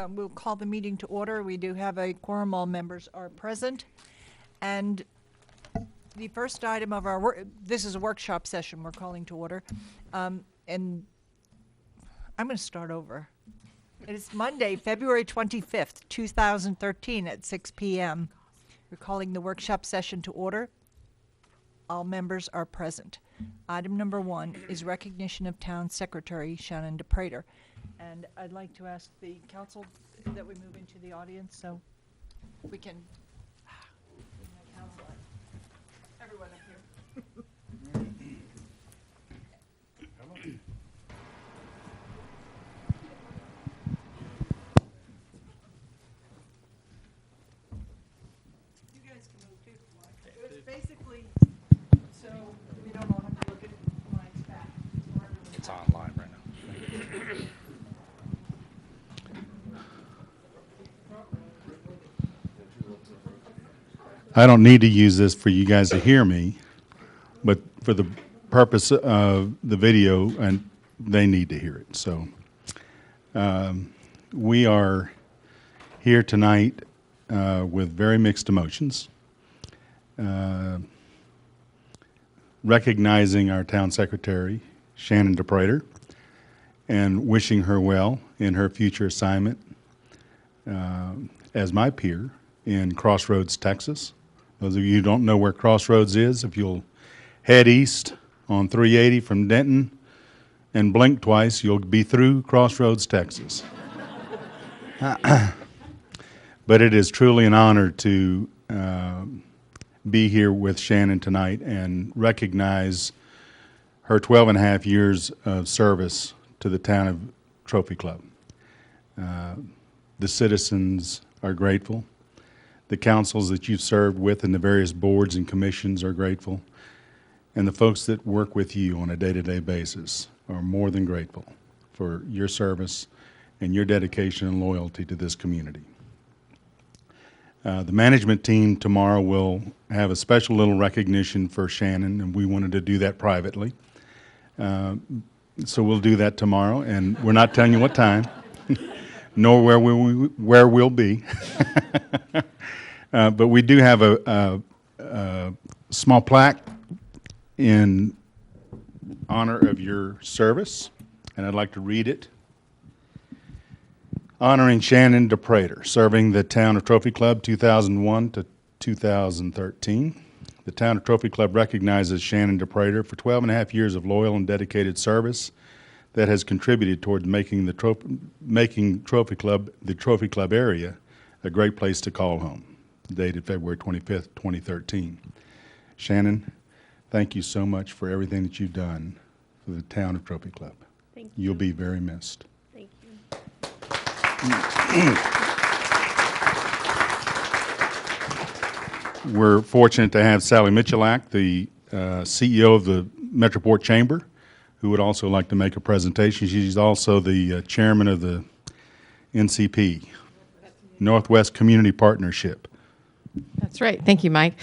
we'll call the meeting to order. We do have a quorum. All members are present. And the first item of our work, this is a workshop session we're calling to order. And I'm going to start over. It is Monday, February 25th, 2013 at 6 p.m. We're calling the workshop session to order. All members are present. Item number 1 is recognition of Town Secretary Shannon DePrater. And I'd like to ask the council that we move into the audience so we can bring the council up. Everyone up here. You guys can move too. It was basically so we don't all have to look at Mike's back. It's online right now. I don't need to use this for you guys to hear me, but for the purpose of the video, and they need to hear it. So we are here tonight with very mixed emotions, recognizing our town secretary, Shannon DePrater, and wishing her well in her future assignment as my peer in Crossroads, Texas. Those of you who don't know where Crossroads is, if you'll head east on 380 from Denton and blink twice, you'll be through Crossroads, Texas. But it is truly an honor to be here with Shannon tonight and recognize her 12 and a half years of service to the town of Trophy Club. The citizens are grateful. The councils that you've served with and the various boards and commissions are grateful. And the folks that work with you on a day-to-day basis are more than grateful for your service and your dedication and loyalty to this community. The management team tomorrow will have a special little recognition for Shannon, and we wanted to do that privately. So we'll do that tomorrow, and we're not telling you what time, nor where we'll be. But we do have a small plaque in honor of your service, and I'd like to read it. Honoring Shannon DePrater, serving the town of Trophy Club 2001 to 2013. The town of Trophy Club recognizes Shannon DePrater for 12 and a half years of loyal and dedicated service that has contributed towards making the Trophy Club area a great place to call home. Dated February 25th, 2013. Shannon, thank you so much for everything that you've done for the town of Trophy Club. Thank you. You'll be very missed. Thank you. We're fortunate to have Sally Michalak, the CEO of the Metroport Chamber, who would also like to make a presentation. She's also the chairman of the NCP, Northwest Community Partnership. That's right. Thank you, Mike.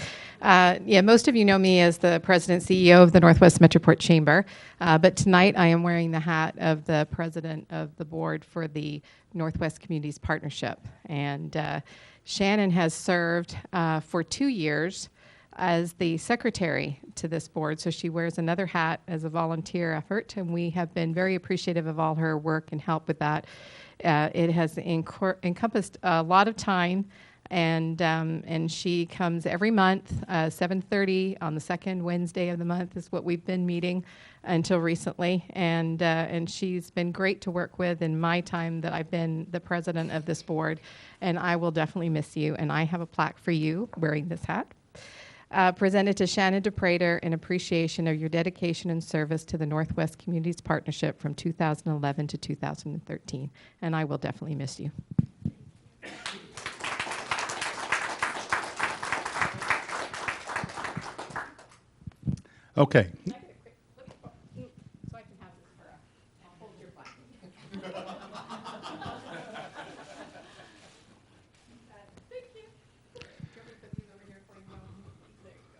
Most of you know me as the president CEO of the Northwest Metroport Chamber, but tonight I am wearing the hat of the president of the board for the Northwest Communities Partnership. And Shannon has served for 2 years as the secretary to this board, so she wears another hat as a volunteer effort, and we have been very appreciative of all her work and help with that. It has encompassed a lot of time, and she comes every month, 7:30 on the second Wednesday of the month is what we've been meeting until recently, and she's been great to work with in my time that I've been the president of this board, and I will definitely miss you, and I have a plaque for you wearing this hat. Presented to Shannon DePrater in appreciation of your dedication and service to the Northwest Communities Partnership from 2011 to 2013, and I will definitely miss you. Okay. So I can have this for I'll hold your plaque. Thank you. Do you want me to put these over here for you? There you go.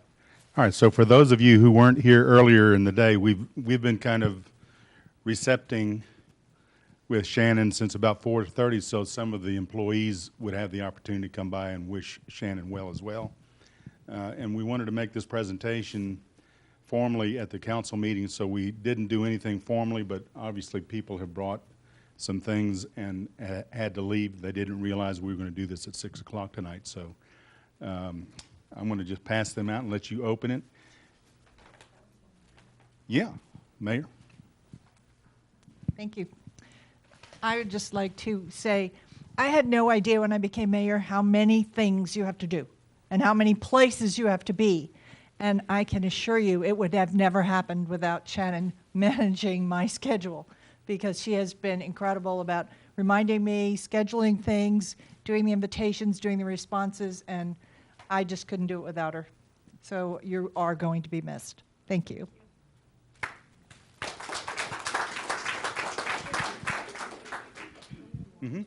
All right, so for those of you who weren't here earlier in the day, we've been kind of recepting with Shannon since about 4:30, so some of the employees would have the opportunity to come by and wish Shannon well as well. And we wanted to make this presentation formally at the council meeting, so we didn't do anything formally, but obviously people have brought some things and had to leave. They didn't realize we were going to do this at 6 o'clock tonight, so I'm going to just pass them out and let you open it. Yeah, Mayor? Thank you. I would just like to say, I had no idea when I became mayor how many things you have to do and how many places you have to be. And I can assure you it would have never happened without Shannon managing my schedule, because she has been incredible about reminding me, scheduling things, doing the invitations, doing the responses, and I just couldn't do it without her. So you are going to be missed. Thank you. Mm-hmm.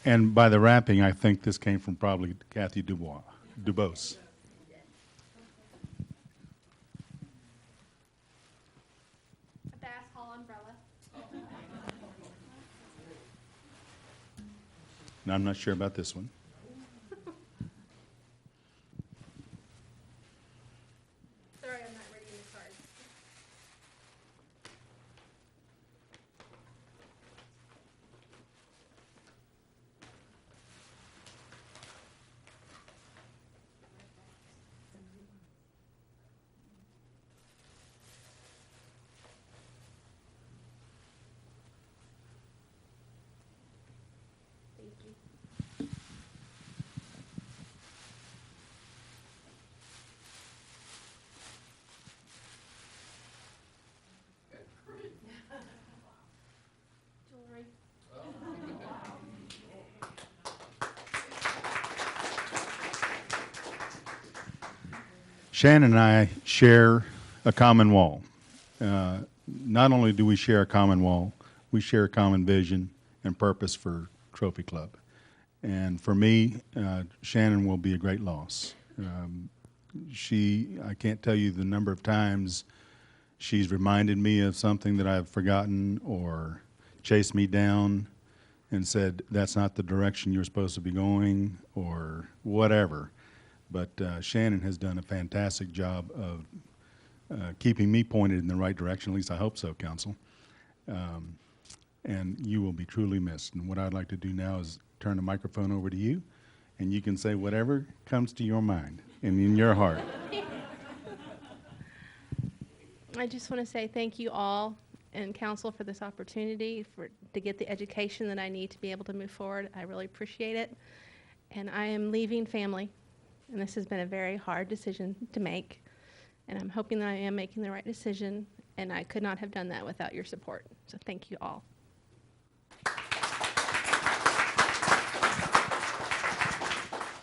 And by the wrapping, I think this came from probably Kathy Dubose. A Bass Hall umbrella. Now, I'm not sure about this one. Sorry, I'm not reading the cards. Thank you. Jewelry. Shannon and I share a common wall. Not only do we share a common wall, we share a common vision and purpose for Trophy Club. And for me, Shannon will be a great loss. I can't tell you the number of times she's reminded me of something that I've forgotten or chased me down and said, that's not the direction you're supposed to be going, or whatever. But Shannon has done a fantastic job of keeping me pointed in the right direction. At least I hope so, Council. And you will be truly missed. And what I'd like to do now is turn the microphone over to you, and you can say whatever comes to your mind and in your heart. I just want to say thank you all and council for this opportunity to get the education that I need to be able to move forward. I really appreciate it. And I am leaving family, and this has been a very hard decision to make. And I'm hoping that I am making the right decision, and I could not have done that without your support. So thank you all.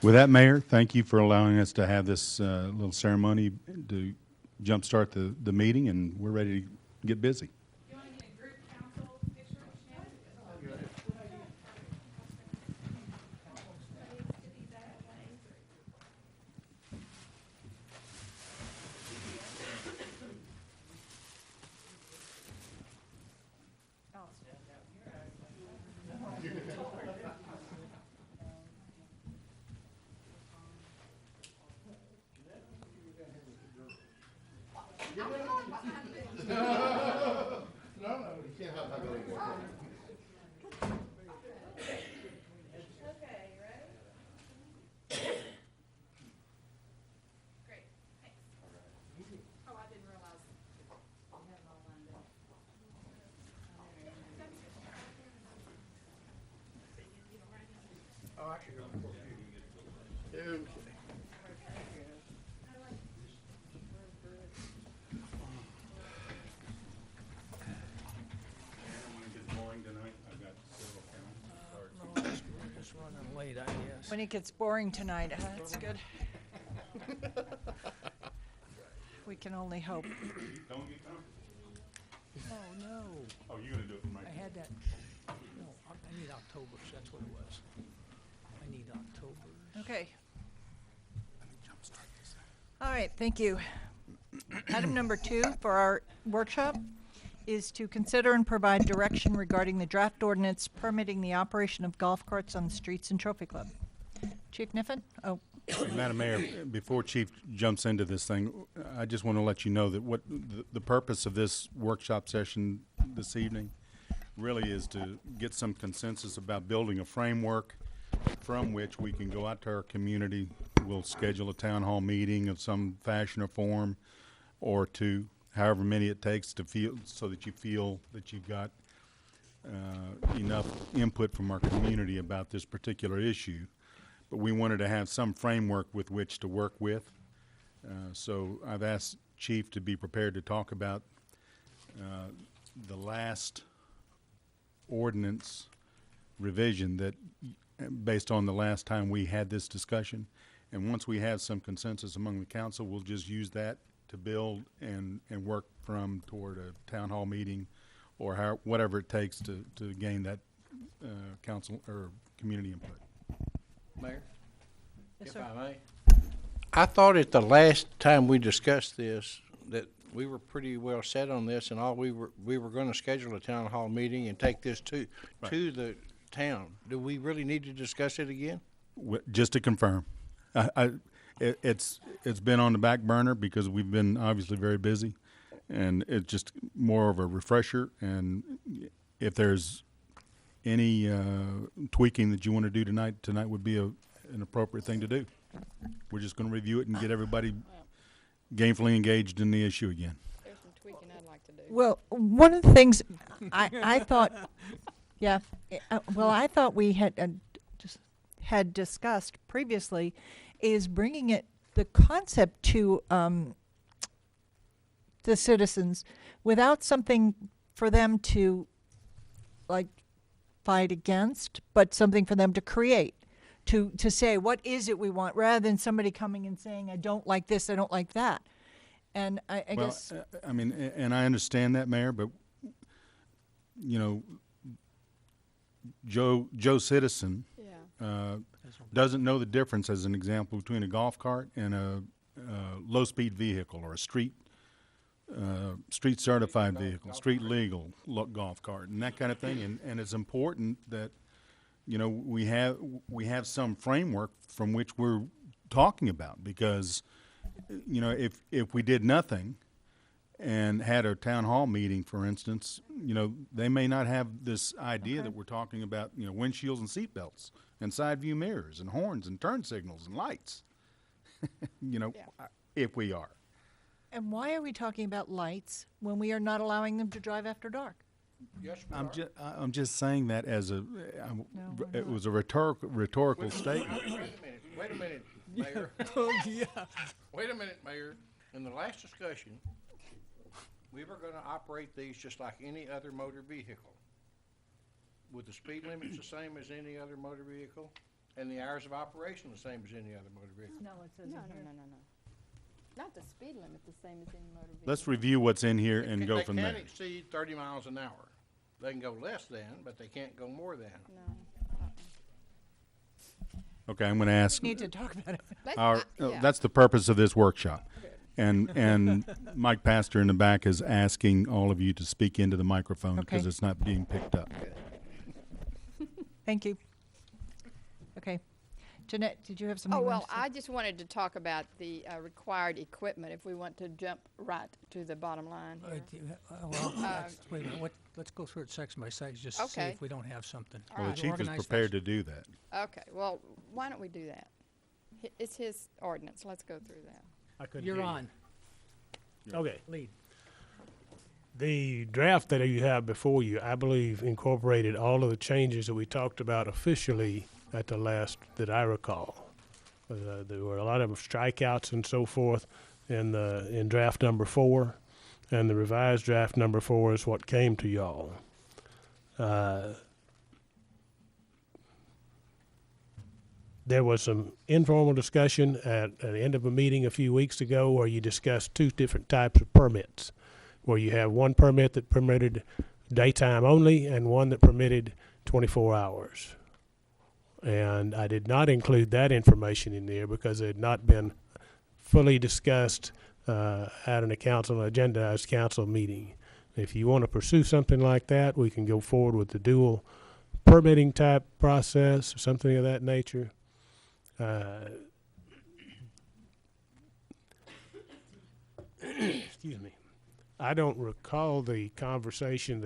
With that, Mayor, thank you for allowing us to have this little ceremony to jumpstart the meeting, and we're ready to get busy. You want to get a group council picture of Shannon? Great, thanks. Oh, I didn't realize you had it all lined up. When it gets boring tonight, that's good. We can only hope. Don't get comfortable. Oh, no, Oh, you're gonna do it from right I had that, no, I need October, that's what it was. I need October. Okay. All right, thank you. Item number 2 for our workshop is to consider and provide direction regarding the draft ordinance permitting the operation of golf carts on the streets in Trophy Club. Chief Niffen? Oh, Madam Mayor, before Chief jumps into this thing, I just want to let you know that what the purpose of this workshop session this evening really is to get some consensus about building a framework from which we can go out to our community. We'll schedule a town hall meeting of some fashion or form, or two, however many it takes to feel, so that you feel that you've got enough input from our community about this particular issue. But we wanted to have some framework with which to work with. So I've asked Chief to be prepared to talk about the last ordinance revision that, based on the last time we had this discussion. And once we have some consensus among the council, we'll just use that to build and work from toward a town hall meeting, or whatever it takes to gain that council or community input. Mayor, yes, if sir. I may. I thought at the last time we discussed this, that we were pretty well set on this, and we were gonna schedule a town hall meeting and take this to the town. Do we really need to discuss it again? Just to confirm, it's been on the back burner because we've been obviously very busy, and it's just more of a refresher. And if there's any tweaking that you want to do tonight would be an appropriate thing to do. We're just going to review it and get everybody gainfully engaged in the issue again. There's some tweaking I'd like to do. well, one of the things I thought, yeah, well, I thought we had just had discussed previously is bringing the concept to the citizens without something for them to like fight against, but something for them to create, to say what is it we want, rather than somebody coming and saying I don't like this, I don't like that. And I Well, guess I mean, and I understand that, Mayor, but, you know, Joe Citizen Yeah. doesn't know the difference, as an example, between a golf cart and a low-speed vehicle, or a street certified vehicle, street legal golf cart, and that kind of thing. And it's important that, you know, we have some framework from which we're talking about, because, you know, if we did nothing and had a town hall meeting, for instance, you know, they may not have this idea that we're talking about, you know, windshields and seat belts and side view mirrors and horns and turn signals and lights. You know, Yeah. if we are. and why are we talking about lights when we are not allowing them to drive after dark? Yes, we I'm just saying that as we're it was a rhetorical statement. Wait a minute, Mayor. Oh, yeah. Wait a minute, Mayor. In the last discussion, we were gonna operate these just like any other motor vehicle, with the speed limits the same as any other motor vehicle, and the hours of operation the same as any other motor vehicle. No, it says No. Not the speed limit, the same as any motor vehicle. Let's review what's in here and go from They there. can't exceed 30 miles an hour. They can go less than, but they can't go more than. No. Okay, I'm going to ask. We need to talk about it. Yeah. That's the purpose of this workshop. And Mike Pastor in the back is asking all of you to speak into the microphone because Okay. it's not being picked up. Thank you. Okay. Jeanette, did you have something? Oh, you well, wanted to say? I just wanted to talk about the required equipment if we want to jump right to the bottom line here. Wait a minute, let's go through it section by section, just to see Okay. if we don't have something. Well, the Alright. chief is Organize prepared those. to do that. Okay, well, why don't we do that? It's his ordinance, let's go through that. I couldn't You're hear you. on, Okay. lead. The draft that you have before you, I believe, incorporated all of the changes that we talked about officially at the last that I recall. There were a lot of strikeouts and so forth in draft number 4, and the revised draft number 4 is what came to y'all. there was some informal discussion at the end of a meeting a few weeks ago where you discussed two different types of permits, where you have one permit that permitted daytime only and one that permitted 24 hours. And I did not include that information in there because it had not been fully discussed at an agendized council meeting. If you want to pursue something like that, we can go forward with the dual permitting type process or something of that nature. Excuse me. I don't recall the conversation,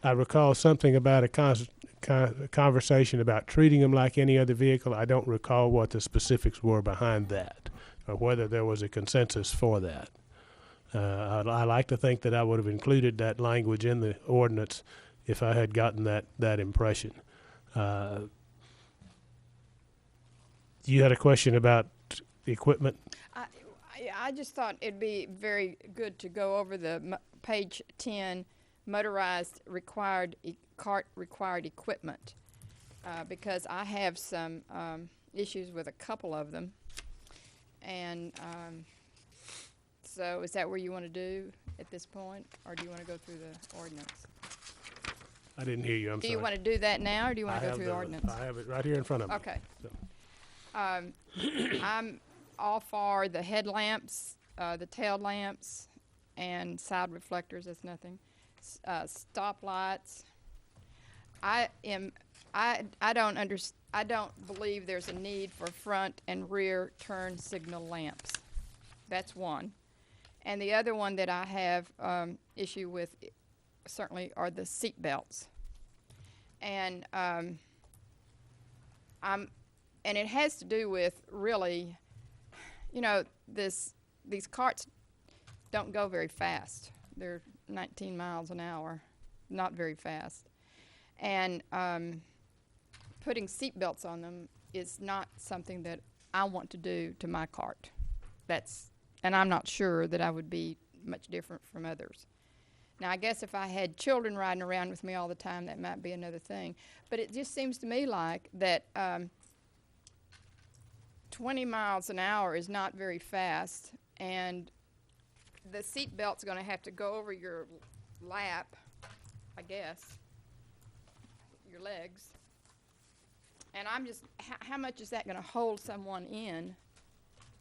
I recall something about a conversation about treating them like any other vehicle. I don't recall what the specifics were behind that, or whether there was a consensus for that. I like to think that I would have included that language in the ordinance if I had gotten that impression. You had a question about equipment? I just thought it'd be very good to go over the page 10, motorized cart required equipment, because I have some issues with a couple of them. And so is that where you want to do at this point, or do you want to go through the ordinance? I didn't hear you, I'm Do sorry. you want to do that now, or do you want I to go have through the ordinance? I have it right here in front of me. Okay. So. I'm all for the headlamps, the tail lamps, and side reflectors. That's nothing. Stop lights. I don't believe there's a need for front and rear turn signal lamps. That's one. And the other one that I have issue with certainly are the seat belts. And and it has to do with really, you know, these carts don't go very fast. They're 19 miles an hour, not very fast. And putting seat belts on them is not something that I want to do to my cart. And I'm not sure that I would be much different from others. Now, I guess if I had children riding around with me all the time, that might be another thing. But it just seems to me like that 20 miles an hour is not very fast, and the seat belt's going to have to go over your lap, I guess, your legs. And I'm just, how much is that going to hold someone in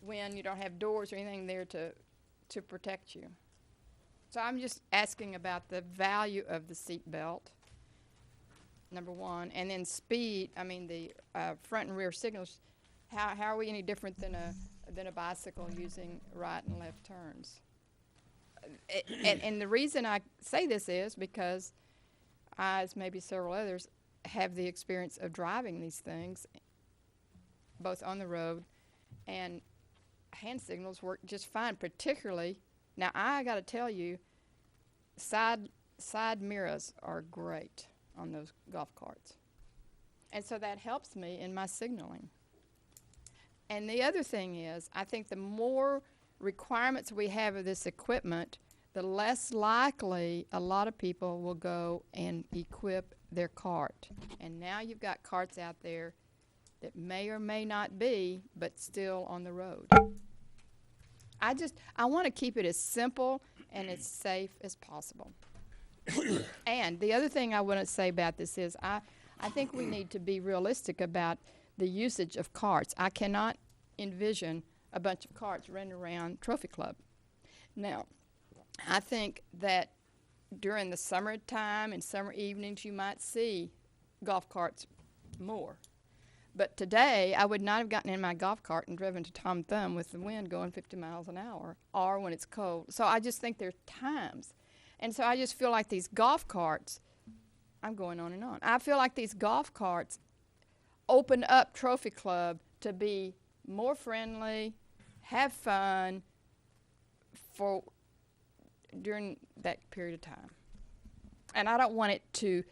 when you don't have doors or anything there to protect you? So I'm just asking about the value of the seat belt, number one, and then speed. I mean, the front and rear signals. How are we any different than a bicycle using right and left turns? And the reason I say this is because I, as maybe several others, have the experience of driving these things, both on the road, and hand signals work just fine. Particularly, now I got to tell you, side mirrors are great on those golf carts, and so that helps me in my signaling. And the other thing is, I think the more requirements we have of this equipment, the less likely a lot of people will go and equip their cart. And now you've got carts out there that may or may not be, but still on the road. I want to keep it as simple and as safe as possible. And the other thing I want to say about this is I think we need to be realistic about the usage of carts. I cannot envision a bunch of carts running around Trophy Club. Now, I think that during the summertime and summer evenings you might see golf carts more. But today, I would not have gotten in my golf cart and driven to Tom Thumb with the wind going 50 miles an hour, or when it's cold. So I just think there are times. And so I just feel like these golf carts, I'm going on and on. I feel like these golf carts open up Trophy Club to be more friendly, have fun during that period of time. And I don't want it to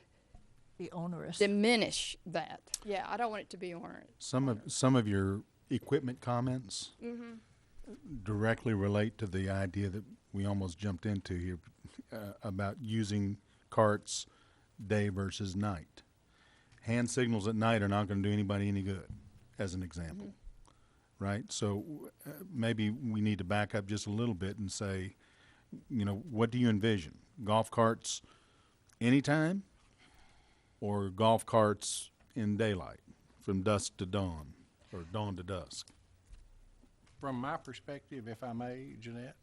Be onerous. diminish that. Yeah, I don't want it to be onerous. Some of your equipment comments directly relate to the idea that we almost jumped into here about using carts day versus night. hand signals at night are not going to do anybody any good, as an example. Right? So maybe we need to back up just a little bit and say, what do you envision? Golf carts anytime, or golf carts in daylight, from dusk to dawn, or dawn to dusk? From my perspective, if I may, Jeanette,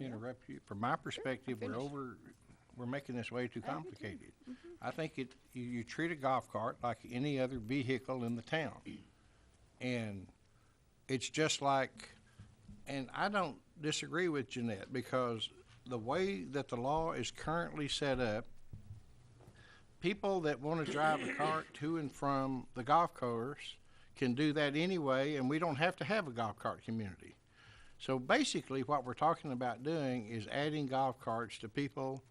interrupt you, from my perspective, we're making this way too complicated. I think you treat a golf cart like any other vehicle in the town. And it's just like, and I don't disagree with Jeanette, because the way that the law is currently set up, people that want to drive a cart to and from the golf course can do that anyway, and we don't have to have a golf cart community. So basically what we're talking about doing is adding golf carts to people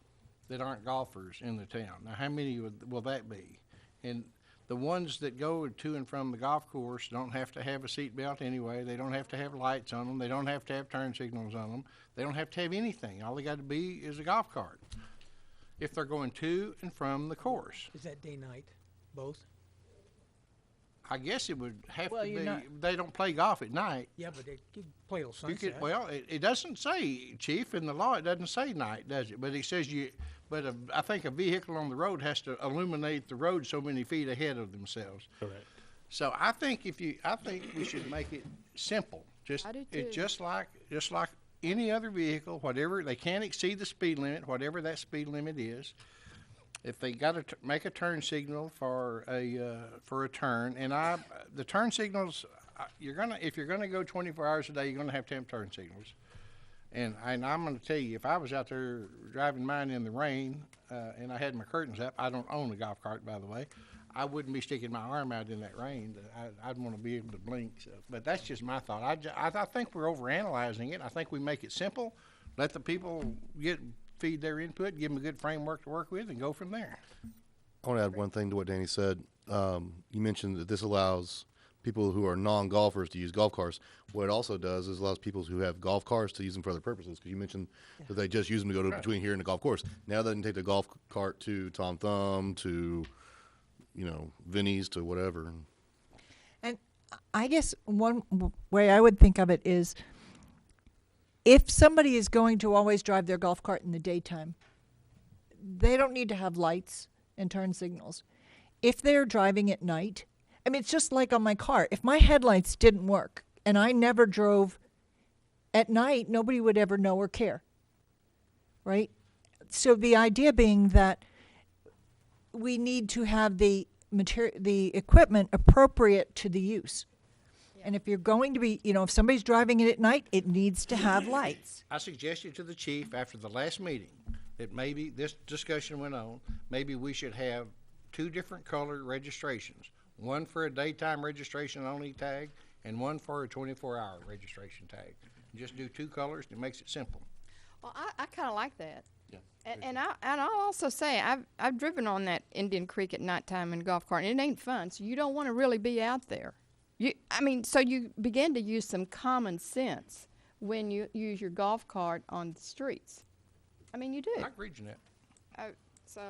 that aren't golfers in the town. Now, how many will that be? And the ones that go to and from the golf course don't have to have a seat belt anyway. They don't have to have lights on them. They don't have to have turn signals on them. They don't have to have anything. All they got to be is a golf cart if they're going to and from the course. Is that day, night, both? I guess it would have Well, to you're be, not- they don't play golf at night. Yeah, but they could play till You sunset. could, well, it doesn't say, Chief, in the law, it doesn't say night, does it? But it says I think a vehicle on the road has to illuminate the road so many feet ahead of themselves. Correct. So I think we should make it simple. I do too. Just like any other vehicle, whatever, they can't exceed the speed limit, whatever that speed limit is. If they got to make a turn signal for a turn, and the turn signals, if you're gonna go 24 hours a day, you're gonna have turn signals. And I'm gonna tell you, if I was out there driving mine in the rain, and I had my curtains up, I don't own a golf cart, by the way, I wouldn't be sticking my arm out in that rain. I'd want to be able to blink. So, but that's just my thought. I think we're overanalyzing it. I think we make it simple, let the people feed their input, give them a good framework to work with, and go from there. I want to add one thing to what Danny said. You mentioned that this allows people who are non-golfers to use golf carts. What it also does is allows people who have golf carts to use them for other purposes, because you mentioned that they just use them to go between here and the golf course. Now they can take the golf cart to Tom Thumb, to Vinny's, to whatever. And I guess one way I would think of it is, if somebody is going to always drive their golf cart in the daytime, they don't need to have lights and turn signals. If they're driving at night, I mean, it's just like on my car. If my headlights didn't work and I never drove at night, nobody would ever know or care, right? So the idea being that we need to have the equipment appropriate to the use. And if you're going to be, if somebody's driving it at night, it needs to have lights. I suggested to the chief after the last meeting that maybe this discussion went on, maybe we should have 2 different color registrations. One for a daytime registration only tag, and one for a 24-hour registration tag. Just do 2 colors, and it makes it simple. Well, I kind of like that. Yeah. And I'll also say I've driven on that Indian Creek at nighttime in a golf cart, and it ain't fun. So you don't want to really be out there. So you begin to use some common sense when you use your golf cart on the streets. I mean, you do. I agree, Jeanette. So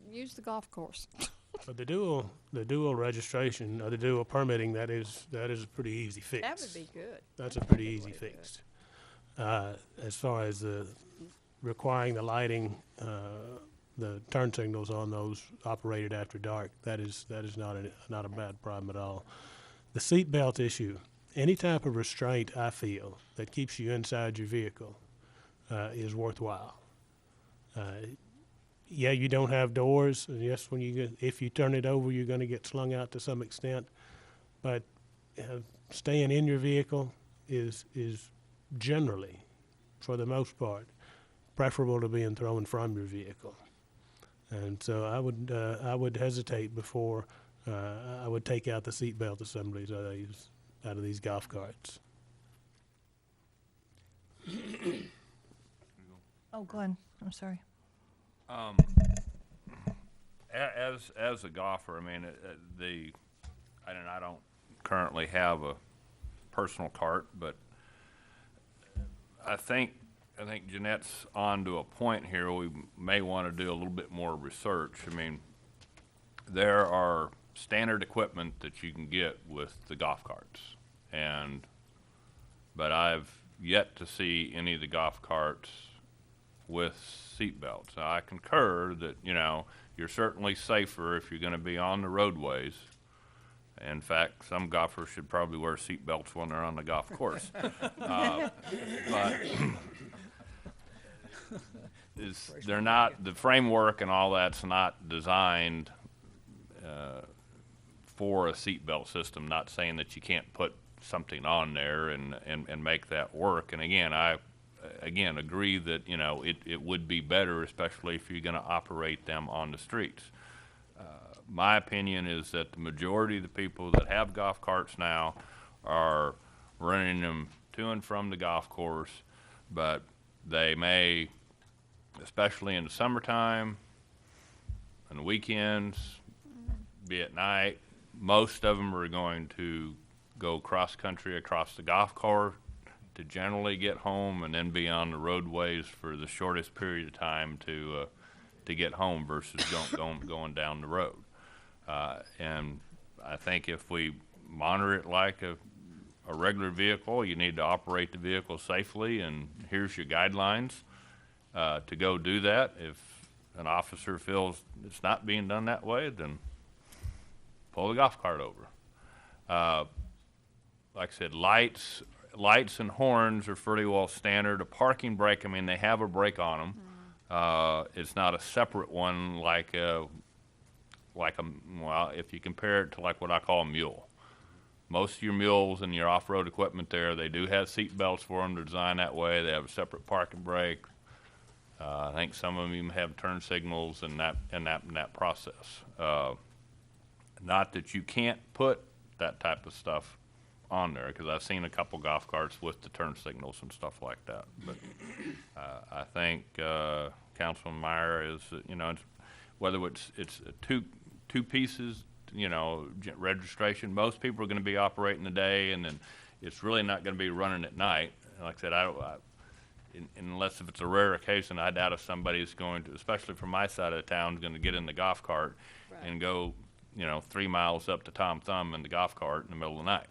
use the golf course. But the dual registration, or the dual permitting, that is a pretty easy fix. That would be good. That's a pretty easy fix. As far as requiring the lighting, the turn signals on those operated after dark, that is not a bad problem at all. The seat belt issue, any type of restraint, I feel, that keeps you inside your vehicle is worthwhile. Yeah, you don't have doors, and yes, if you turn it over, you're going to get slung out to some extent. But staying in your vehicle is generally, for the most part, preferable to being thrown from your vehicle. And so I would hesitate before I would take out the seatbelt assemblies out of these golf carts. Oh, Glenn, I'm sorry. As a golfer, I mean, I don't currently have a personal cart, but I think Jeanette's on to a point here. We may want to do a little bit more research. I mean, there are standard equipment that you can get with the golf carts, but I've yet to see any of the golf carts with seat belts. Now, I concur that, you know, you're certainly safer if you're going to be on the roadways. In fact, some golfers should probably wear seat belts when they're on the golf course. But they're not, the framework and all that's not designed for a seatbelt system. Not saying that you can't put something on there and make that work. And again, I agree that, you know, it would be better, especially if you're going to operate them on the streets. My opinion is that the majority of the people that have golf carts now are running them to and from the golf course, but they may, especially in the summertime and the weekends, be at night, most of them are going to go cross-country across the golf course to generally get home and then be on the roadways for the shortest period of time to get home versus going down the road. And I think if we monitor it like a regular vehicle, you need to operate the vehicle safely, and here's your guidelines to go do that. If an officer feels it's not being done that way, then pull the golf cart over. Like I said, lights and horns are pretty well standard. A parking brake, I mean, they have a brake on them. It's not a separate one well, if you compare it to like what I call a mule. Most of your mules and your off-road equipment there, they do have seat belts for them. They're designed that way. They have a separate parking brake. I think some of them even have turn signals and that process. Not that you can't put that type of stuff on there, because I've seen a couple golf carts with the turn signals and stuff like that. But I think Councilman Meyer is, you know, whether it's two pieces, you know, registration. Most people are going to be operating the day, and then it's really not going to be running at night. And like I said, unless if it's a rare occasion, I doubt if somebody's going to, especially from my side of the town, is going to get in the golf cart and go, you know, 3 miles up to Tom Thumb in the golf cart in the middle of the night.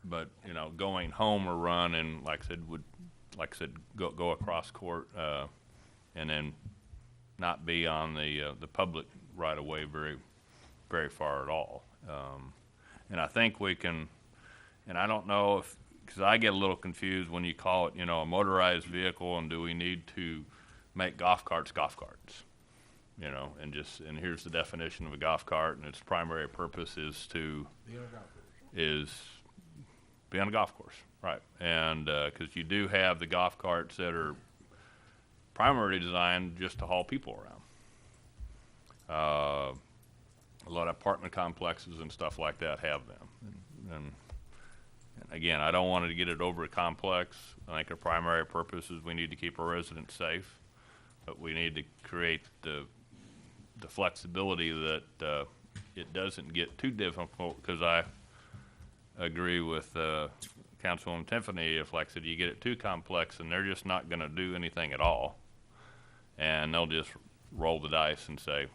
But you know, going home or run, and like I said, go across court, and then not be on the public right of way very far at all. And I think we can, and I don't know if, because I get a little confused when you call it, you know, a motorized vehicle, and do we need to make golf carts? You know, and here's the definition of a golf cart, and its primary purpose is to be on a golf course, right? And because you do have the golf carts that are primarily designed just to haul people around. A lot of apartment complexes and stuff like that have them. And again, I don't want to get it over complex. I think our primary purpose is we need to keep our residents safe, but we need to create the flexibility that it doesn't get too difficult, because I agree with Councilwoman Tiffany. If, like I said, you get it too complex, and they're just not going to do anything at all, and they'll just roll the dice and say,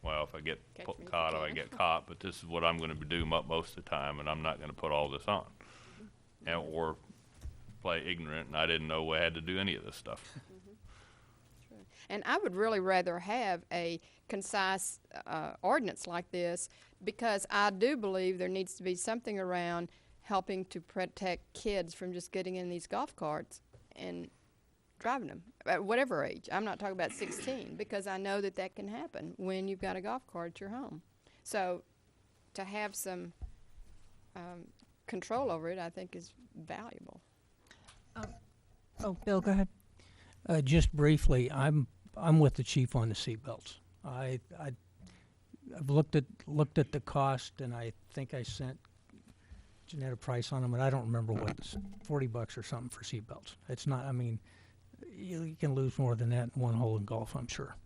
well, if I get caught, I get caught, but this is what I'm going to do most of the time, and I'm not going to put all this on, or play ignorant, and I didn't know we had to do any of this stuff. And I would really rather have a concise ordinance like this, because I do believe there needs to be something around helping to protect kids from just getting in these golf carts and driving them at whatever age. I'm not talking about 16, because I know that can happen when you've got a golf cart at your home. So to have some control over it, I think, is valuable. Oh, Bill, go ahead. Just briefly, I'm with the chief on the seatbelts. I've looked at the cost, and I think I sent Jeanette a price on them, and I don't remember what, $40 or something for seatbelts. It's not. I mean, you can lose more than that in one hole in golf, I'm sure.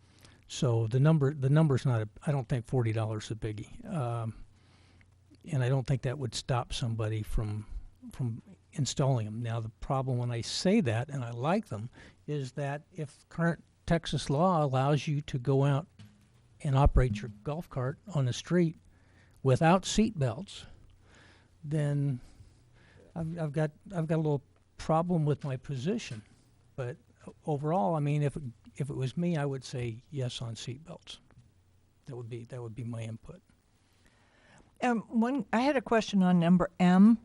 So the number's not. I don't think $40 is a biggie, and I don't think that would stop somebody from installing them. Now, the problem when I say that, and I like them, is that if current Texas law allows you to go out and operate your golf cart on the street without seat belts, then I've got a little problem with my position. But overall, I mean, if it was me, I would say yes on seat belts. That would be my input. I had a question on number M.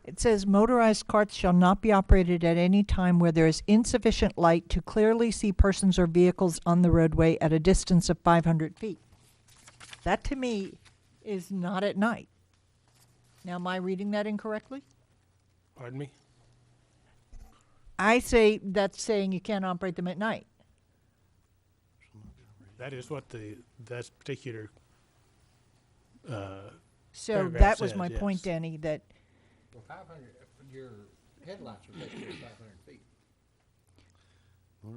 It says motorized carts shall not be operated at any time where there is insufficient light to clearly see persons or vehicles on the roadway at a distance of 500 feet. That to me is not at night. Now, am I reading that incorrectly? Pardon me? I say that's saying you can't operate them at night. That is what that particular, So Paragraph that was says, my point, yes. Danny, that Well, 500, your headlights will take you to 500 feet.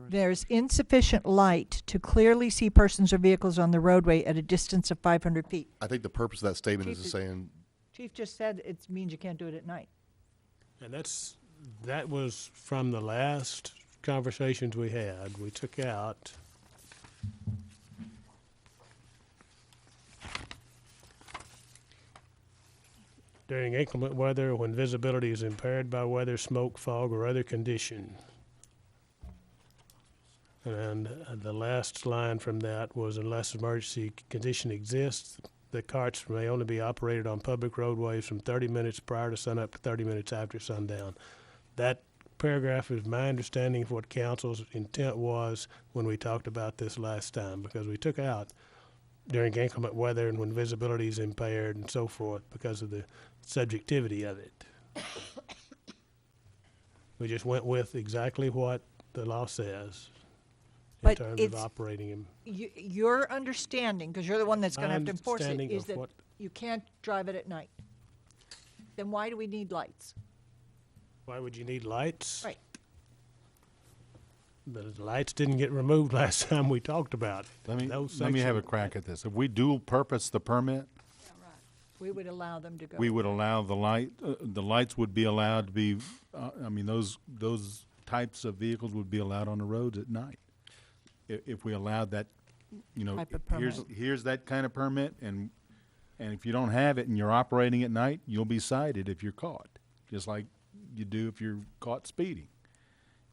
there's insufficient light to clearly see persons or vehicles on the roadway at a distance of 500 feet. I think the purpose of that statement Chief, is saying, Chief just said it means you can't do it at night. and that was from the last conversations we had. We took out during inclement weather, when visibility is impaired by weather, smoke, fog, or other condition. And the last line from that was, unless emergency condition exists, the carts may only be operated on public roadways from 30 minutes prior to sunup to 30 minutes after sundown. That paragraph is my understanding of what council's intent was when we talked about this last time, because we took out during inclement weather and when visibility is impaired and so forth because of the subjectivity of it. We just went with exactly what the law says in But terms of it's- operating them. Your understanding, because you're the one that's going to My have to enforce it, understanding is of that what- you can't drive it at night. Then why do we need lights? Why would you need lights? Right. The lights didn't get removed last time we talked about it. Let me Those have a section- crack at this. If we dual purpose the permit, We would allow them to go. we would allow the lights would be allowed to be, I mean, those types of vehicles would be allowed on the roads at night. If we allowed that, you know, Type of here's that kind of permit, and if you don't have it and you're operating at night, you'll be cited if you're caught, just like you do if you're caught speeding.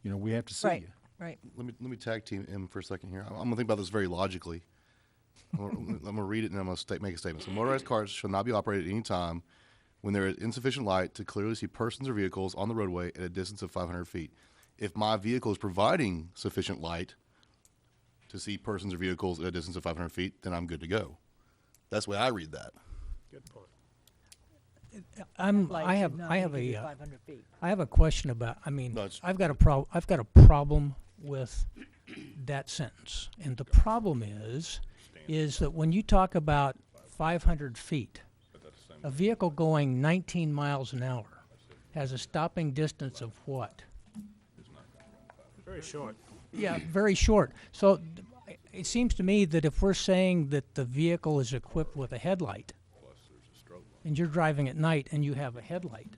You know, we have to see Right, you. right. let me tag team him for a second here. I'm gonna think about this very logically. I'm gonna read it and I'm gonna make a statement. So motorized cars shall not be operated at any time when there is insufficient light to clearly see persons or vehicles on the roadway at a distance of 500 feet. If my vehicle is providing sufficient light to see persons or vehicles at a distance of 500 feet, then I'm good to go. That's the way I read that. Good point. Lights I should not have need to be a 500 feet. I have a question about. I mean, No, it's- I've got a problem with that sentence, and the problem is that when you talk about 500 feet, a vehicle going 19 miles an hour has a stopping distance of what? Very short. Yeah, very short. So it seems to me that if we're saying that the vehicle is equipped with a headlight, and you're driving at night and you have a headlight,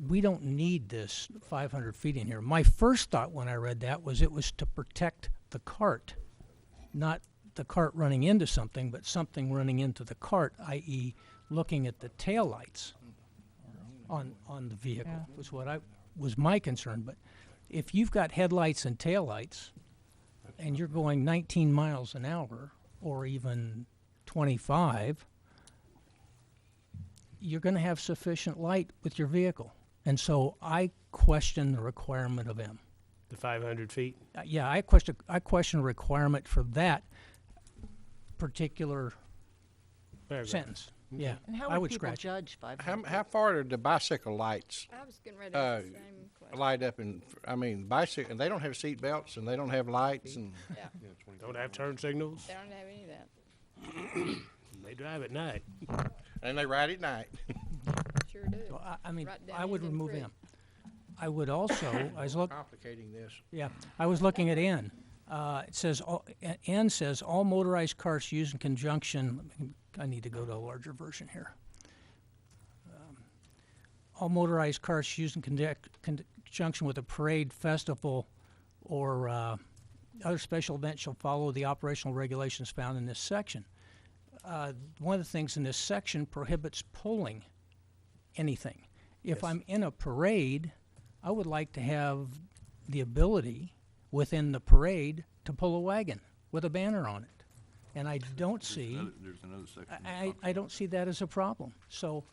we don't need this 500 feet in here. My first thought when I read that was it was to protect the cart, not the cart running into something, but something running into the cart, i.e. looking at the taillights on the vehicle was my concern. But if you've got headlights and taillights and you're going 19 miles an hour or even 25, you're going to have sufficient light with your vehicle. And so I question the requirement of M. The 500 feet. Yeah, I question the requirement for that particular Paragraph. sentence. Yeah, And how I would would people scratch it. judge 500? How far do the bicycle lights I was getting ready to ask the same question. light up? And I mean, bicycle, and they don't have seat belts and they don't have lights and Yeah, Don't have turn signals. they don't have any of that. They drive at night. they ride at night. Sure do. So I mean, Right down I would into the remove creek. M. I would also, Complicating this. Yeah, I was looking at N. It says, N says, all motorized cars used in conjunction, I need to go to a larger version here. All motorized cars used in conjunction with a parade, festival, or other special event shall follow the operational regulations found in this section. One of the things in this section prohibits pulling anything. If I'm in a parade, I would like to have the ability within the parade to pull a wagon with a banner on it. And I don't see, There's another section. I don't see that as a problem. So,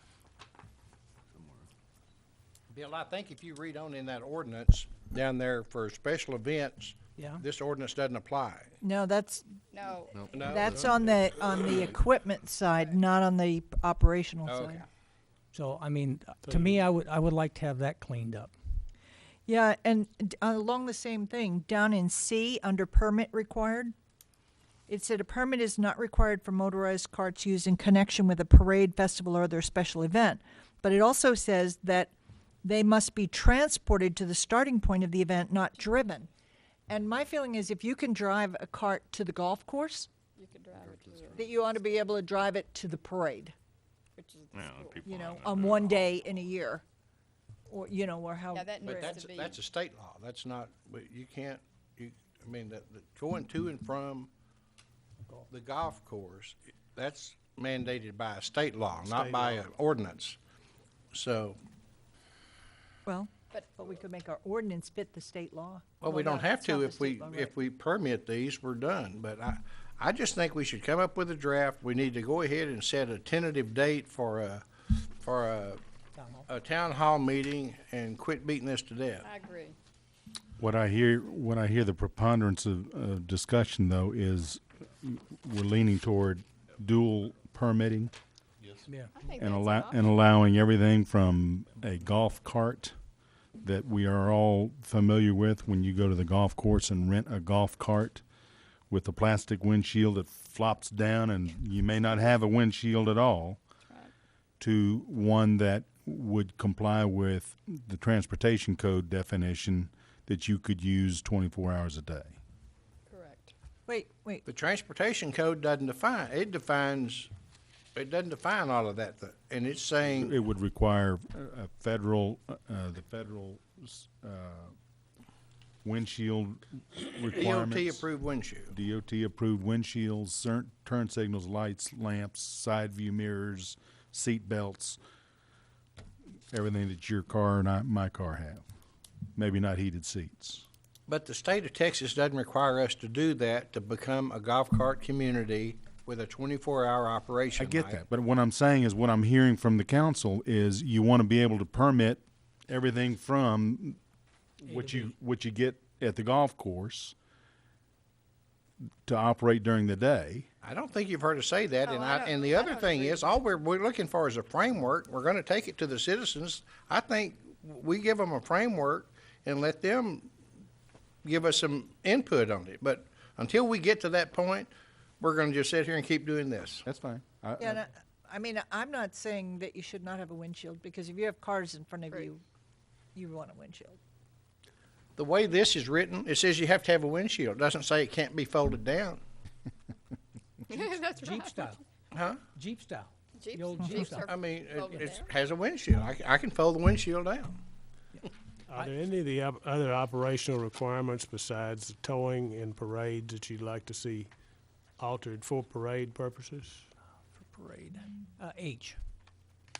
Bill, I think if you read on in that ordinance down there for special events, yeah. this ordinance doesn't apply. No, that's No, No? that's on the equipment side, not on the operational Okay. side. So, I mean, to me, I would like to have that cleaned up. Yeah, and along the same thing, down in C, under permit required, it said a permit is not required for motorized carts used in connection with a parade, festival, or other special event. But it also says that they must be transported to the starting point of the event, not driven. And my feeling is if you can drive a cart to the golf course, you could drive it to the, that you ought to be able to drive it to the parade, which is the Yeah, school. people you know, aren't on doing one it. day in a year. Or, you know, or how. Yeah, that But needs to be. that's a state law. That's not, but you can't, I mean, going to and from the golf course, that's mandated by a state law, not State by law. an ordinance. So, Well, But- but we could make our ordinance fit the state law. well, we no, don't have it's not to the if state law, right. if we permit these, we're done. But I just think we should come up with a draft. We need to go ahead and set a tentative date for a town hall meeting and quit beating this to death. I agree. What I hear the preponderance of discussion though is we're leaning toward dual permitting Yeah. I think and that's an option. allowing everything from a golf cart that we are all familiar with when you go to the golf course and rent a golf cart with a plastic windshield that flops down and you may not have a windshield at all, to one that would comply with the transportation code definition that you could use 24 hours a day. Correct. Wait, The transportation code doesn't define, it doesn't define all of that, and it's saying, It would require a federal, the federal windshield requirements. DOT-approved windshield. DOT-approved windshields, turn signals, lights, lamps, side view mirrors, seat belts, everything that your car and my car have. Maybe not heated seats. But the state of Texas doesn't require us to do that to become a golf cart community with a 24-hour operation. I get Mike. that, but what I'm saying is, what I'm hearing from the council is you want to be able to permit everything from what you get at the golf course to operate during the day. I don't think you've heard us say that, Oh, and I don't- and the I other don't thing agree. is, all we're looking for is a framework. We're gonna take it to the citizens. I think we give them a framework and let them give us some input on it. But until we get to that point, we're gonna just sit here and keep doing this. That's fine. yeah, and I mean, I'm not saying that you should not have a windshield, because if you have cars in front of Right. you, you want a windshield. The way this is written, it says you have to have a windshield. It doesn't say it can't be folded down. That's right. Jeep style. Huh? Jeep style. Jeeps, The old Jeep Jeeps style. are I mean, folded it down. has a windshield. I can fold the windshield down. Are there any of the other operational requirements besides towing and parades that you'd like to see altered for parade purposes? For parade. H.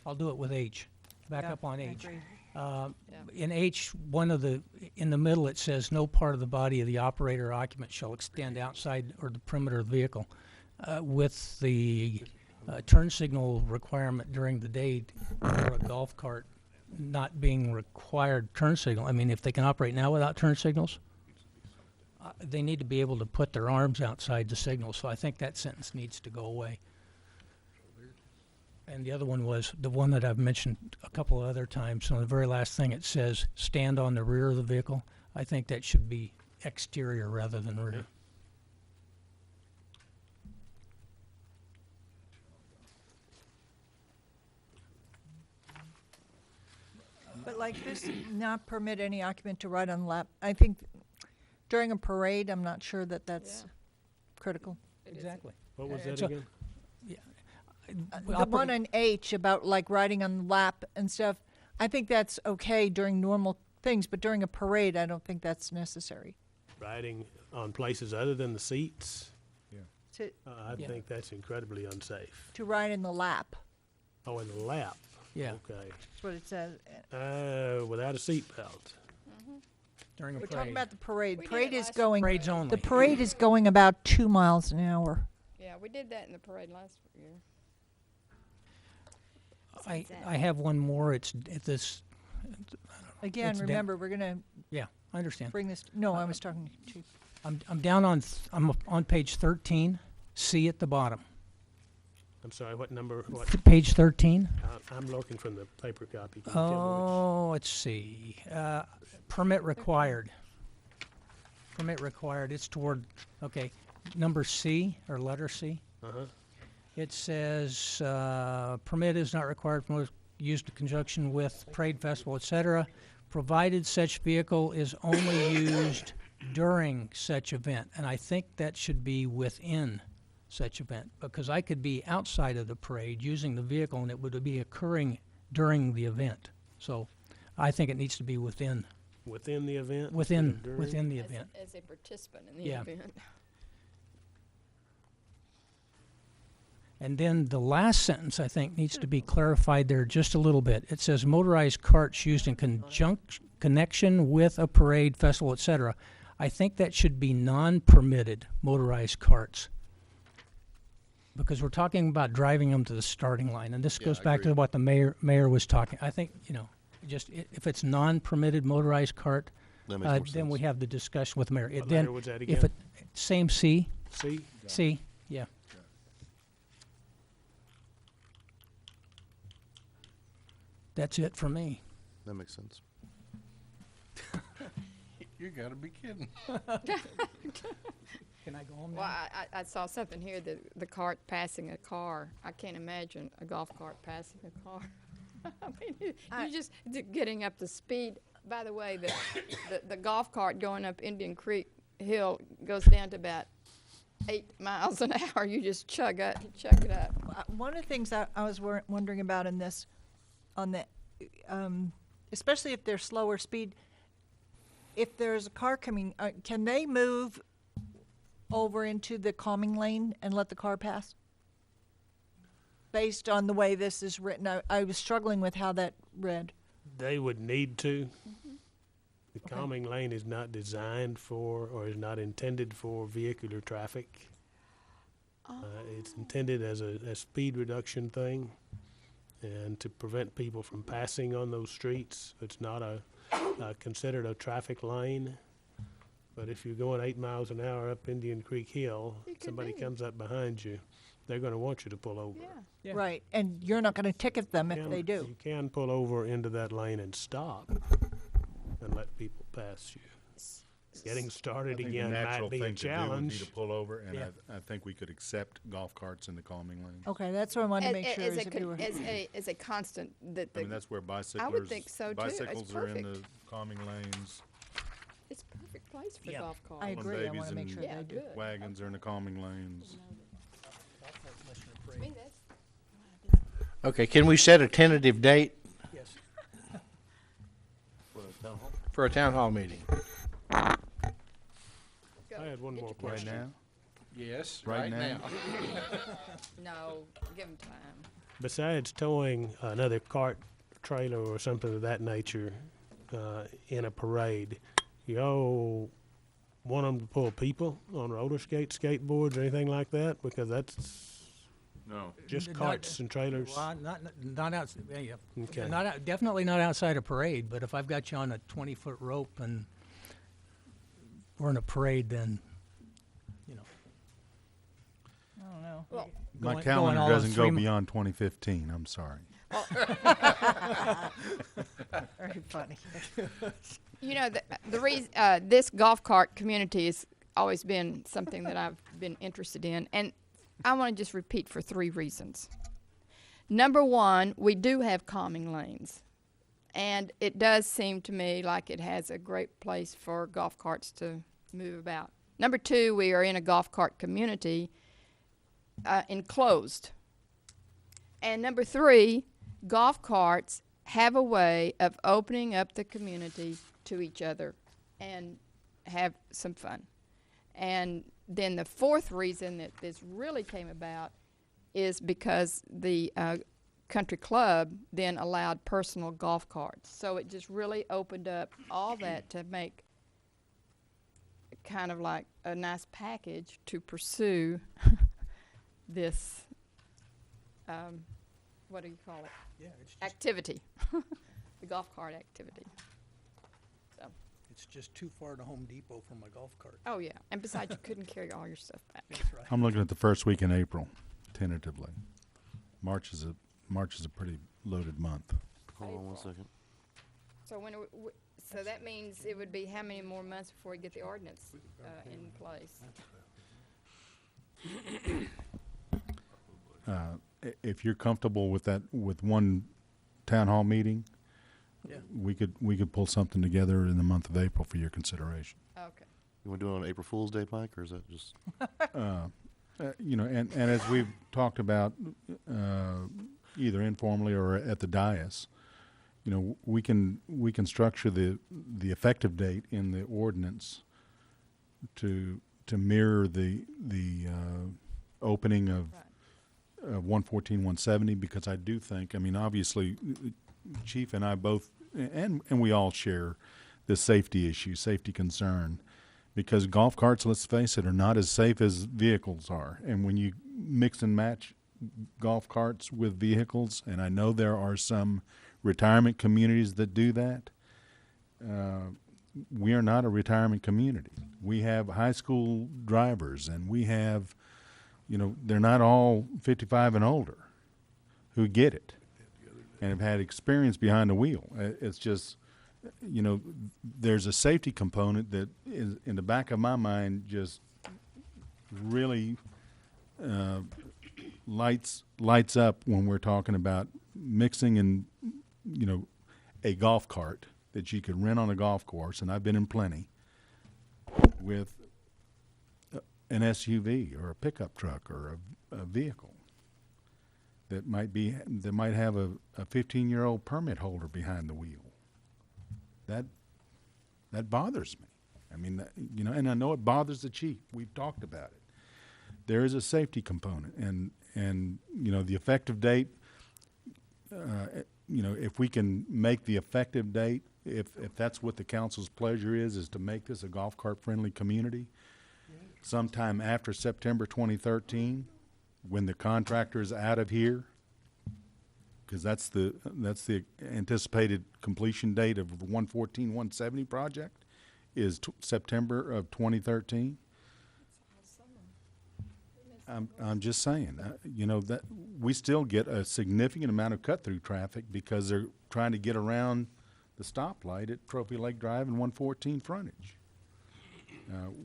I'll do it with H. Back Yeah, up on I H. agree. In H, in the middle, it says, no part of the body of the operator or occupant shall extend outside or the perimeter of the vehicle. With the turn signal requirement during the day for a golf cart not being required turn signal, I mean, if they can operate now without turn signals, they need to be able to put their arms outside the signal, so I think that sentence needs to go away. And the other one was the one that I've mentioned a couple of other times. On the very last thing, it says, stand on the rear of the vehicle. I think that should be exterior rather than rear. But like this, not permit any occupant to ride on lap, I think during a parade, I'm not sure that that's Yeah. critical. Exactly. What was that So- again? The one on H about like riding on the lap and stuff, I think that's okay during normal things, but during a parade, I don't think that's necessary. riding on places other than the seats, I Yeah. think that's incredibly unsafe. To ride in the lap, Oh, in the lap. Yeah. Okay. that's what it says. Without a seatbelt. During a We're parade. talking about the parade. We did Parade it is last going, Parades only. the parade is going about 2 miles an hour. Yeah, we did that in the parade last year. I have one more. It's at this. Again, It's remember, we're gonna Yeah, I understand. bring this, no, I was talking to, I'm down on I'm on page 13. C at the bottom. I'm sorry, what number? What? Page 13. I'm looking from the paper copy. Can you tell me Oh, let's see. Permit required. Permit required. It's toward, okay, number C or letter C. which? Uh-huh. It says permit is not required for used in conjunction with parade, festival, etc., provided such vehicle is only used during such event. And I think that should be within such event, because I could be outside of the parade using the vehicle and it would be occurring during the event. So I think it needs to be within Within the event? within During? within the event. As a participant in the Yeah. event. And then the last sentence, I think, needs to be clarified there just a little bit. It says motorized carts used in connection with a parade, festival, etc. I think that should be non-permitted motorized carts, because we're talking about driving them to the starting line, and this Yeah, goes I back agree. to what the mayor was talking. I think, just if it's non-permitted motorized cart, That makes more then we sense. have the discussion with the mayor. What Then letter was that if again? it same C, C? C, yeah. That's it for me. That makes sense. You gotta be kidding. Can I go home Well, I saw something here, the cart passing a car. I can't imagine a golf cart passing a car. I mean, you just getting up to speed. By the way, the golf cart going up Indian Creek Hill goes down to about 8 miles an hour. You just chug it up. one of the things I was wondering about in this, on the, especially if they're slower speed, if there's a car coming, can they move over into the calming lane and let the car pass? Based on the way this is written, I was struggling with how that read. They would need to. Mm-hmm. The calming lane is not designed for, or is not intended for vehicular traffic. It's intended as a speed reduction thing and to prevent people from passing on those streets. It's not considered a traffic lane. But if you're going 8 miles an hour up Indian Creek Hill, It could somebody be. comes up behind you, they're going to want you to pull over. Yeah. Yeah. Right, and you're not gonna ticket them if they do. You can pull over into that lane and stop and let people pass you. Getting started again might be a challenge. pull over, and Yeah. I think we could accept golf carts in the calming lane. Okay, that's what I wanted to make sure. As is if you were- as a constant, that I mean, that's where bicyclers. I would think so, too. It's Bicycles are in the perfect. calming lanes. it's a perfect place for Yeah. golf carts. I When agree, I babies wanna make and sure Yeah, they do. good. Wagons are in the calming lanes. I mean, that's, Okay, can we set a tentative date Yes. for a town hall meeting? I had one more Right question. now? Yes, Right now? no, give them time. Besides towing another cart, trailer, or something of that nature in a parade, y'all want them to pull people on roller skates, skateboards, or anything like that? Because that's No. just Not- carts and trailers. Well, not out, yeah, Okay. not out, definitely not outside a parade. But if I've got you on a 20-foot rope and we're in a parade, then I don't know. Well, My Going calendar all doesn't go 3 beyond 2015, I'm sorry. Very funny. you know, the reason this golf cart community has always been something that I've been interested in, and I want to just repeat for 3 reasons. Number one, we do have calming lanes, and it does seem to me like it has a great place for golf carts to move about. Number two, we are in a golf cart community, enclosed. And number 3, golf carts have a way of opening up the community to each other. And have some fun. And then the fourth reason that this really came about is because the country club then allowed personal golf carts. So it just really opened up all that to make kind of like a nice package to pursue this, what do you call it? Yeah, it's Activity, the golf cart activity. So, it's just too far to Home Depot for my golf cart. oh yeah, and besides, you couldn't carry all your stuff back. That's right. I'm looking at the first week in April, tentatively. March is a pretty loaded month. Hold on one April. second. So when, so that means it would be how many more months before we get the ordinance in place? If you're comfortable with that, with one town hall meeting, Yeah. we could pull something together in the month of April for your consideration. Okay. You want to do it on April Fool's Day, Mike, or is that just? You know, and as we've talked about, either informally or at the dais, you know, we can structure the effective date in the ordinance to mirror the opening of Right. 114, 170, because I do think, I mean, obviously, Chief and I both, and we all share this safety issue, safety concern, because golf carts, let's face it, are not as safe as vehicles are. And when you mix and match golf carts with vehicles, and I know there are some retirement communities that do that, we are not a retirement community. We have high school drivers, and we have, you know, they're not all 55 and older who get it and have had experience behind the wheel. It's just, you know, there's a safety component that is in the back of my mind just really lights up when we're talking about mixing in, you know, a golf cart that you could rent on a golf course, and I've been in plenty, with an SUV or a pickup truck or a vehicle that might have a 15-year-old permit holder behind the wheel. That bothers me. I mean, you know, and I know it bothers the chief. We've talked about it. There is a safety component, and you know, the effective date. You know, if we can make the effective date, if that's what the council's pleasure is to make this a golf cart friendly community, sometime after September 2013, when the contractor is out of here, because that's the anticipated completion date of the 114, 170 project, is September of 2013. I'm just saying, you know, that we still get a significant amount of cut-through traffic because they're trying to get around the stoplight at Trophy Lake Drive and 114 frontage.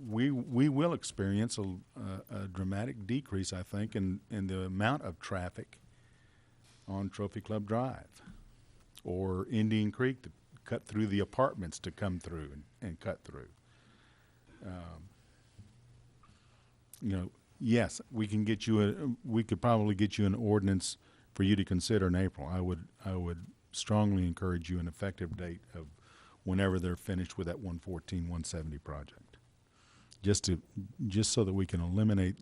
We will experience a dramatic decrease, I think, in the amount of traffic on Trophy Club Drive or Indian Creek to cut through the apartments to come through and cut through. You know, yes, we could probably get you an ordinance for you to consider in April. I would strongly encourage you an effective date of whenever they're finished with that 114, 170 project. Just so that we can eliminate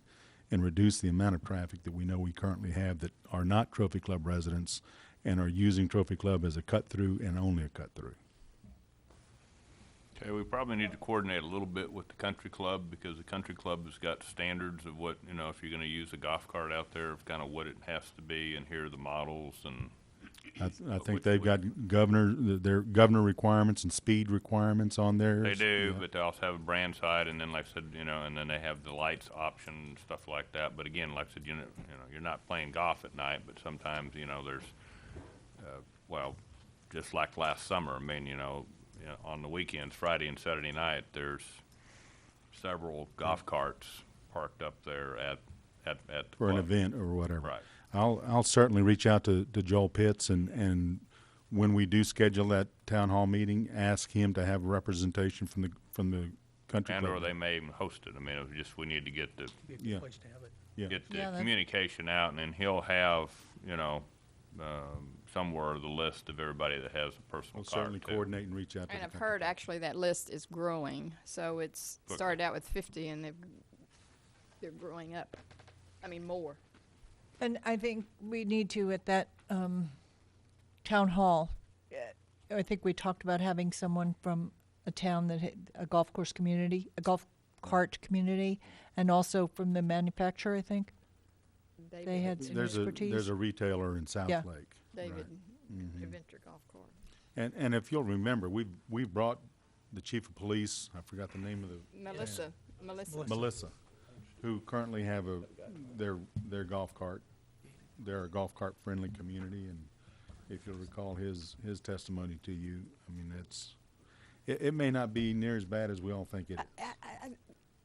and reduce the amount of traffic that we know we currently have that are not Trophy Club residents and are using Trophy Club as a cut-through and only a cut-through. Okay, we probably need to coordinate a little bit with the country club, because the country club has got standards of what, you know, if you're gonna use a golf cart out there, of kind of what it has to be, and here are the models, and I think they've got their governor requirements and speed requirements on theirs. they do, Yeah. but they also have a brand side, and then like I said, you know, and then they have the lights option and stuff like that. But again, like I said, you know, you're not playing golf at night, but sometimes, you know, there's, well, just like last summer, I mean, you know, on the weekends, Friday and Saturday night, there's several golf carts parked up there at the For an club. event or whatever. Right. I'll certainly reach out to Joel Pitts, and when we do schedule that town hall meeting, ask him to have representation from the country And club. or they may even host it. I mean, it was just, we need to get the Be a good Yeah. place to have it. Yeah. get the Yeah, that's- communication out, and then he'll have, you know, somewhere the list of everybody that has a personal We'll car. certainly too. coordinate and reach out to And the I've company. heard actually that list is growing. So it's Good. started out with 50 and they're growing up. I mean, more. And I think we need to, at that town hall, I think we talked about having someone from a town that had a golf course community, a golf cart community, and also from the manufacturer, I think. They David, had some There's expertise. a retailer in South Yeah. Lake. David Mm-hmm. Adventure Golf Course. And if you'll remember, we brought the chief of police, I forgot the name of the, Melissa. Melissa, who currently have their golf cart. They're a golf cart friendly community, and if you'll recall his testimony to you, I mean, it may not be near as bad as we all think it is.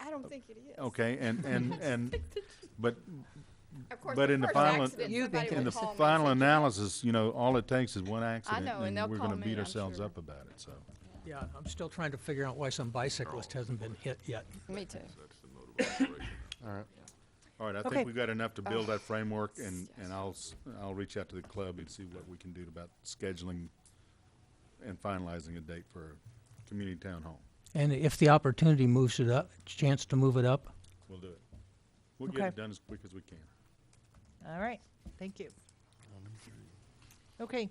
I don't think it is. Okay, and but Of course, but in the first final accident, You somebody think will in the call me and final say, analysis, you know, all it takes is one accident, know, and and they'll we're call going to me, beat I'm ourselves sure. up about it. So. Yeah, I'm still trying to figure out why some bicyclist hasn't been hit yet. Me too. All right. All right, I Okay. think we've got enough to build that framework, and I'll reach out to the club and see what we can do about scheduling and finalizing a date for a community town hall. And if the opportunity moves it up, chance to move it up, We'll do it. We'll get Okay. it done as quick as we can. All right, thank you. Okay.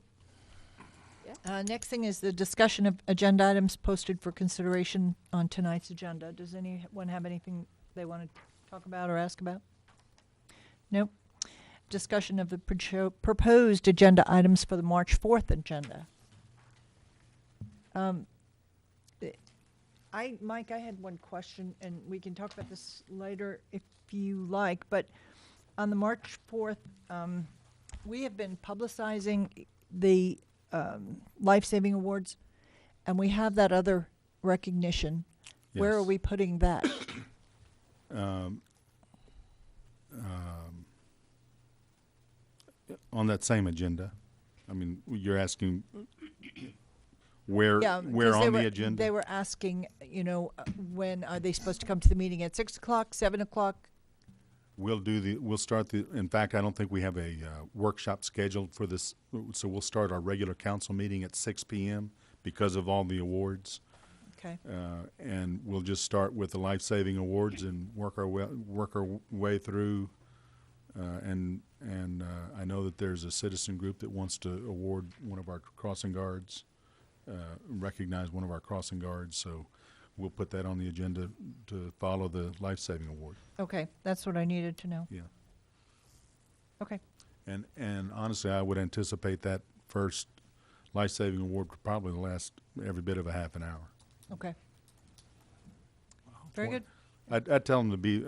Yeah. Next thing is the discussion of agenda items posted for consideration on tonight's agenda. Does anyone have anything they want to talk about or ask about? Nope. Discussion of the proposed agenda items for the March 4th agenda. Mike, I had one question, and we can talk about this later if you like, but on the March 4th, we have been publicizing the Life-Saving Awards, and we have that other recognition. Where are Yes. we putting that? On that same agenda, I mean, you're asking where Yeah, where 'cause they on the were- agenda? They were asking, when are they supposed to come to the meeting at 6 o'clock, 7 o'clock? We'll start in fact, I don't think we have a workshop scheduled for this, so we'll start our regular council meeting at 6 PM because of all the awards. Okay. And we'll just start with the life-saving awards and work our way through. And I know that there's a citizen group that wants to award one of our crossing guards, recognize one of our crossing guards, so we'll put that on the agenda to follow the life-saving award. Okay, that's what I needed to know. Yeah. Okay. And honestly, I would anticipate that first life-saving award would probably last every bit of a half an hour. Okay. Very good. I'd tell them to be,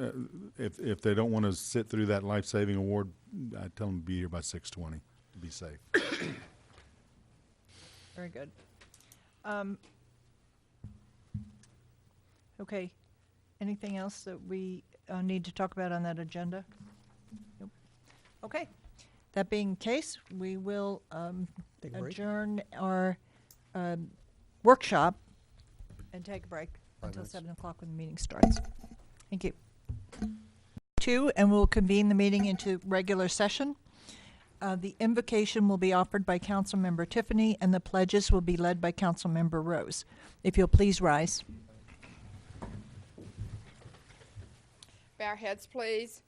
if they don't want to sit through that life-saving award, I'd tell them to be here by 6:20 to be safe. Very good. Okay. Anything else that we need to talk about on that agenda? Nope. Okay. That being the case, we will Take a break. adjourn our workshop and take a break 5 until minutes. 7 o'clock when the meeting starts. Thank you. 2, and we'll convene the meeting into regular session. The invocation will be offered by Councilmember Tiffany, and the pledges will be led by Councilmember Rose. If you'll please rise. Bow our heads, please.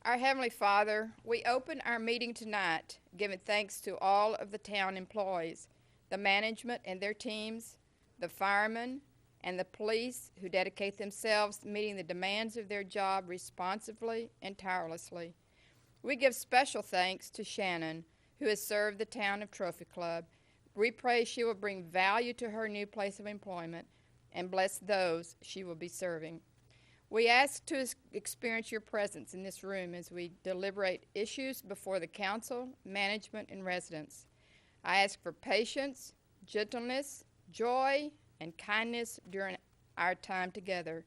Our Heavenly Father, we open our meeting tonight giving thanks to all of the town employees, the management and their teams, the firemen, and the police who dedicate themselves to meeting the demands of their job responsively and tirelessly. We give special thanks to Shannon, who has served the town of Trophy Club. We pray she will bring value to her new place of employment and bless those she will be serving. We ask to experience your presence in this room as we deliberate issues before the council, management, and residents. I ask for patience, gentleness, joy, and kindness during our time together,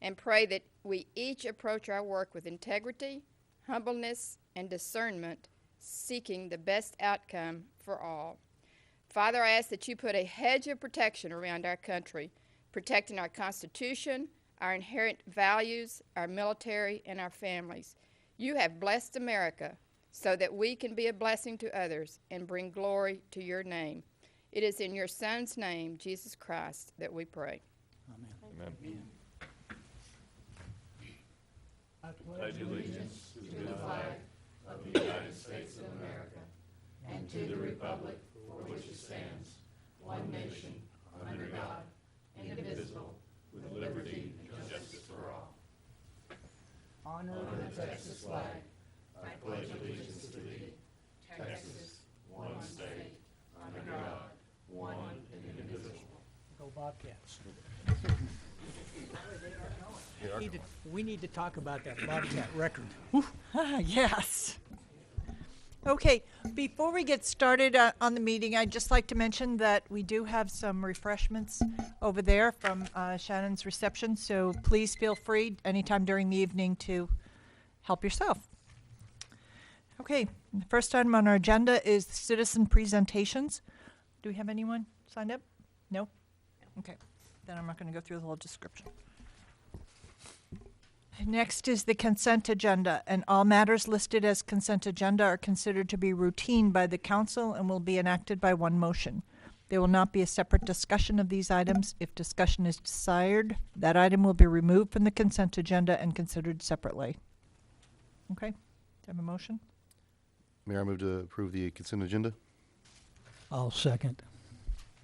and pray that we each approach our work with integrity, humbleness, and discernment, seeking the best outcome for all. Father, I ask that you put a hedge of protection around our country, protecting our Constitution, our inherent values, our military, and our families. You have blessed America so that we can be a blessing to others and bring glory to your name. It is in your Son's name, Jesus Christ, that we pray. Amen. Go Bobcats. We need to talk about that Bobcat record. Yes. Okay, before we get started on the meeting, I'd just like to mention that we do have some refreshments over there from Shannon's reception, so please feel free anytime during the evening to help yourself. Okay, the first item on our agenda is citizen presentations. Do we have anyone signed up? No? Okay, then I'm not going to go through the whole description. Next is the consent agenda, and all matters listed as consent agenda are considered to be routine by the council and will be enacted by one motion. There will not be a separate discussion of these items. If discussion is desired, that item will be removed from the consent agenda and considered separately. Okay, do I have a motion? Mayor, I move to approve the consent agenda. I'll second.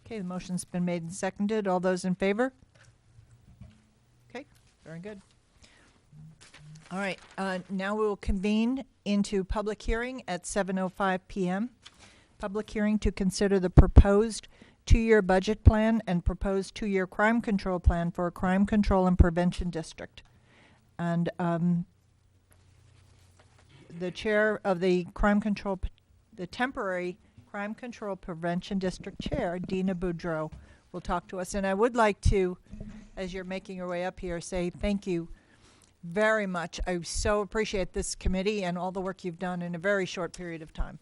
Okay, the motion's been made and seconded. All those in favor? Okay, very good. All right, now we will convene into public hearing at 7:05 p.m. Public hearing to consider the proposed two-year budget plan and proposed two-year crime control plan for a crime control and prevention district. And the chair of the the temporary crime control prevention district chair, Dina Boudreau, will talk to us. And I would like to, as you're making your way up here, say thank you very much. I so appreciate this committee and all the work you've done in a very short period of time.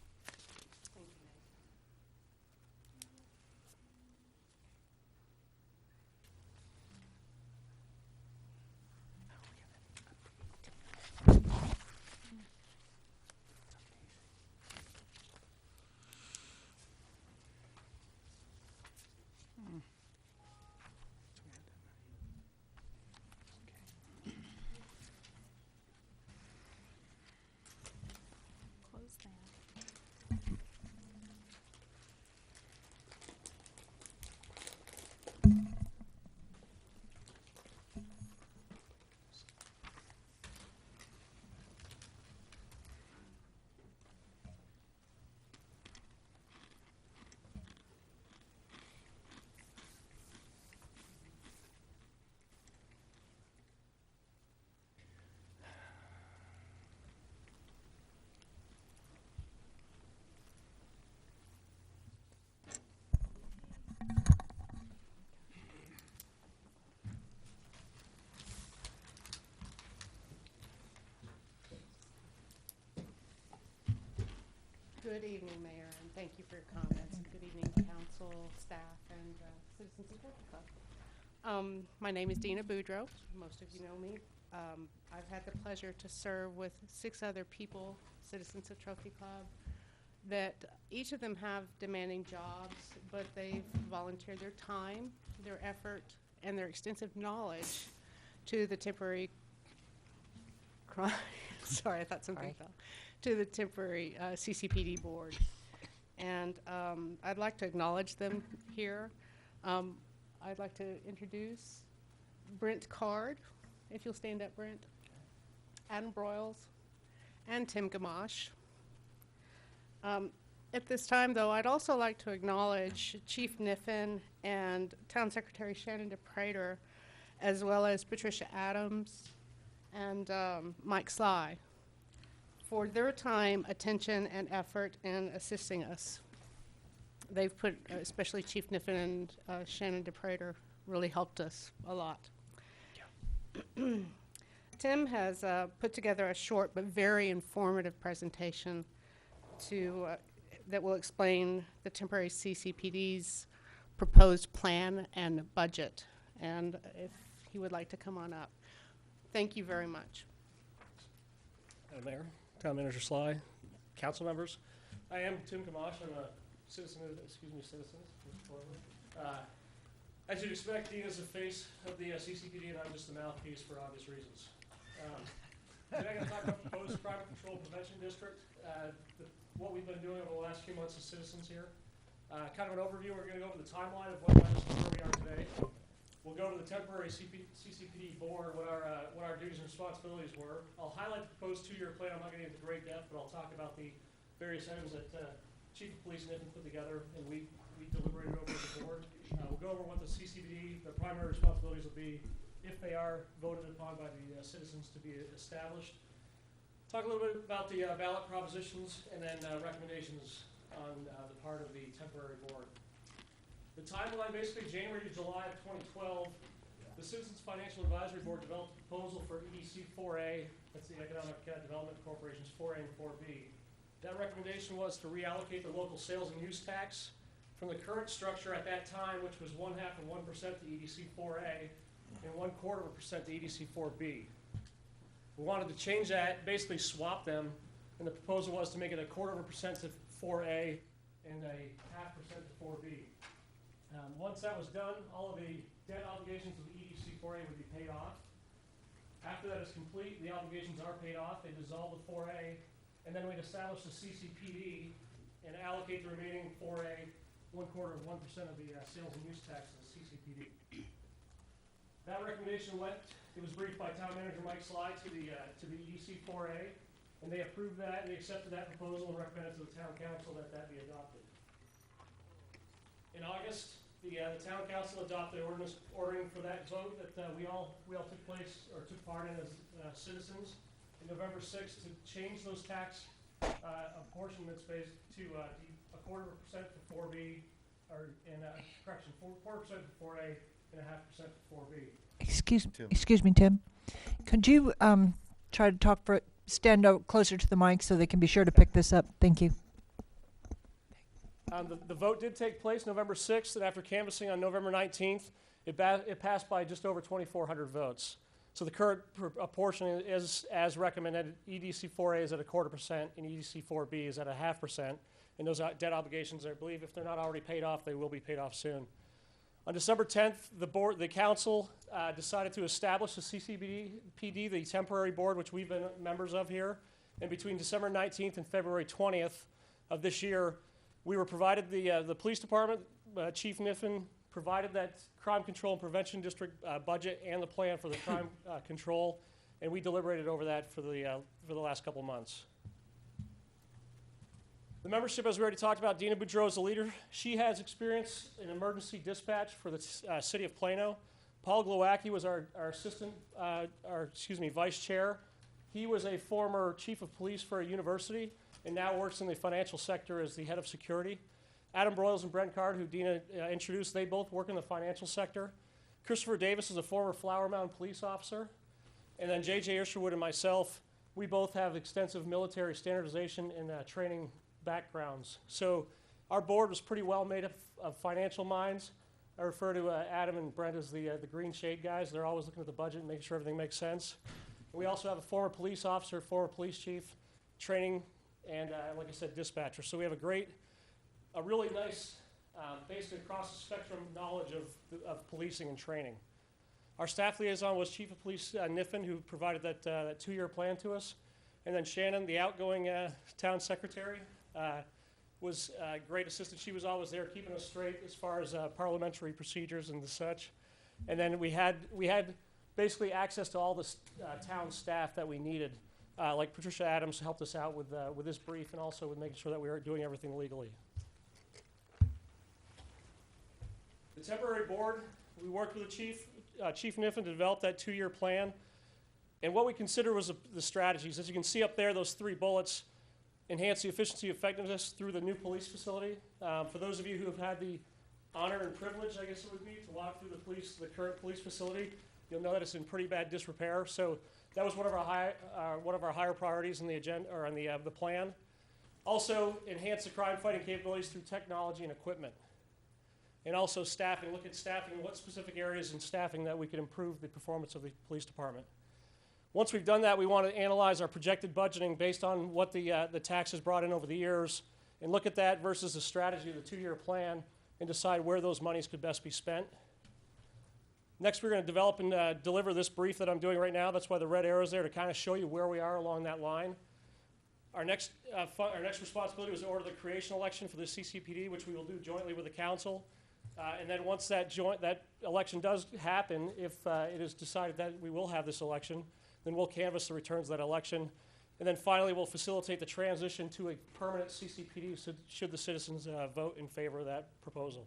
Good evening, Mayor, and thank you for your comments. Good evening, council, staff, and citizens of Trophy Club. My name is Dina Boudreau. Most of you know me. I've had the pleasure to serve with 6 other people, citizens of Trophy Club, that each of them have demanding jobs, but they've volunteered their time, their effort, and their extensive knowledge to the temporary crime. Sorry, I thought something fell. To the temporary CCPD board. And I'd like to acknowledge them here. I'd like to introduce Brent Card, if you'll stand up, Brent, Adam Broyles, and Tim Gamache. At this time, though, I'd also like to acknowledge Chief Niffen and Town Secretary Shannon DePrater, as well as Patricia Adams and Mike Sly, for their time, attention, and effort in assisting us. They've put, especially Chief Niffen and Shannon DePrater, really helped us a lot. Yeah. Tim has put together a short but very informative presentation that will explain the temporary CCPD's proposed plan and budget. And if he would like to come on up. Thank you very much. Mayor, Town Manager Sly, council members. I am Tim Kamash. I'm a citizen, as you'd expect, Dean is the face of the CCPD, and I'm just the mouthpiece for obvious reasons. Today I'm going to talk about the proposed crime control prevention district, what we've been doing over the last few months as citizens here. Kind of an overview. We're going to go over the timeline of what led us to where we are today. We'll go over the temporary CCPD board, what our duties and responsibilities were. I'll highlight the proposed 2-year plan. I'm not going to get into great depth, but I'll talk about the various items that Chief of Police Niffen put together and we deliberated over as a board. We'll go over what the CCPD, the primary responsibilities will be if they are voted upon by the citizens to be established. Talk a little bit about the ballot propositions and then recommendations on the part of the temporary board. The timeline, basically January to July of 2012, the Citizens Financial Advisory Board developed a proposal for EDC 4A, that's the Economic Development Corporation's 4A and 4B. That recommendation was to reallocate the local sales and use tax from the current structure at that time, which was 1/2 of 1% to EDC 4A and 1/4% to EDC 4B. We wanted to change that, basically swap them, and the proposal was to make it 1/4% to 4A and 1/2% to 4B. Once that was done, all of the debt obligations of the EDC 4A would be paid off. After that is complete, the obligations are paid off, they dissolve the 4A, and then we'd establish the CCPD and allocate the remaining 4A 1/4 of 1% of the sales and use tax to the CCPD. That recommendation went, it was briefed by Town Manager Mike Sly to the EDC 4A, and they approved that, and they accepted that proposal and recommended to the Town Council that that be adopted. In August, the Town Council adopted ordinance ordering for that vote that we all took part in as citizens in November 6th to change those tax apportionments based to 1/4% to 4B, or in correction, 4% to 4A and 1/2% to 4B. Excuse me, Tim. Could you try to stand out closer to the mic so they can be sure to pick this up? Thank you. The vote did take place November 6th, and after canvassing on November 19th, it passed by just over 2,400 votes. So the current apportion is as recommended. EDC 4A is at 1/4%, and EDC 4B is at 1/2%. And those debt obligations, I believe, if they're not already paid off, they will be paid off soon. On December 10th, the council decided to establish the CCPD, the temporary board, which we've been members of here. And between December 19th and February 20th of this year, we were provided the police department, Chief Niffen provided that crime control and prevention district budget and the plan for the crime control, and we deliberated over that for the last couple of months. The membership, as we already talked about, Dina Boudreau is the leader. She has experience in emergency dispatch for the city of Plano. Paul Glowacki was our vice chair. He was a former chief of police for a university and now works in the financial sector as the head of security. Adam Broyles and Brent Card, who Dina introduced, they both work in the financial sector. Christopher Davis is a former Flower Mound police officer. And then J.J. Isherwood and myself, we both have extensive military standardization and training backgrounds. So our board was pretty well made up of financial minds. I refer to Adam and Brent as the green shade guys. They're always looking at the budget and making sure everything makes sense. And we also have a former police officer, former police chief, training, and like I said, dispatcher. So we have a really nice, basically across the spectrum knowledge of policing and training. Our staff liaison was Chief of Police Niffen, who provided that 2-year plan to us. And then Shannon, the outgoing town secretary, was a great assistant. She was always there keeping us straight as far as parliamentary procedures and the such. And then we had basically access to all the town staff that we needed. Like Patricia Adams helped us out with this brief and also with making sure that we were doing everything legally. The temporary board, we worked with the Chief Niffen to develop that 2-year plan. And what we considered was the strategies. As you can see up there, those 3 bullets: enhance the efficiency and effectiveness through the new police facility. For those of you who have had the honor and privilege, I guess it would be, to walk through the current police facility, you'll know that it's in pretty bad disrepair. So that was one of our higher priorities in the agenda, or on the plan. Also, enhance the crime fighting capabilities through technology and equipment. And also staffing, look at staffing, what specific areas in staffing that we could improve the performance of the police department. Once we've done that, we want to analyze our projected budgeting based on what the taxes brought in over the years and look at that versus the strategy of the 2-year plan and decide where those monies could best be spent. Next, we're going to develop and deliver this brief that I'm doing right now. That's why the red arrow is there, to kind of show you where we are along that line. Our next responsibility was to order the creation election for the CCPD, which we will do jointly with the council. And then once that election does happen, if it is decided that we will have this election, then we'll canvass the returns of that election. And then finally, we'll facilitate the transition to a permanent CCPD should the citizens vote in favor of that proposal.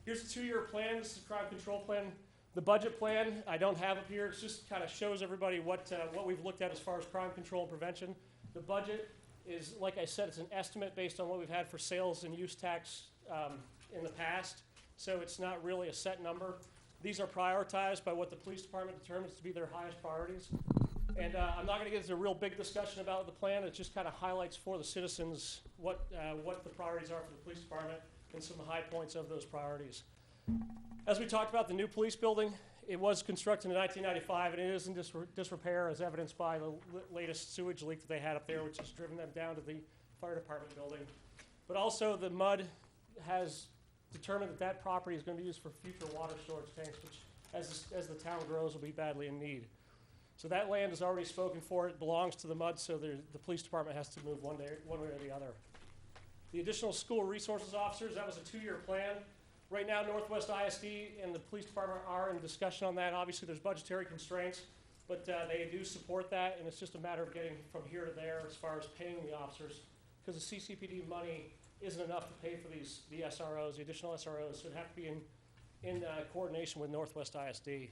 Here's the 2-year plan. This is the crime control plan. The budget plan, I don't have up here. It just kind of shows everybody what we've looked at as far as crime control and prevention. The budget is, like I said, it's an estimate based on what we've had for sales and use tax in the past. So it's not really a set number. These are prioritized by what the police department determines to be their highest priorities. And I'm not going to get into a real big discussion about the plan. It just kind of highlights for the citizens what the priorities are for the police department and some high points of those priorities. As we talked about, the new police building, it was constructed in 1995, and it is in disrepair, as evidenced by the latest sewage leak that they had up there, which has driven them down to the fire department building. But also, the MUD has determined that that property is going to be used for future water storage tanks, which, as the town grows, will be badly in need. So that land is already spoken for. It belongs to the MUD, so the police department has to move one way or the other. The additional school resources officers, that was a 2-year plan. Right now, Northwest ISD and the police department are in discussion on that. Obviously, there's budgetary constraints, but they do support that, and it's just a matter of getting from here to there as far as paying the officers, because the CCPD money isn't enough to pay for the SROs, the additional SROs, so it'd have to be in coordination with Northwest ISD.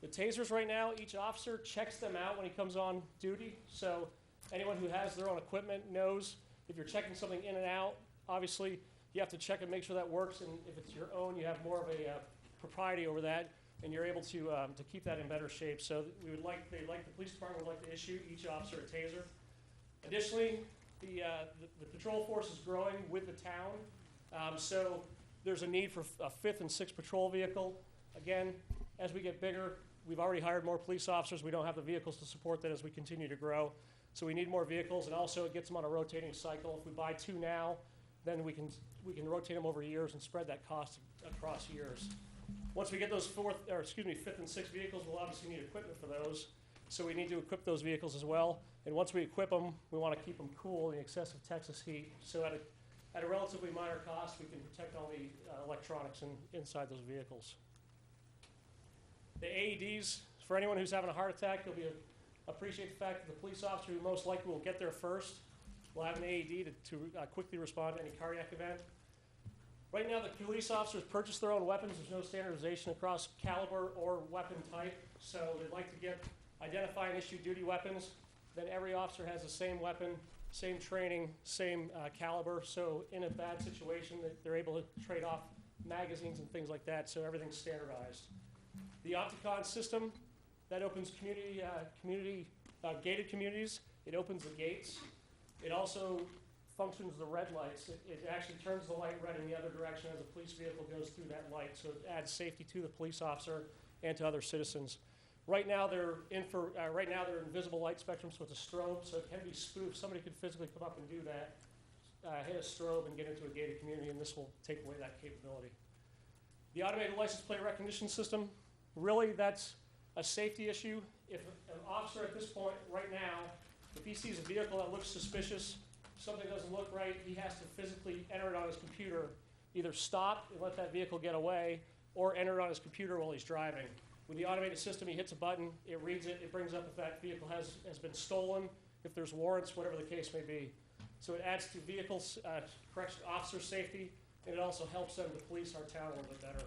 The tasers right now, each officer checks them out when he comes on duty, so anyone who has their own equipment knows if you're checking something in and out, obviously you have to check and make sure that works, and if it's your own, you have more of a propriety over that, and you're able to keep that in better shape. So the police department would like to issue each officer a taser. Additionally, the patrol force is growing with the town, so there's a need for a 5th and 6th patrol vehicle. Again, as we get bigger, we've already hired more police officers. We don't have the vehicles to support that as we continue to grow. So we need more vehicles, and also it gets them on a rotating cycle. If we buy 2 now, then we can rotate them over years and spread that cost across years. Once we get those 5th and 6th vehicles, we'll obviously need equipment for those. So we need to equip those vehicles as well. And once we equip them, we want to keep them cool in the excessive Texas heat. So at a relatively minor cost, we can protect all the electronics inside those vehicles. The AEDs, for anyone who's having a heart attack, they'll appreciate the fact that the police officer who most likely will get there first will have an AED to quickly respond to any cardiac event. Right now, the police officers purchase their own weapons. There's no standardization across caliber or weapon type, so they'd like to identify and issue duty weapons. Then every officer has the same weapon, same training, same caliber, so in a bad situation, they're able to trade off magazines and things like that, so everything's standardized. The Opticon system, that opens gated communities. It opens the gates. It also functions the red lights. It actually turns the light red in the other direction as a police vehicle goes through that light, so it adds safety to the police officer and to other citizens. Right now they're invisible light spectrum, so it's a strobe, so it can be spoofed. Somebody could physically come up and do that, hit a strobe and get into a gated community, and this will take away that capability. The automated license plate recognition system, really that's a safety issue. If an officer at this point, right now, if he sees a vehicle that looks suspicious, something doesn't look right, he has to physically enter it on his computer, either stop and let that vehicle get away, or enter it on his computer while he's driving. With the automated system, he hits a button, it reads it, it brings up if that vehicle has been stolen, if there's warrants, whatever the case may be. So it adds to vehicles, officer safety, and it also helps them to police our town a little bit better.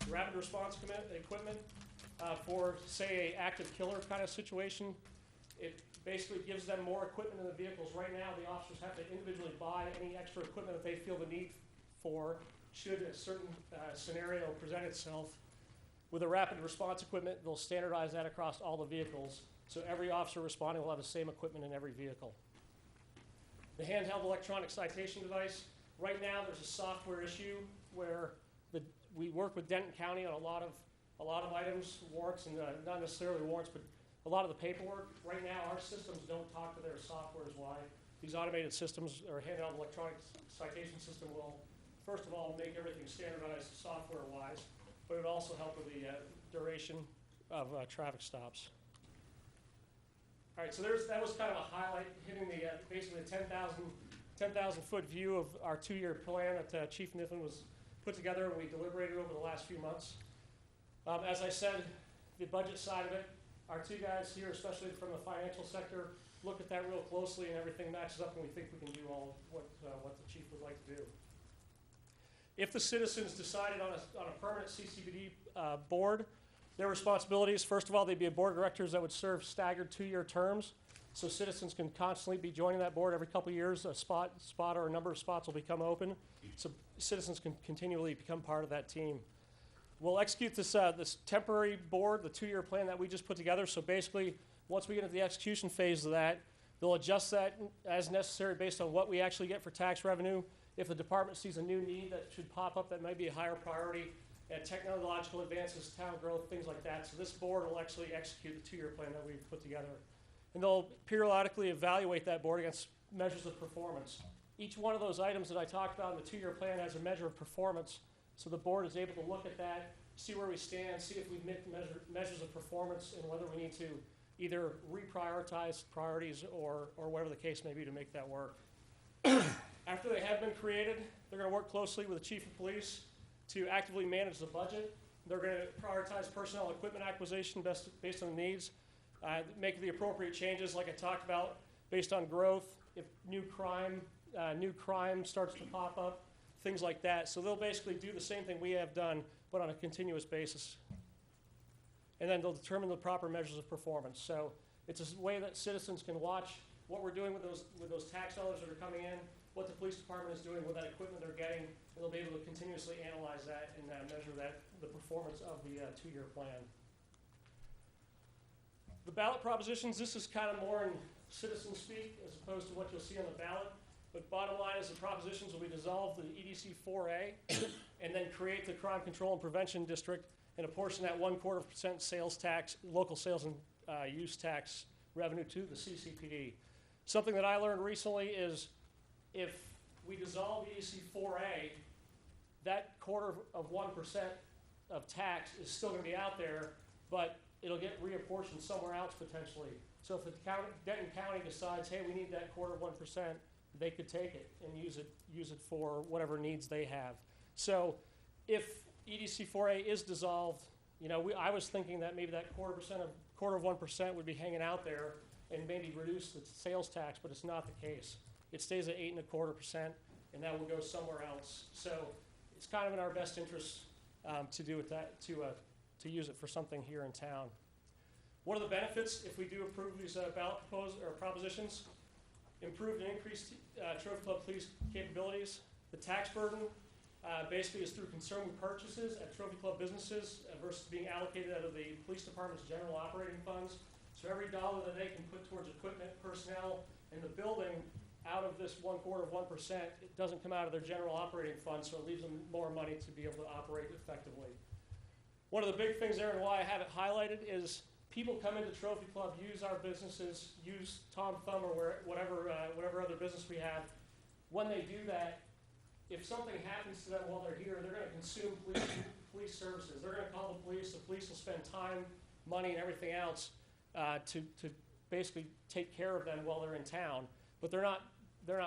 The rapid response equipment for, say, an active killer kind of situation, it basically gives them more equipment in the vehicles. Right now, the officers have to individually buy any extra equipment that they feel the need for should a certain scenario present itself. With the rapid response equipment, they'll standardize that across all the vehicles, so every officer responding will have the same equipment in every vehicle. The handheld electronic citation device, right now there's a software issue where we work with Denton County on a lot of a lot of items, warrants, and not necessarily warrants, but a lot of the paperwork. Right now, our systems don't talk to their softwares. Why? These automated systems or handheld electronic citation system will, first of all, make everything standardized software-wise, but it would also help with the duration of traffic stops. All right, so that was kind of a highlight, hitting the basically the 10,000 foot view of our 2-year plan that Chief Niffen was put together and we deliberated over the last few months. As I said, the budget side of it, our two guys here, especially from the financial sector, looked at that real closely and everything matches up and we think we can do all what the chief would like to do. If the citizens decided on a permanent CCPD board, their responsibilities, first of all, they'd be a board of directors that would serve staggered 2-year terms. So citizens can constantly be joining that board every couple of years. A spot or a number of spots will become open. So citizens can continually become part of that team. We'll execute this temporary board, the 2-year plan that we just put together. So basically, once we get into the execution phase of that, they'll adjust that as necessary based on what we actually get for tax revenue. If the department sees a new need that should pop up that may be a higher priority, and technological advances, town growth, things like that. So this board will actually execute the 2-year plan that we've put together. And they'll periodically evaluate that board against measures of performance. Each one of those items that I talked about in the 2-year plan has a measure of performance. So the board is able to look at that, see where we stand, see if we've met measures of performance and whether we need to either reprioritize priorities or whatever the case may be to make that work. After they have been created, they're going to work closely with the chief of police to actively manage the budget. They're going to prioritize personnel and equipment acquisition based on the needs, make the appropriate changes like I talked about based on growth, if new crime starts to pop up, things like that. So they'll basically do the same thing we have done, but on a continuous basis. And then they'll determine the proper measures of performance. So it's a way that citizens can watch what we're doing with those tax dollars that are coming in, what the police department is doing with that equipment they're getting, and they'll be able to continuously analyze that and measure the performance of the 2-year plan. The ballot propositions, this is kind of more in citizen speak as opposed to what you'll see on the ballot. But bottom line is the propositions will be dissolve the EDC 4A and then create the Crime Control and Prevention District and apportion that 1/4% sales tax, local sales and use tax revenue to the CCPD. Something that I learned recently is if we dissolve EDC 4A, that 1/4% of tax is still going to be out there, but it'll get reapportioned somewhere else potentially. So if the Denton County decides, hey, we need that 1/4%, they could take it and use it for whatever needs they have. So if EDC 4A is dissolved, I was thinking that maybe that 1/4% would be hanging out there and maybe reduce the sales tax, but it's not the case. It stays at 8.25%, and that will go somewhere else. So it's kind of in our best interest to do with that, to use it for something here in town. What are the benefits if we do approve these ballot propositions? Improved and increased Trophy Club police capabilities. The tax burden basically is through consumer purchases at Trophy Club businesses versus being allocated out of the police department's general operating funds. So every dollar that they can put towards equipment, personnel, and the building out of this 1/4%, it doesn't come out of their general operating fund, so it leaves them more money to be able to operate effectively. One of the big things there and why I have it highlighted is people come into Trophy Club, use our businesses, use Tom Thumb or whatever other business we have. When they do that, if something happens to them while they're here, they're going to consume police services. They're going to call the police. The police will spend time, money, and everything else to basically take care of them while they're in town. But they're not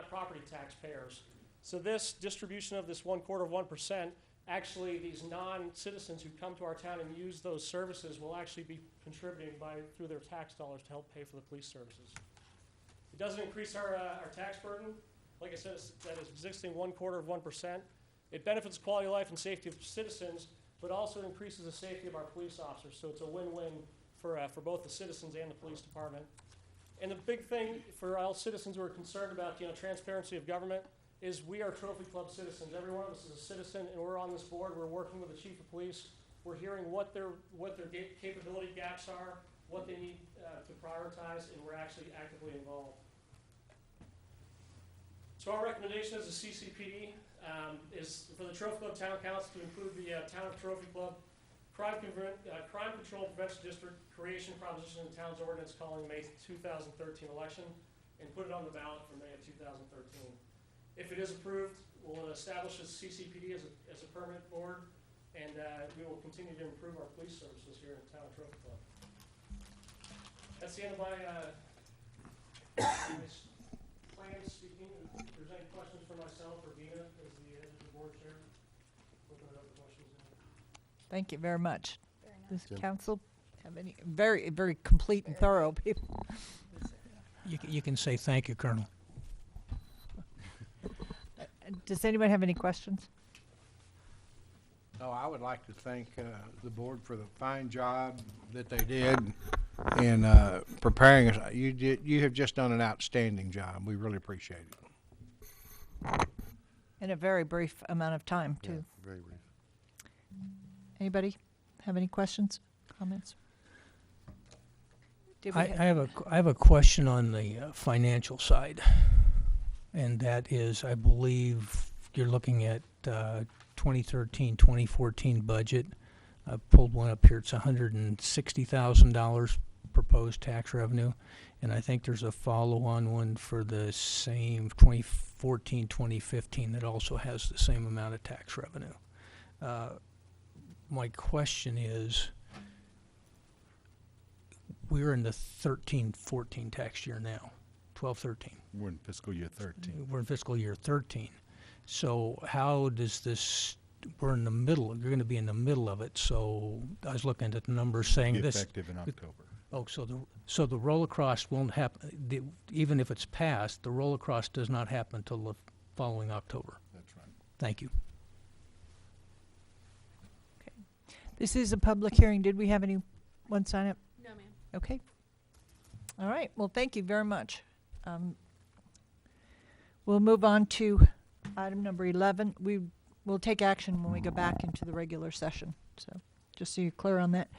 property taxpayers. So this distribution of this 1/4%, actually these non-citizens who come to our town and use those services will actually be contributing through their tax dollars to help pay for the police services. It doesn't increase our tax burden. Like I said, that is existing 1/4%. It benefits quality of life and safety of citizens, but also increases the safety of our police officers. So it's a win-win for both the citizens and the police department. And the big thing for all citizens who are concerned about transparency of government is we are Trophy Club citizens. Every one of us is a citizen, and we're on this board. We're working with the chief of police. We're hearing what their capability gaps are, what they need to prioritize, and we're actually actively involved. So our recommendation as a CCPD is for the Trophy Club Town Council to include the Town of Trophy Club Crime Control Prevention District creation proposition in the town's ordinance calling May 2013 election and put it on the ballot for May of 2013. If it is approved, we'll establish a CCPD as a permanent board, and we will continue to improve our police services here in Town Trophy Club. That's the end of my plans speaking. If there's any questions for myself or Dina as the head of the board chair, open it up to questions. Thank you very much. Does Jim? council have any, very, very complete and thorough people? You can say thank you, Colonel. Does anyone have any questions? Oh, I would like to thank the board for the fine job that they did in preparing us. You have just done an outstanding job. We really appreciate it. In a very brief amount of time, too. Very brief. Anybody have any questions, comments? Did we I have a question on the financial side, and that is, I believe you're looking at 2013, 2014 budget. I pulled one up here. It's $160,000 proposed tax revenue, and I think there's a follow-on one for the same 2014, 2015 that also has the same amount of tax revenue. My question is, we're in the 13-14 tax year now, 12-13. We're in fiscal year 13. We're in fiscal year 13. So how does this, we're in the middle, you're going to be in the middle of it. So I was looking at the numbers saying Be this. effective in October. Oh, so the roll across won't happen, even if it's passed, the roll across does not happen until the following October. That's right. Thank you. This is a public hearing. Did we have anyone sign up? No, ma'am. Okay. All right. Well, thank you very much. We'll move on to item number 11. We will take action when we go back into the regular session. So just so you're clear on that.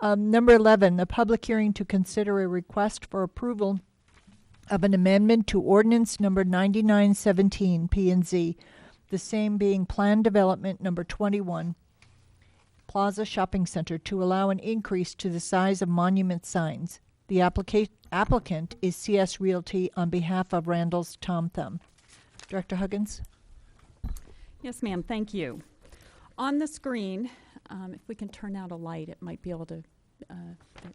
Number 11, a public hearing to consider a request for approval of an amendment to ordinance number 9917 P&Z, the same being Plan Development number 21, Plaza Shopping Center, to allow an increase to the size of monument signs. The applicant is CS Realty on behalf of Randall's Tom Thumb. Director Huggins? Yes, ma'am. Thank you. On the screen, if we can turn out a light, it might be able to.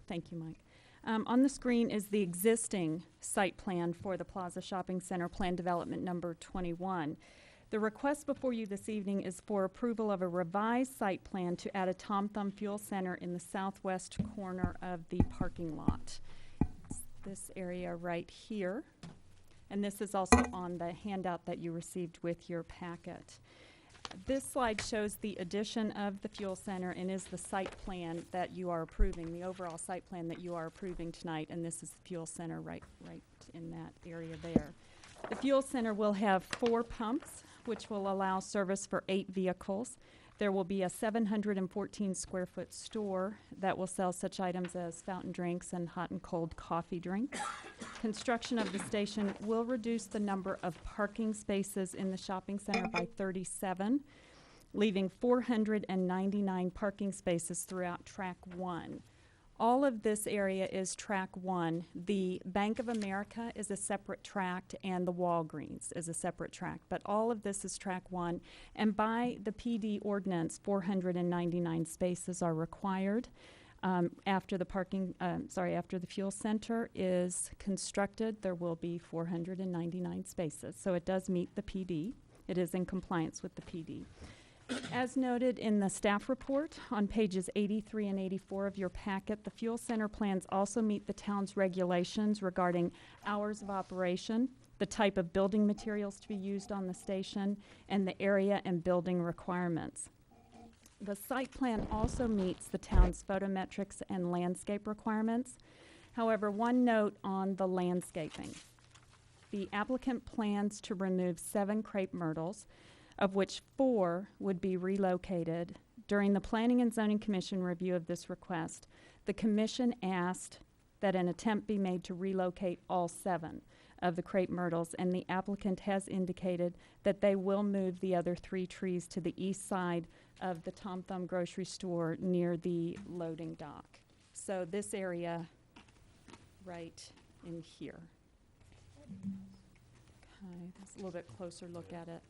Thank you, Mike. On the screen is the existing site plan for the Plaza Shopping Center, Plan Development number 21. The request before you this evening is for approval of a revised site plan to add a Tom Thumb Fuel Center in the southwest corner of the parking lot. It's this area right here. And this is also on the handout that you received with your packet. This slide shows the addition of the fuel center and is the site plan that you are approving, the overall site plan that you are approving tonight, and this is the fuel center right in that area there. The fuel center will have 4 pumps, which will allow service for 8 vehicles. There will be a 714 square foot store that will sell such items as fountain drinks and hot and cold coffee drinks. Construction of the station will reduce the number of parking spaces in the shopping center by 37, leaving 499 parking spaces throughout Track 1. All of this area is Track 1. The Bank of America is a separate tract, and the Walgreens is a separate tract. But all of this is Track 1. And by the PD ordinance, 499 spaces are required. After the after the fuel center is constructed, there will be 499 spaces. So it does meet the PD. It is in compliance with the PD. As noted in the staff report on pages 83 and 84 of your packet, the fuel center plans also meet the town's regulations regarding hours of operation, the type of building materials to be used on the station, and the area and building requirements. The site plan also meets the town's photometrics and landscape requirements. However, one note on the landscaping. The applicant plans to remove 7 crepe myrtles, of which 4 would be relocated. During the Planning and Zoning Commission review of this request, the Commission asked that an attempt be made to relocate all 7. of the crepe myrtles, and the applicant has indicated that they will move the other 3 trees to the east side of the Tom Thumb grocery store near the loading dock. So this area right in here. Okay, that's a little bit closer look at it.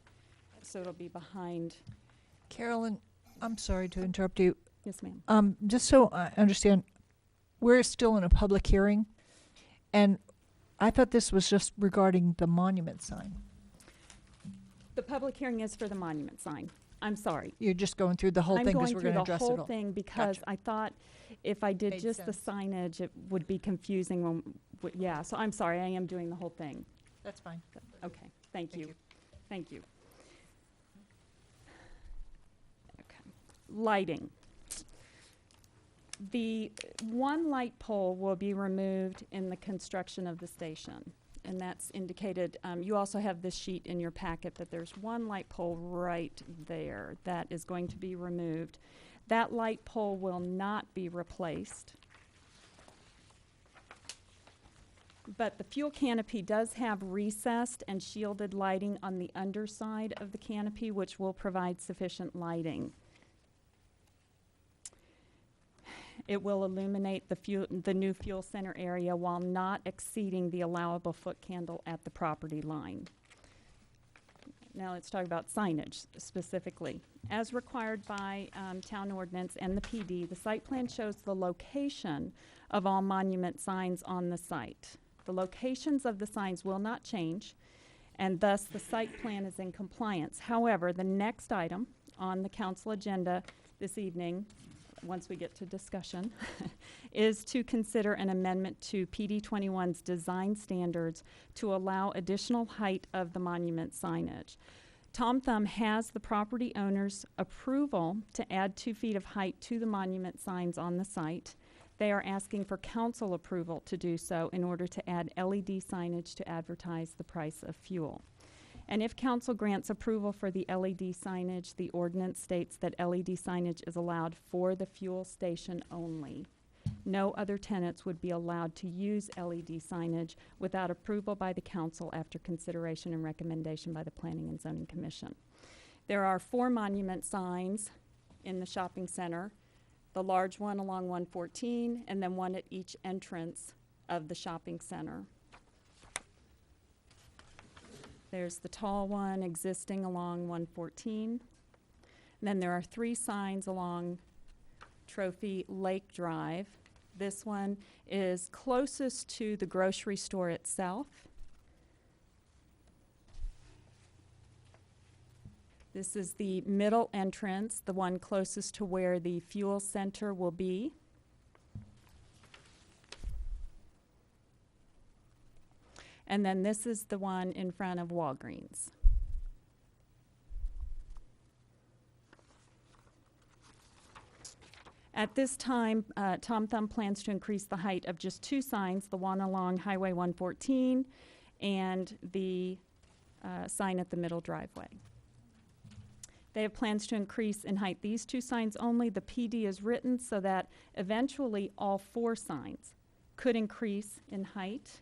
So it'll be behind. Carolyn, I'm sorry to interrupt you. Yes, ma'am. Just so I understand, we're still in a public hearing, and I thought this was just regarding the monument sign. The public hearing is for the monument sign. I'm sorry. You're just going through the whole thing because we're going to address it all. I'm going through the whole thing because Gotcha. I thought if I did Made just the sense. signage, it would be confusing when, yeah, so I'm sorry, I am doing the whole thing. That's fine. Okay, thank you. Thank you. Okay. Lighting. The one light pole will be removed in the construction of the station, and that's indicated. You also have this sheet in your packet that there's one light pole right there that is going to be removed. That light pole will not be replaced. But the fuel canopy does have recessed and shielded lighting on the underside of the canopy, which will provide sufficient lighting. It will illuminate the new fuel center area while not exceeding the allowable foot candle at the property line. Now let's talk about signage specifically. As required by town ordinance and the PD, the site plan shows the location of all monument signs on the site. The locations of the signs will not change, and thus the site plan is in compliance. However, the next item on the council agenda this evening, once we get to discussion, is to consider an amendment to PD 21's design standards to allow additional height of the monument signage. Tom Thumb has the property owner's approval to add 2 feet of height to the monument signs on the site. They are asking for council approval to do so in order to add LED signage to advertise the price of fuel. And if council grants approval for the LED signage, the ordinance states that LED signage is allowed for the fuel station only. No other tenants would be allowed to use LED signage without approval by the council after consideration and recommendation by the Planning and Zoning Commission. There are 4 monument signs in the shopping center, the large one along 114, and then one at each entrance of the shopping center. There's the tall one existing along 114. And then there are 3 signs along Trophy Lake Drive. This one is closest to the grocery store itself. This is the middle entrance, the one closest to where the fuel center will be. And then this is the one in front of Walgreens. At this time, Tom Thumb plans to increase the height of just 2 signs, the one along Highway 114 and the sign at the middle driveway. They have plans to increase in height these 2 signs only. The PD is written so that eventually all 4 signs could increase in height.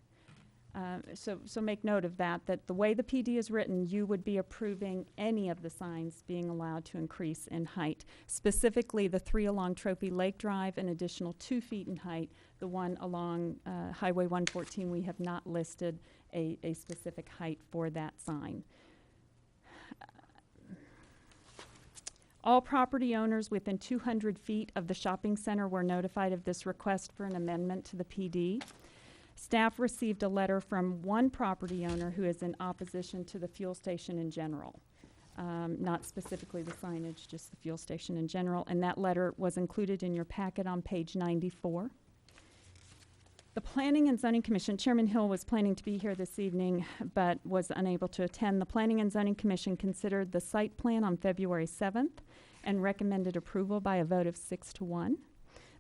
So make note of that the way the PD is written, you would be approving any of the signs being allowed to increase in height. Specifically, the 3 along Trophy Lake Drive, an additional 2 feet in height. The one along Highway 114, we have not listed a specific height for that sign. All property owners within 200 feet of the shopping center were notified of this request for an amendment to the PD. Staff received a letter from one property owner who is in opposition to the fuel station in general. Not specifically the signage, just the fuel station in general. And that letter was included in your packet on page 94. The Planning and Zoning Commission, Chairman Hill was planning to be here this evening, but was unable to attend. The Planning and Zoning Commission considered the site plan on February 7th and recommended approval by a vote of 6-1.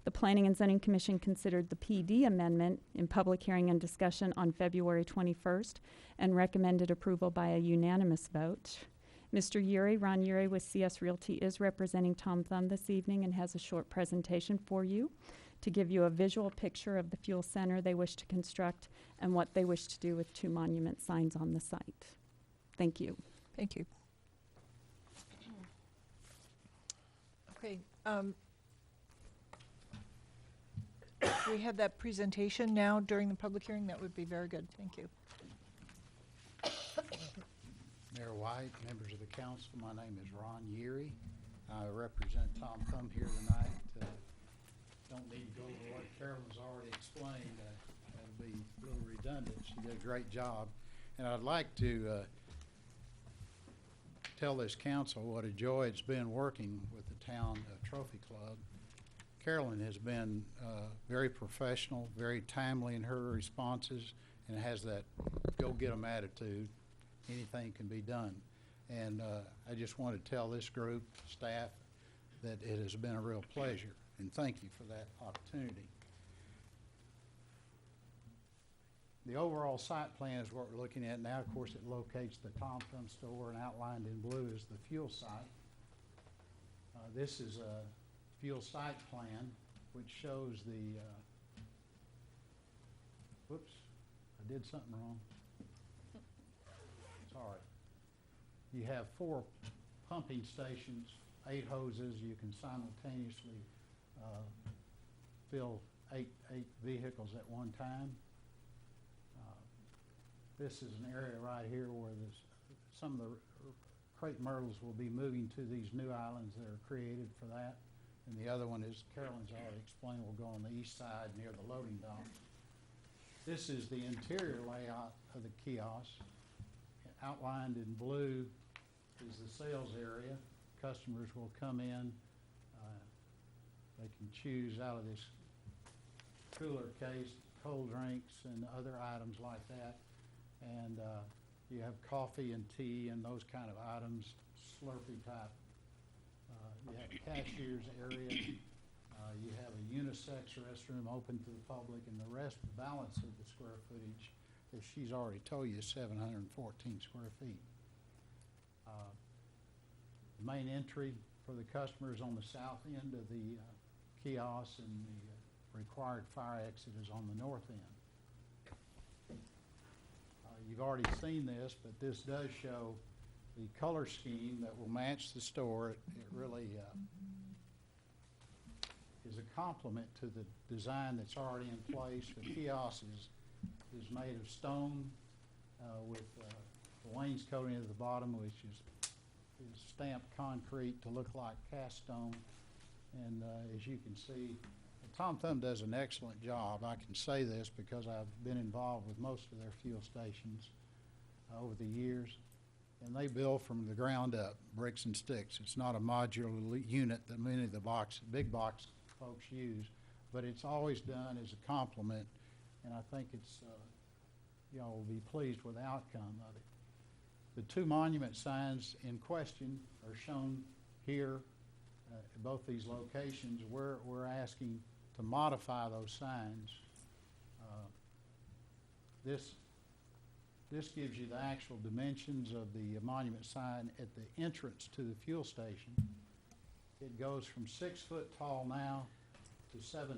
The Planning and Zoning Commission considered the PD amendment in public hearing and discussion on February 21st and recommended approval by a unanimous vote. Mr. Uri, Ron Uri with CS Realty, is representing Tom Thumb this evening and has a short presentation for you. to give you a visual picture of the fuel center they wish to construct and what they wish to do with 2 monument signs on the site. Thank you. Thank you. Okay. Do we have that presentation now during the public hearing? That would be very good. Thank you. Mayor White, members of the council, my name is Ron Yeary. I represent Tom Thumb here tonight. Don't need to go over what Carolyn's already explained. That'll be a little redundant. She did a great job. And I'd like to tell this council what a joy it's been working with the town Trophy Club. Carolyn has been very professional, very timely in her responses, and has that go-get-em attitude. Anything can be done. And I just want to tell this group, staff, that it has been a real pleasure, and thank you for that opportunity. The overall site plan is what we're looking at now. Of course, it locates the Tom Thumb store, and outlined in blue is the fuel site. This is a fuel site plan which shows the, whoops, I did something wrong. Sorry. You have 4 pumping stations, 8 hoses. You can simultaneously fill eight vehicles at one time. This is an area right here where some of the crepe myrtles will be moving to these new islands that are created for that. And the other one, is Carolyn's already explained, will go on the east side near the loading dock. This is the interior layout of the kiosk. Outlined in blue is the sales area. Customers will come in. They can choose out of this cooler case cold drinks and other items like that. And you have coffee and tea and those kind of items, Slurpee type. You have a cashier's area. You have a unisex restroom open to the public, and the balance of the square footage, as she's already told you, is 714 square feet. The main entry for the customers on the south end of the kiosk, and the required fire exit is on the north end. You've already seen this, but this does show the color scheme that will match the store. It really is a complement to the design that's already in place. The kiosk is made of stone with the wainscoting at the bottom, which is stamped concrete to look like cast stone. And as you can see, Tom Thumb does an excellent job. I can say this because I've been involved with most of their fuel stations over the years. And they build from the ground up, bricks and sticks. It's not a modular unit that many of the big box folks use, but it's always done as a complement, and I think it's, y'all will be pleased with the outcome of it. The 2 monument signs in question are shown here at both these locations. We're asking to modify those signs. This gives you the actual dimensions of the monument sign at the entrance to the fuel station. It goes from 6 foot tall now to 7'7",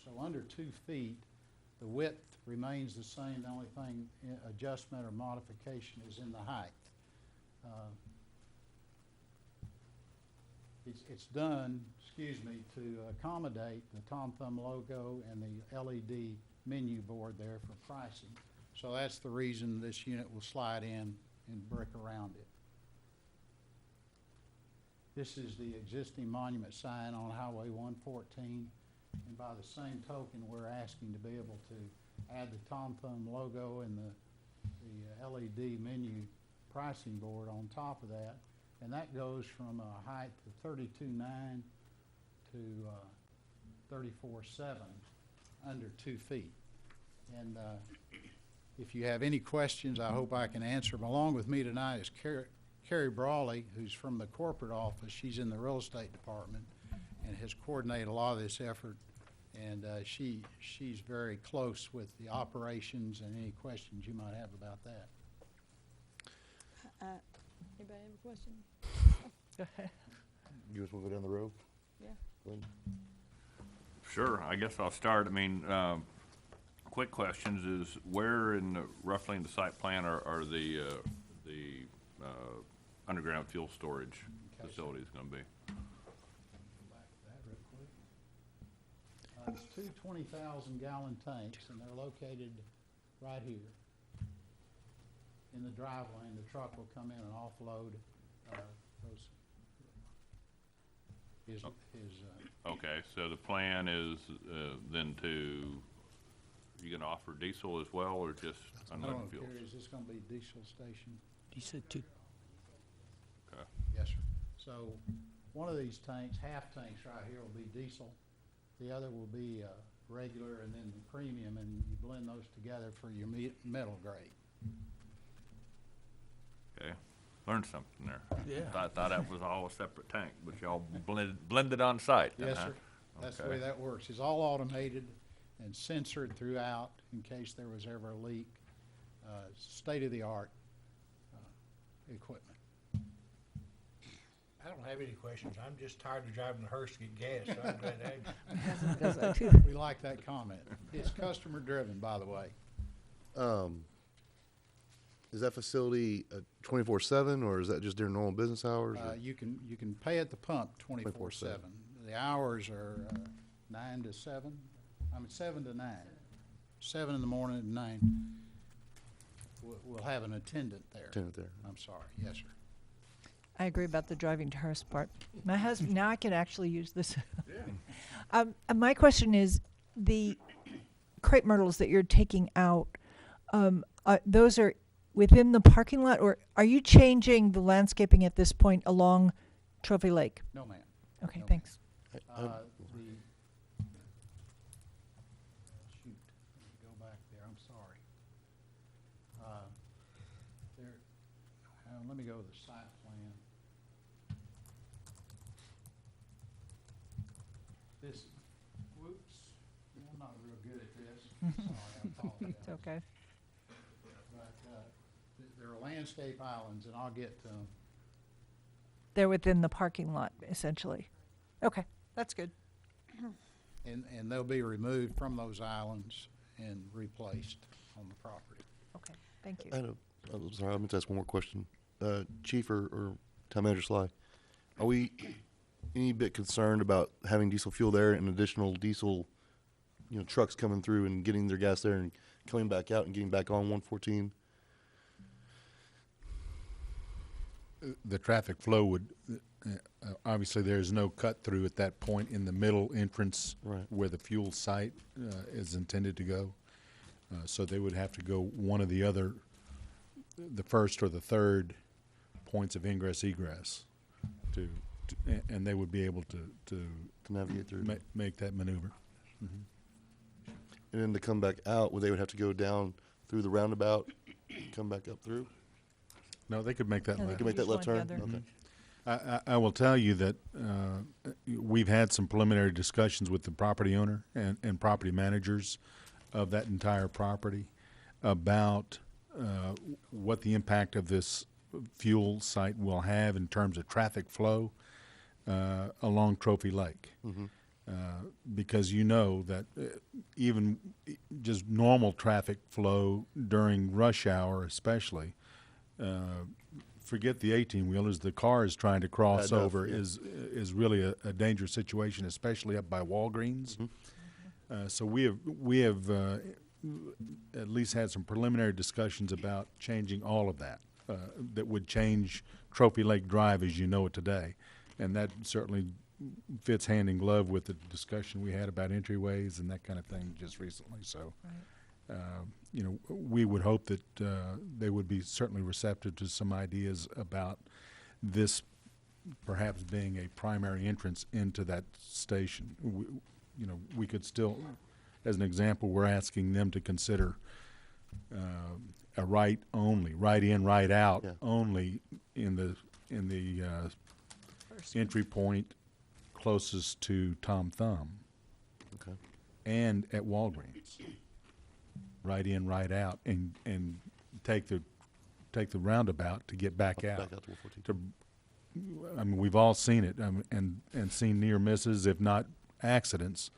so under 2 feet. The width remains the same. The only thing, adjustment or modification, is in the height. It's done, to accommodate the Tom Thumb logo and the LED menu board there for pricing. So that's the reason this unit will slide in and brick around it. This is the existing monument sign on Highway 114. And by the same token, we're asking to be able to add the Tom Thumb logo and the LED menu pricing board on top of that. And that goes from a height of 32.9 to 34.7, under 2 feet. And if you have any questions, I hope I can answer them. Along with me tonight is Carrie Brawley, who's from the corporate office. She's in the real estate department and has coordinated a lot of this effort. And she's very close with the operations and any questions you might have about that. Anybody have a question? You just want to go down the road? Yeah. Go Sure, I guess I'll start. I mean, quick questions is where roughly in the site plan are the underground fuel storage facilities gonna be? Back to that real quick. It's two 20,000-gallon tanks, and they're located right here in the drive lane. The truck will come in and offload those. Okay, so the plan is then you gonna offer diesel as well, or just unleaded fuel? Is this gonna be diesel station? You said two. Okay. Yes, sir. So one of these tanks, half tanks right here will be diesel. The other will be regular and then the premium, and you blend those together for your metal grade. Okay, learned something there. Yeah. Thought that was all a separate tank, but y'all blended on site. Yes, huh? sir. That's the Okay. way that works. It's all automated and sensored throughout in case there was ever a leak. State-of-the-art equipment. I don't have any questions. I'm just tired of driving the hearse to get gas, so I'm glad to have you. We like that comment. It's customer-driven, by the way. Is that facility 24/7, or is that just during normal business hours? or- You can pay at the pump 24/7. The hours are 9 to 7. 7 to 9. 7 in the morning and 9. We'll have an attendant there. Attendant there. I'm sorry. Yes, sir. I agree about the driving to Hearst part. My husband, now I can actually use this. My question is, the crepe myrtles that you're taking out, those are within the parking lot, or are you changing the landscaping at this point along Trophy Lake? No, ma'am. Okay, No, thanks. Shoot, let me go back there, I'm sorry. Let me go to the site plan. This, whoops, I'm not real good at this. Sorry, I apologize. It's okay. But there are landscape islands, and I'll get to them. They're within the parking lot, essentially. Okay, that's good. And they'll be removed from those islands and replaced on the property. Okay, thank you. I'm sorry, I meant to ask one more question. Chief or Town Manager Sly, are we any bit concerned about having diesel fuel there and additional diesel, trucks coming through and getting their gas there and coming back out and getting back on 114? The traffic flow would, obviously, there's no cut-through at that point in the middle entrance where the fuel site is intended to go. So they would have to go one of the other, the first or the third points of ingress egress and they would be able to navigate through, make that maneuver. And then to come back out, they would have to go down through the roundabout, come back up through? No, they could make that Yeah, left. They can make that left turn? together. Okay. I will tell you that we've had some preliminary discussions with the property owner and property managers of that entire property about what the impact of this fuel site will have in terms of traffic flow along Trophy Lake. Because you know that even just normal traffic flow during rush hour especially, forget the 18-wheelers, the cars trying to cross over is really a dangerous situation, especially up by Walgreens. So we have at least had some preliminary discussions about changing all of that. That would change Trophy Lake Drive as you know it today, and that certainly fits hand in glove with the discussion we had about entryways and that kind of thing just recently. So, we would hope that they would be certainly receptive to some ideas about this perhaps being a primary entrance into that station. We could still, as an example, we're asking them to consider a right in, right out only in the entry point closest to Tom Thumb. Okay. And at Walgreens. Right in, right out, and take the roundabout to get back out. Back out to 114. I mean, we've all seen it, and seen near misses, if not accidents,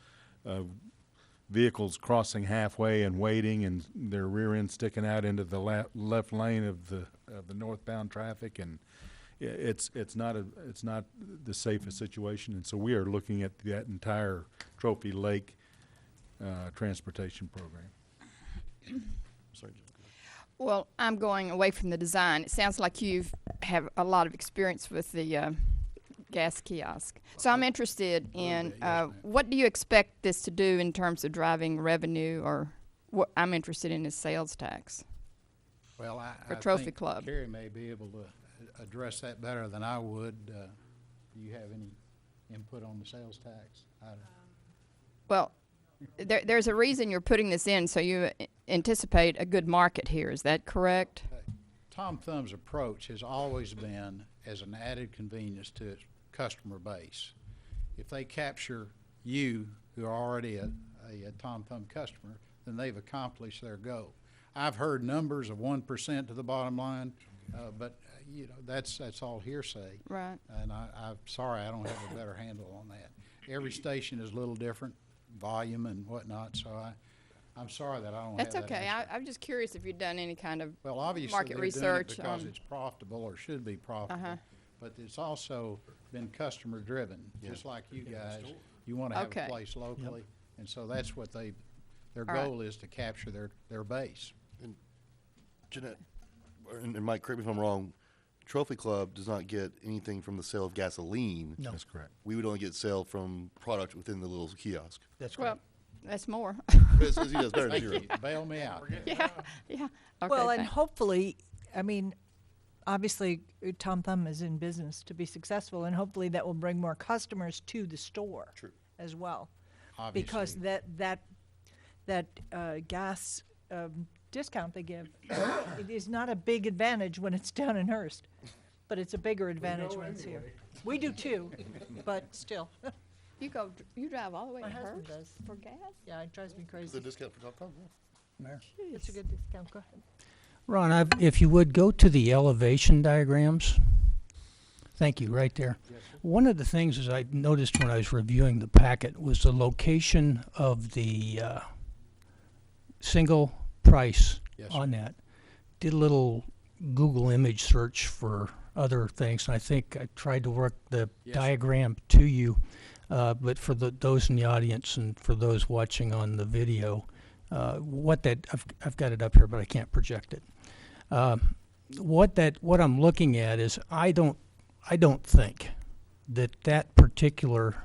vehicles crossing halfway and waiting, and their rear end sticking out into the left lane of the northbound traffic, and it's not the safest situation. And so we are looking at that entire Trophy Lake transportation program. Sorry, Jim. Well, I'm going away from the design. It sounds like you have a lot of experience with the gas kiosk. So I'm interested in what do you expect this to do in terms of driving revenue, or what I'm interested in is sales tax. Well, For I Trophy think Club. Kerry may be able to address that better than I would. Do you have any input on the sales tax? Well, there's a reason you're putting this in, so you anticipate a good market here. Is that correct? Tom Thumb's approach has always been as an added convenience to its customer base. If they capture you, who are already a Tom Thumb customer, then they've accomplished their goal. I've heard numbers of 1% to the bottom line, but you know that's all hearsay. Right. And I'm sorry I don't have a better handle on that. Every station is a little different, volume and whatnot. So I'm sorry that I don't. That's have that okay. answer. I'm just curious if you've done any kind of Well, obviously market they're research doing it because on. it's profitable or should be profitable. Uh-huh. But it's also been customer driven, just like you guys. You want to have Okay. a place locally, and so that's what their All right. goal is, to capture their base. And Jeanette, and Mike, correct me if I'm wrong, Trophy Club does not get anything from the sale of gasoline. No. That's correct. We would only get sale from product within the little kiosk. That's Well, correct. that's more. He does better than Thank zero. you. Bail me out. Yeah, yeah. Okay, Well, and thanks. hopefully, I mean, obviously, Tom Thumb is in business to be successful, and hopefully that will bring more customers to the store True. as well. Obviously. Because that gas discount they give, it is not a big advantage when it's down in Hearst, but it's a bigger advantage when it's here. We do too, but still. You drive all the way My to husband Hearst does. for gas? Yeah, it drives me It's crazy. a discount for Tom Thumb, yeah. Mayor. It's a good discount. Go ahead. Ron, if you would go to the elevation diagrams. Thank you, right there. One of the things is I noticed when I was reviewing the packet was the location of the single price Yes, sir. on that. Did a little Google image search for other things, and I think I tried to work the Yes, sir. diagram to you. But for those in the audience and for those watching on the video, I've got it up here, but I can't project it. What I'm looking at is I don't think that particular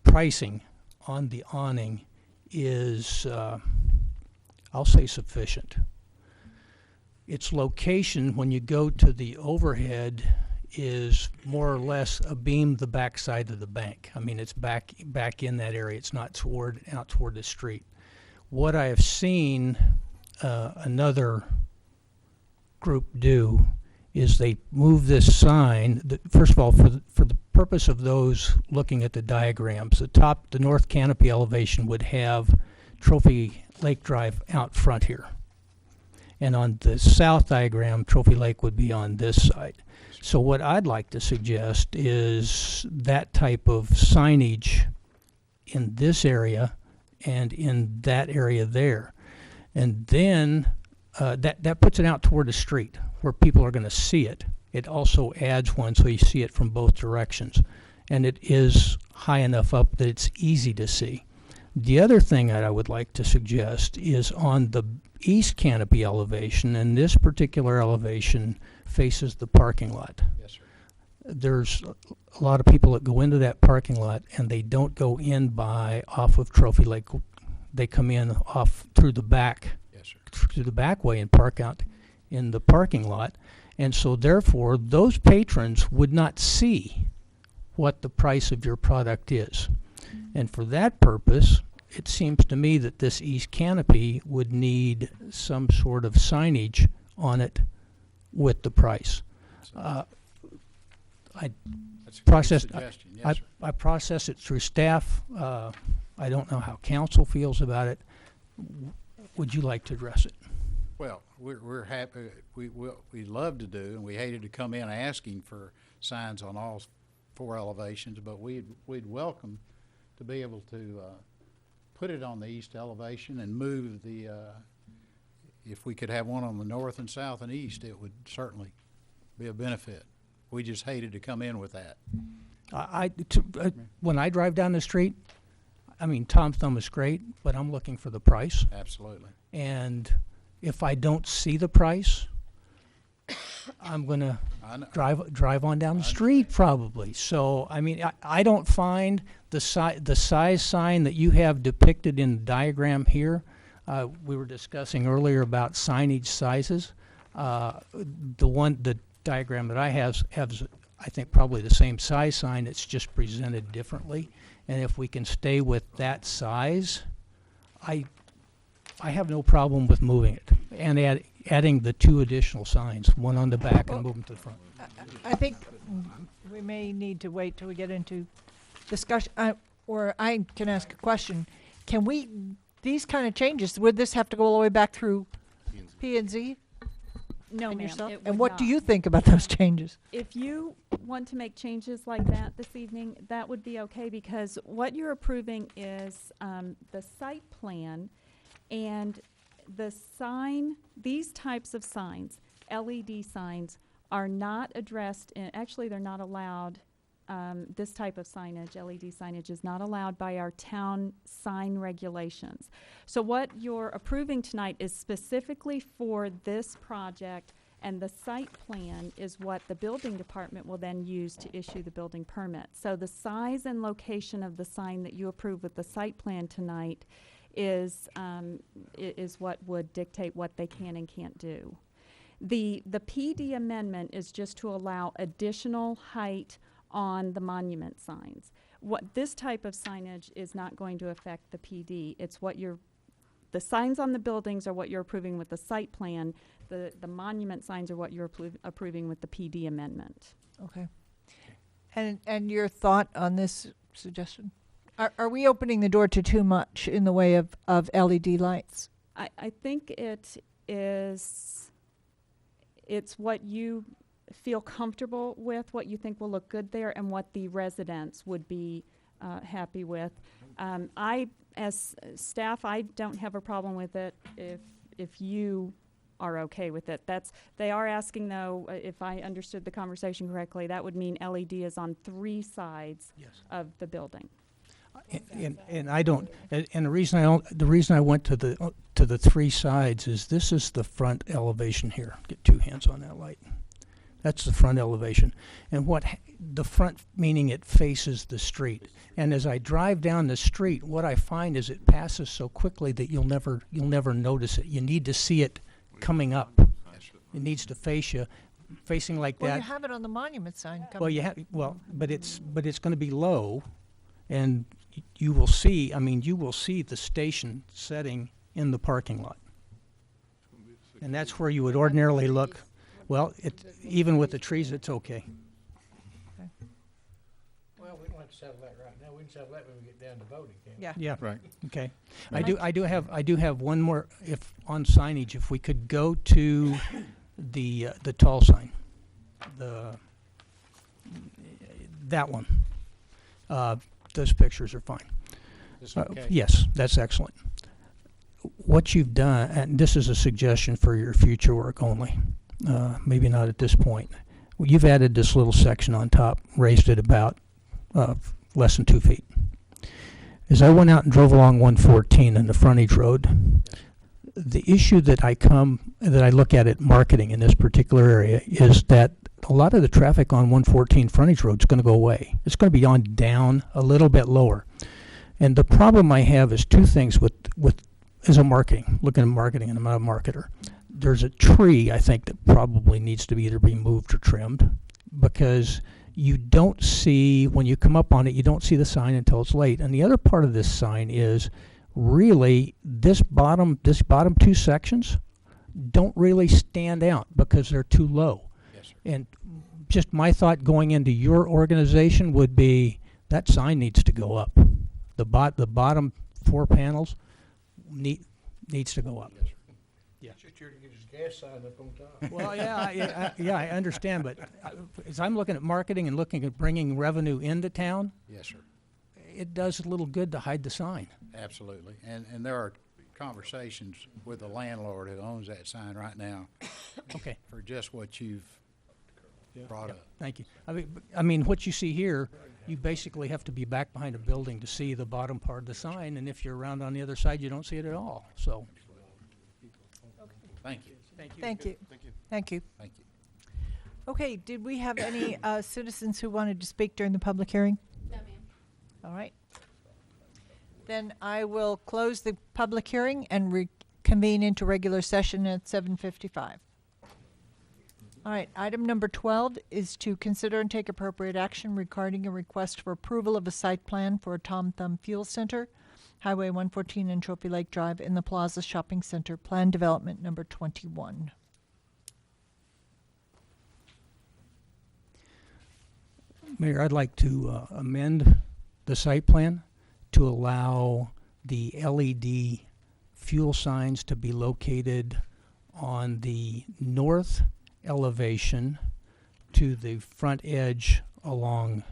pricing on the awning is I'll say sufficient. Its location when you go to the overhead is more or less a beam the backside of the bank. I mean, it's back in that area. It's not out toward the street. What I have seen another group do is they move this sign. First of all, for the purpose of those looking at the diagrams, the north canopy elevation would have Trophy Lake Drive out front here. And on the south diagram, Trophy Lake would be on this side. So what I'd like to suggest is that type of signage in this area and in that area there. And then that puts it out toward the street where people are going to see it. It also adds one so you see it from both directions. And it is high enough up that it's easy to see. The other thing that I would like to suggest is on the east canopy elevation, and this particular elevation faces the parking lot. Yes, sir. There's a lot of people that go into that parking lot and they don't go in off of Trophy Lake. They come in off through the back, Yes, sir. through the back way and park out in the parking lot. And so therefore, those patrons would not see what the price of your product is. And for that purpose, it seems to me that this east canopy would need some sort of signage on it with the price. I That's a great processed. suggestion. Yes, sir. I process it through staff. I don't know how council feels about it. Would you like to address it? Well, we're happy. We love to do, and we hated to come in asking for signs on all 4 elevations, but we'd welcome to be able to put it on the east elevation and move the, if we could have one on the north and south and east, it would certainly be a benefit. We just hated to come in with that. When I drive down the street, I mean, Tom Thumb is great, but I'm looking for the price. Absolutely. And if I don't see the price, I'm gonna drive on down the street probably. So, I mean, I don't find the size sign that you have depicted in the diagram here. We were discussing earlier about signage sizes. The diagram that I have has, I think, probably the same size sign. It's just presented differently. And if we can stay with that size, I have no problem with moving it and adding the 2 additional signs, one on the back and moving to the front. I think we may need to wait till we get into discussion, or I can ask a question. Can we, these kind of changes, would this have to go all the way back through P&Z? No, and ma'am, yourself? it And would what do not. you think about those changes? If you want to make changes like that this evening, that would be okay, because what you're approving is the site plan and the sign. These types of signs, LED signs, are not addressed in, actually they're not allowed. This type of signage, LED signage, is not allowed by our town sign regulations. So what you're approving tonight is specifically for this project, and the site plan is what the building department will then use to issue the building permit. So the size and location of the sign that you approve with the site plan tonight is what would dictate what they can and can't do. The PD amendment is just to allow additional height on the monument signs. What this type of signage is not going to affect the PD. It's what the signs on the buildings are what you're approving with the site plan. The monument signs are what you're approving with the PD amendment. Okay. And your thought on this suggestion? Are we opening the door to too much in the way of LED lights? I think it's what you feel comfortable with, what you think will look good there, and what the residents would be happy with. As staff, I don't have a problem with it if you are okay with it. They are asking, though, if I understood the conversation correctly, that would mean LED is on 3 sides of the building. And I don't. And the reason I went to the 3 sides is this is the front elevation here. Get 2 hands on that light. That's the front elevation. And the front meaning it faces the street. And as I drive down the street, what I find is it passes so quickly that you'll never notice it. You need to see it coming up. It needs to face you, facing like that. Well, you have it on the monument sign. But it's going to be low, and you will see. I mean, you will see the station setting in the parking lot, and that's where you would ordinarily look. Well, even with the trees, it's okay. Well, we don't have to settle that right now. We can settle that when we get down to voting, can't we? Yeah. Yeah, right. Okay. I do have one more, if on signage, if we could go to the tall sign, that one. Those pictures are fine. Okay. Yes, that's excellent. What you've done, and this is a suggestion for your future work only, maybe not at this point. Well, you've added this little section on top, raised it about less than 2 feet. As I went out and drove along 114 in the frontage road, the issue that I look at marketing in this particular area is that a lot of the traffic on 114 frontage road is going to go away. It's going to be on down a little bit lower. And the problem I have is 2 things with as a marketing, looking at marketing, and I'm not a marketer. There's a tree, I think, that probably needs to either be moved or trimmed, because you don't see, when you come up on it, you don't see the sign until it's late. And the other part of this sign is really this bottom 2 sections don't really stand out because they're too low. Yes, sir. And just my thought going into your organization would be that sign needs to go up. The bottom 4 panels needs to go up. Yes, sir. Yeah. It's just here to get his gas sign up on top. Well, I understand, but as I'm looking at marketing and looking at bringing revenue into town, Yes, sir. it does a little good to hide the sign. Absolutely. And there are conversations with the landlord who owns that sign right now Okay. for just what you've brought up. Thank you. I mean, what you see here, you basically have to be back behind a building to see the bottom part of the sign, and if you're around on the other side, you don't see it at all. So, Thank you. thank you. Thank you. Thank you. Thank you. Thank you. Okay, did we have any citizens who wanted to speak during the public hearing? No, ma'am. All right. Then I will close the public hearing and reconvene into regular session at 7:55. All right, item number 12 is to consider and take appropriate action regarding a request for approval of a site plan for a Tom Thumb Fuel Center, Highway 114 and Trophy Lake Drive in the Plaza Shopping Center, Plan Development Number 21. Mayor, I'd like to amend the site plan to allow the LED fuel signs to be located on the north elevation to the front edge along,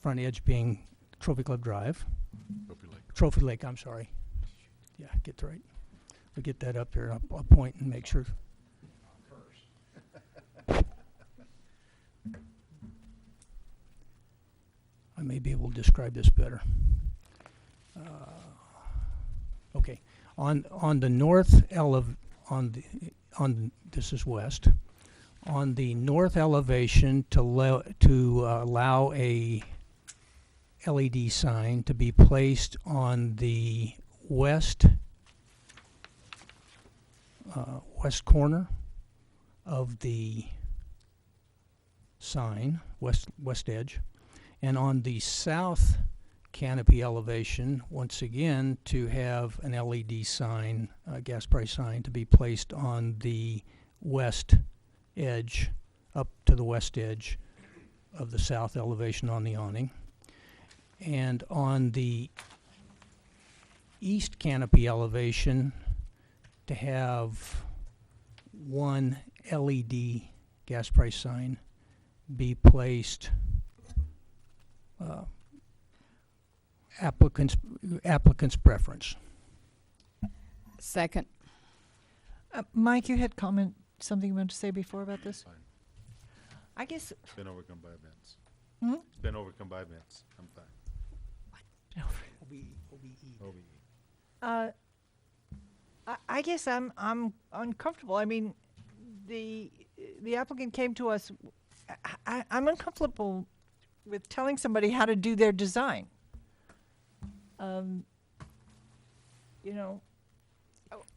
front edge being Trophy Club Drive. Trophy Lake, I'm sorry. Yeah, get right. We'll get that up here. I'll point and make sure. I may be able to describe this better. Okay, on the north this is west. On the north elevation to allow a LED sign to be placed on the west corner of the sign, west edge, and on the south canopy elevation, once again, to have an LED sign, gas price sign, to be placed on the west edge, up to the west edge of the south elevation on the awning. And on the east canopy elevation, to have one LED gas price sign be placed applicant's preference. Second. Mike, you had something you wanted to say before about this? Fine. I guess. It's been overcome by events. Hmm? It's been overcome by events. I'm fine. I guess I'm uncomfortable. I mean, the applicant came to us. I'm uncomfortable with telling somebody how to do their design. You know,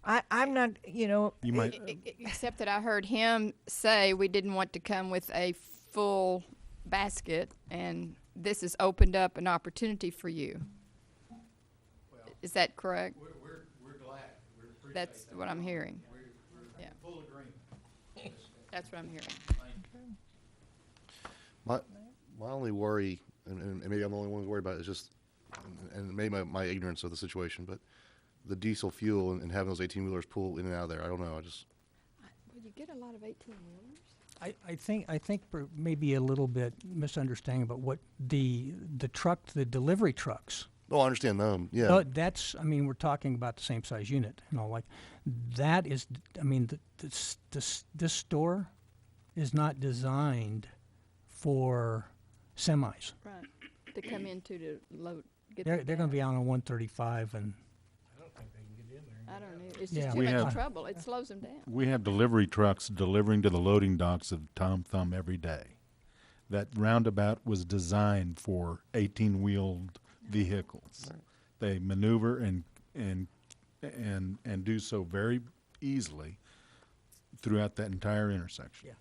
I'm not. You know, You might. Except that I heard him say we didn't want to come with a full basket, and this has opened up an opportunity for you. Is that correct? We're glad. That's what I'm hearing. We're Yeah. full agreement. That's what I'm hearing. My only worry, and maybe I'm the only one who's worried about it, is just, and maybe my ignorance of the situation, but the diesel fuel and having those 18-wheelers pull in and out of there. I don't know. Well, you get a lot of 18-wheelers. I think maybe a little bit misunderstanding about what the delivery trucks. Oh, I understand them. Yeah. That's, I mean, we're talking about the same size unit, you know, like that is, I mean, this store is not designed for semis. Right. To come into the load. They're going to be out on 135 and. I don't know. It's Yeah. just We too much have- trouble. It slows them down. We have delivery trucks delivering to the loading docks of Tom Thumb every day. That roundabout was designed for 18-wheeled vehicles. They maneuver and do so very easily throughout that entire intersection. Yeah,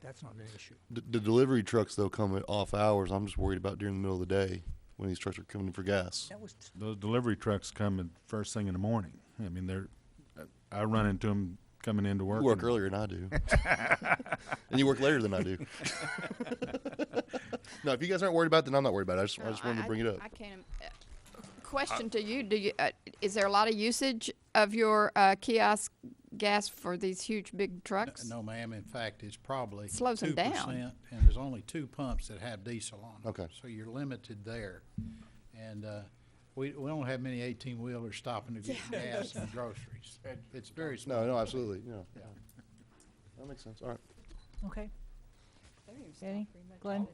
that's not an issue. The delivery trucks, though, come at off hours. I'm just worried about during the middle of the day when these trucks are coming in for gas. Those delivery trucks come at first thing in the morning. I mean, I run into them coming into work. You work earlier than I do. And you work later than I do. No, if you guys aren't worried about it, then I'm not worried about it. I just wanted to bring it up. I can't. Question to you: do you is there a lot of usage of your kiosk gas for these huge big trucks? No, ma'am. In fact, it's probably Slows them 2%, down. and there's only 2 pumps that have diesel on them. Okay. So you're limited there. And we don't have many 18-wheelers stopping to get gas and groceries. It's very small. No, absolutely, yeah. That makes sense, all right. Okay. Danny? Glenn?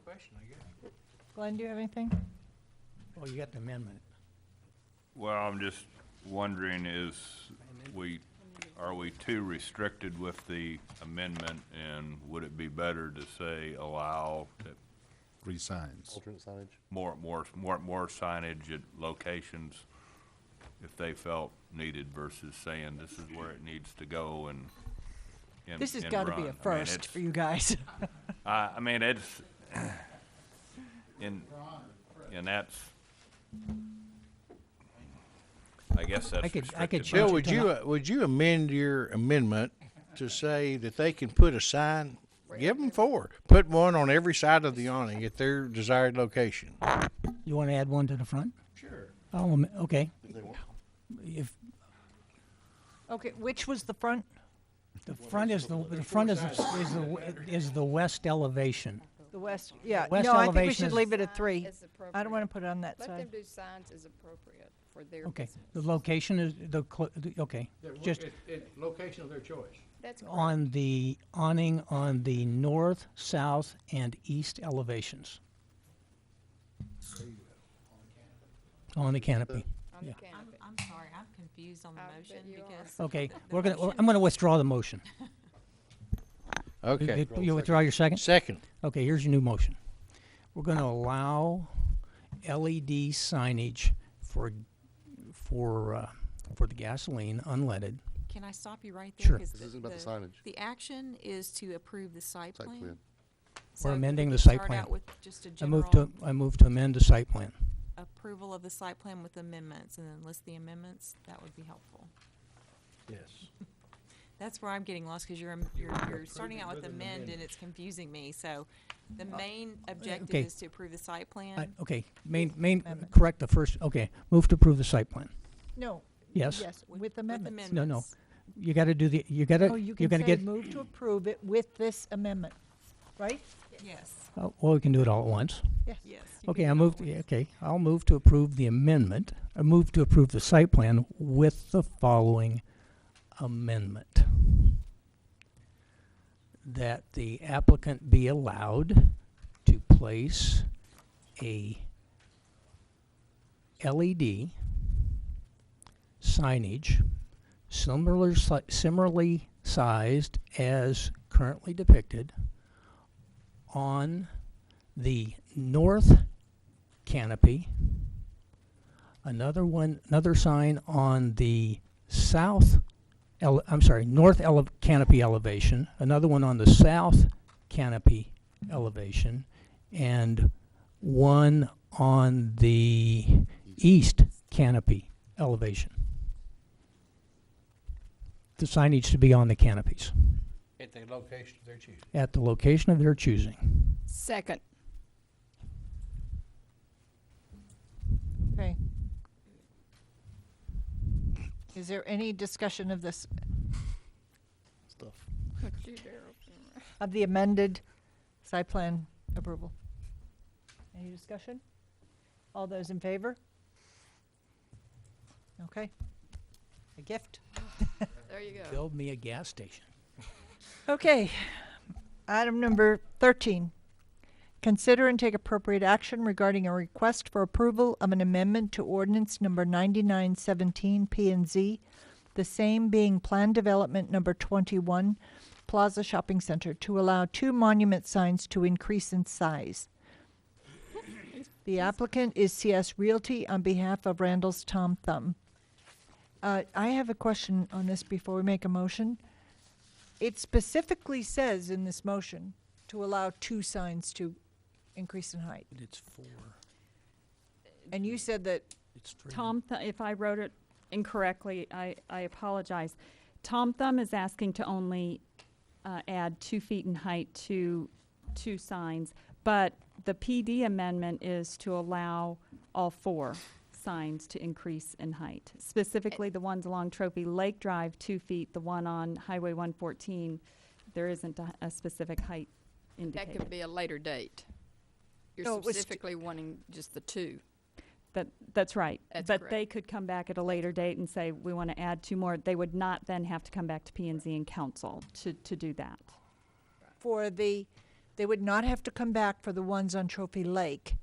Glenn, do you have anything? Oh, you got the amendment. Well, I'm just wondering, are we too restricted with the amendment, and would it be better to say allow that 3 signs. Alternate signage. more signage at locations if they felt needed versus saying this is where it needs to go and This has and got to be run. a first for you guys. I mean, it's, and that's, I guess that's I could restricted change by- Bill, it would to you, not- would you amend your amendment to say that they can put a sign, give them 4, put one on every side of the awning at their desired location? You want to add one to the front? Sure. Oh, okay. If Okay, which was the front? the front is the west elevation. The west, yeah. West No, I think we elevation should is- leave it at 3. As I don't want to appropriate. put it on that Let them side. do signs as appropriate for their Okay, business. the location is okay. Just Location of their choice. That's correct. on the awning on the north, south, and east elevations. On the canopy. On the Yeah. canopy. I'm sorry, I'm confused on the I bet motion you are. because. Okay, I'm gonna withdraw the motion. Okay. You withdraw your second? Second. Okay, here's your new motion. We're gonna allow LED signage for the gasoline unleaded. Can I stop you right there? Sure. 'Cause This isn't about the signage. The action is to approve the site Site plan. plan. So We're if amending we the could site start plan. out with just a I general move to amend the site plan. approval of the site plan with amendments and then list the amendments. That would be helpful. Yes. That's where I'm getting lost because you're starting out with amend and it's confusing me. So the main objective okay. is to approve the site plan. Okay, correct the first, okay, move to approve the site plan. No. Yes? Yes, with amendments. No. You gotta do you gotta, Oh, you you're can gonna say get, move to approve it with this amendment, right? Yes. well, we can do it all at once. Yes. Yes. Okay, I'll move to approve the amendment, I move to approve the site plan with the following amendment. That the applicant be allowed to place a LED signage similarly sized as currently depicted on the north canopy, another sign on the north canopy elevation, another one on the south canopy elevation, and one on the east canopy elevation. The signage to be on the canopies At the location of their choosing. at the location of their choosing. Second. Okay. Is there any discussion of this, Stuff. of the amended site plan approval? Any discussion? All those in favor? Okay. A gift. There you go. Build me a gas station. Okay. Item number 13. Consider and take appropriate action regarding a request for approval of an amendment to ordinance number 9917 P&Z, the same being Plan Development number 21, Plaza Shopping Center, to allow 2 monument signs to increase in size. The applicant is CS Realty on behalf of Randall's Tom Thumb. I have a question on this before we make a motion. It specifically says in this motion to allow 2 signs to increase in height. It's 4. And you said that, It's 3. Tom, if I wrote it incorrectly, I apologize. Tom Thumb is asking to only add 2 feet in height to 2 signs, but the PD amendment is to allow all 4 signs to increase in height. Specifically, the ones along Trophy Lake Drive, 2 feet. The one on Highway 114, there isn't a specific height That indicated. could be a later date. No, You're it was specifically wanting just the 2. That's right. That's But correct. they could come back at a later date and say, we want to add 2 more. They would not then have to come back to P and Z and council to do that. They would not have to come back for the ones on Trophy Lake.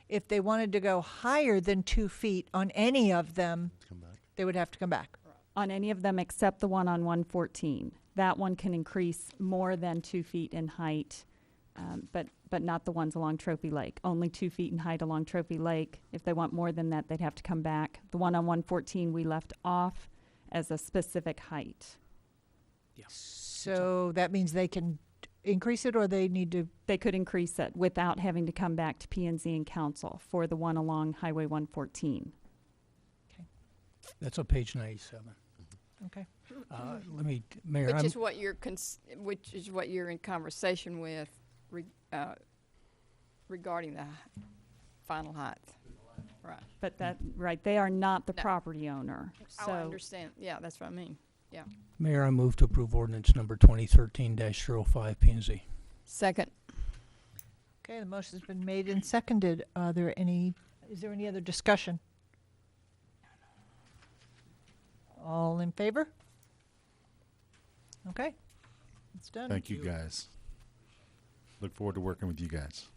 If they wanted to go higher than 2 feet on any of them, they would have to come back. On any of them except the one on 114. That one can increase more than 2 feet in height, but not the ones along Trophy Lake. Only 2 feet in height along Trophy Lake. If they want more than that, they'd have to come back. The one on 114 we left off as a specific height. So that means they can increase it, or they need to? They could increase it without having to come back to P and Z and council for the one along Highway 114. That's on page 97. Okay. Let me, Mayor, Which I'm, is what you're which is what you're in conversation with regarding the final height. Right. But right, they are not the No. property owner. Oh, I understand. Yeah, that's what I mean. Yeah. Mayor, I move to approve ordinance number 2013-05 P and Z. Second. Okay, the motion's been made and seconded. Is there any other discussion? All in favor? Okay, it's done. Thank you, guys. Look forward to working with you guys.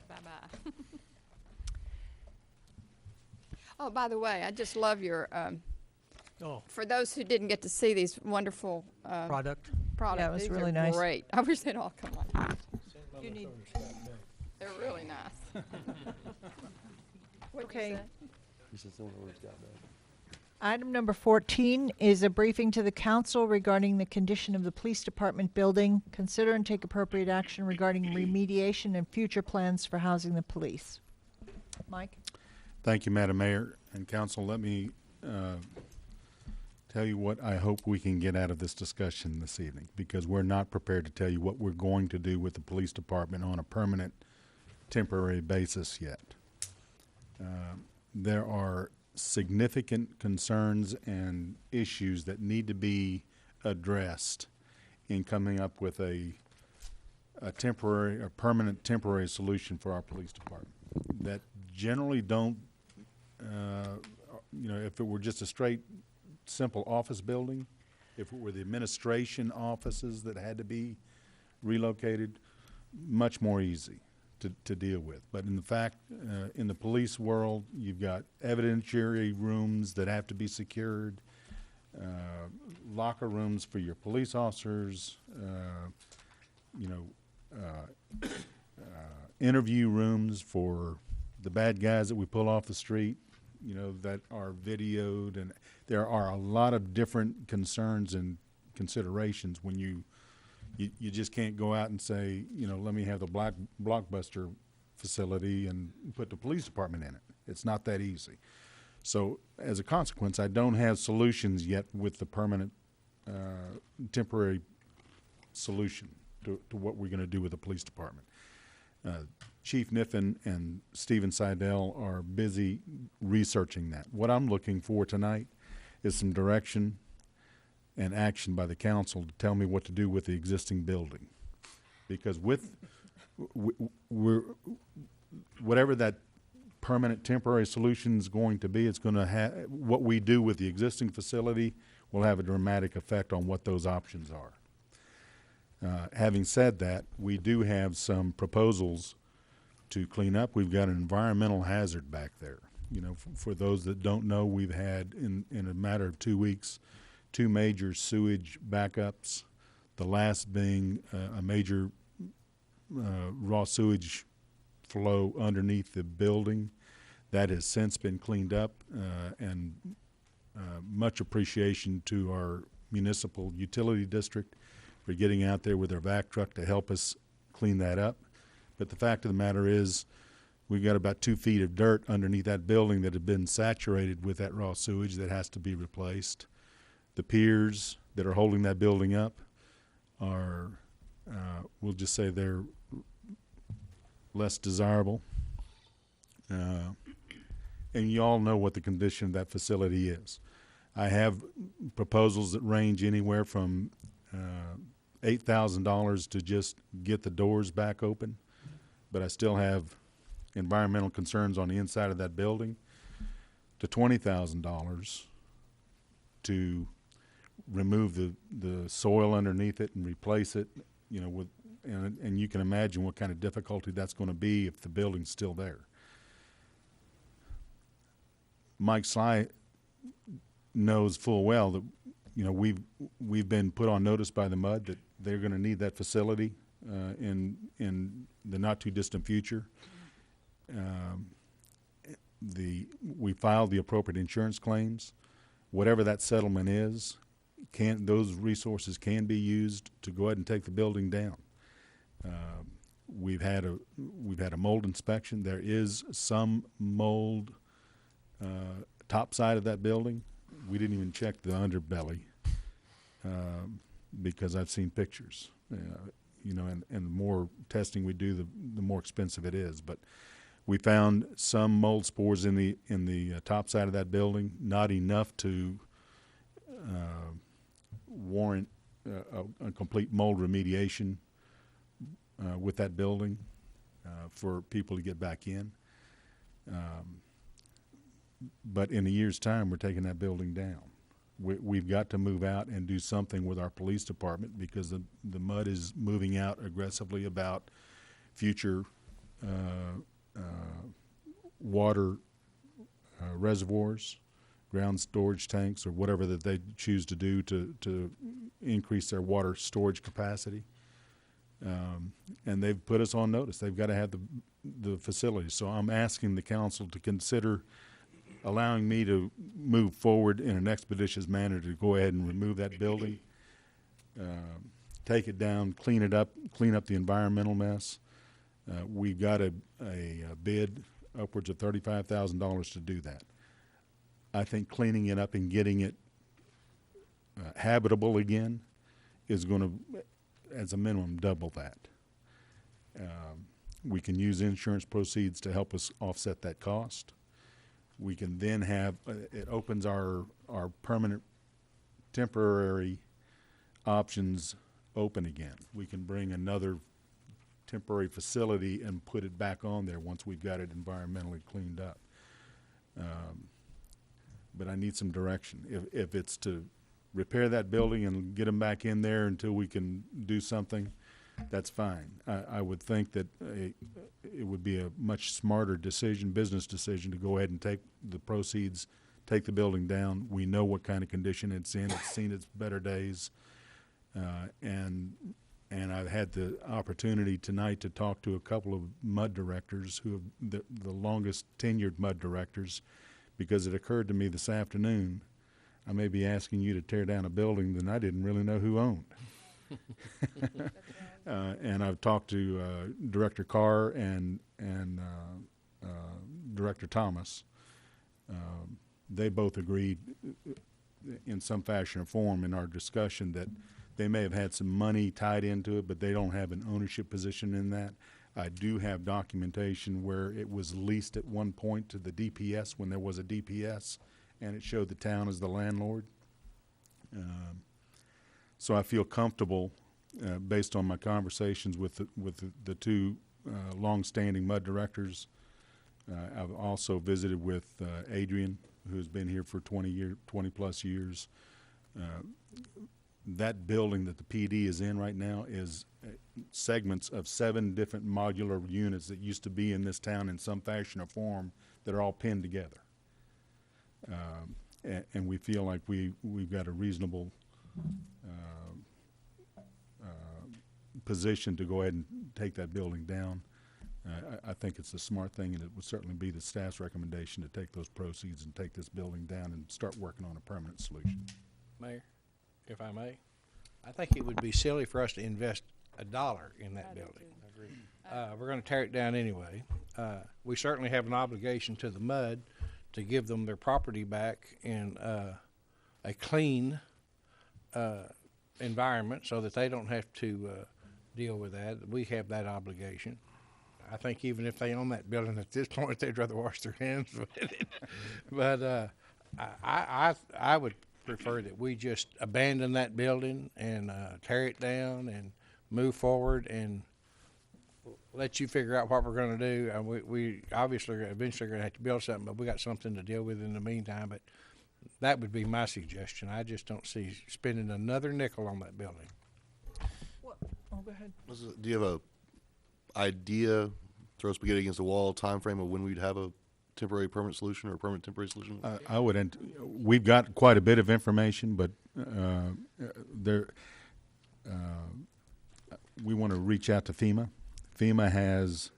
Bye-bye. Oh, by the way, I just love your, for those who didn't get to see these wonderful Product. products. Yeah, it was these really are nice. Great. I wish they'd all come on. You need- They're really nice. What'd you Okay. say? Item number 14 is a briefing to the council regarding the condition of the police department building. Consider and take appropriate action regarding remediation and future plans for housing the police. Mike? Thank you, Madam Mayor and Council. Let me tell you what I hope we can get out of this discussion this evening, because we're not prepared to tell you what we're going to do with the police department on a permanent, temporary basis yet. There are significant concerns and issues that need to be addressed in coming up with a temporary or permanent temporary solution for our police department that generally don't, if it were just a straight, simple office building, if it were the administration offices that had to be relocated, much more easy to deal with. But in the fact, in the police world, you've got evidentiary rooms that have to be secured, locker rooms for your police officers, interview rooms for the bad guys that we pull off the street, that are videoed, and there are a lot of different concerns and considerations when you just can't go out and say, let me have the Blockbuster facility and put the police department in it. It's not that easy. So as a consequence, I don't have solutions yet with the permanent, temporary solution to what we're going to do with the police department. Chief Niffen and Stephen Seidel are busy researching that. What I'm looking for tonight is some direction and action by the council to tell me what to do with the existing building. Because whatever that permanent temporary solution is going to be, it's going to have, what we do with the existing facility will have a dramatic effect on what those options are. Having said that, we do have some proposals to clean up. We've got an environmental hazard back there. For those that don't know, we've had in a matter of 2 weeks, 2 major sewage backups, the last being a major raw sewage flow underneath the building. That has since been cleaned up, and much appreciation to our municipal utility district for getting out there with their vac truck to help us clean that up. But the fact of the matter is, we've got about 2 feet of dirt underneath that building that had been saturated with that raw sewage that has to be replaced. The piers that are holding that building up are, we'll just say they're less desirable. And you all know what the condition of that facility is. I have proposals that range anywhere from $8,000 to just get the doors back open, but I still have environmental concerns on the inside of that building, to $20,000 to remove the soil underneath it and replace it, you know, and you can imagine what kind of difficulty that's going to be if the building's still there. Mike Sly knows full well that, you know, we've been put on notice by the MUD that they're going to need that facility in the not too distant future. We filed the appropriate insurance claims. Whatever that settlement is, those resources can be used to go ahead and take the building down. We've had a mold inspection. There is some mold top side of that building. We didn't even check the underbelly because I've seen pictures. You know, and the more testing we do, the more expensive it is. But we found some mold spores in the top side of that building, not enough to warrant a complete mold remediation with that building for people to get back in. But in a year's time, we're taking that building down. We've got to move out and do something with our police department because the MUD is moving out aggressively about future water reservoirs, ground storage tanks, or whatever that they choose to do to increase their water storage capacity. And they've put us on notice. They've got to have the facilities. So I'm asking the council to consider allowing me to move forward in an expeditious manner to go ahead and remove that building, take it down, clean up the environmental mess. We've got a bid upwards of $35,000 to do that. I think cleaning it up and getting it habitable again is going to, as a minimum, double that. We can use insurance proceeds to help us offset that cost. We can then have, it opens our permanent, temporary options open again. We can bring another temporary facility and put it back on there once we've got it environmentally cleaned up. But I need some direction. If it's to repair that building and get them back in there until we can do something, that's fine. I would think that it would be a much smarter decision, business decision, to go ahead and take the proceeds, take the building down. We know what kind of condition it's in. It's seen its better days. And I've had the opportunity tonight to talk to a couple of MUD directors who have the longest tenured MUD directors, because it occurred to me this afternoon, I may be asking you to tear down a building that I didn't really know who owned. And I've talked to Director Carr and Director Thomas. They both agreed in some fashion or form in our discussion that they may have had some money tied into it, but they don't have an ownership position in that. I do have documentation where it was leased at one point to the DPS when there was a DPS, and it showed the town as the landlord. So I feel comfortable, based on my conversations with the two long-standing MUD directors. I've also visited with Adrian, who's been here for 20 plus years. That building that the PD is in right now is segments of 7 different modular units that used to be in this town in some fashion or form that are all pinned together. And we feel like we've got a reasonable position to go ahead and take that building down. I think it's a smart thing, and it would certainly be the staff's recommendation to take those proceeds and take this building down and start working on a permanent solution. Mayor, if I may, I think it would be silly for us to invest $1 in that building. We're going to tear it down anyway. We certainly have an obligation to the MUD to give them their property back in a clean environment so that they don't have to deal with that. We have that obligation. I think even if they own that building at this point, they'd rather wash their hands with it. But I would prefer that we just abandon that building and tear it down and move forward and let you figure out what we're gonna do. And we obviously are eventually gonna have to build something, but we got something to deal with in the meantime. But that would be my suggestion. I just don't see spending another nickel on that building. Oh, go ahead. Do you have a idea, throw spaghetti against the wall, time frame of when we'd have a temporary permanent solution or a permanent temporary solution? We've got quite a bit of information, but we want to reach out to FEMA. FEMA has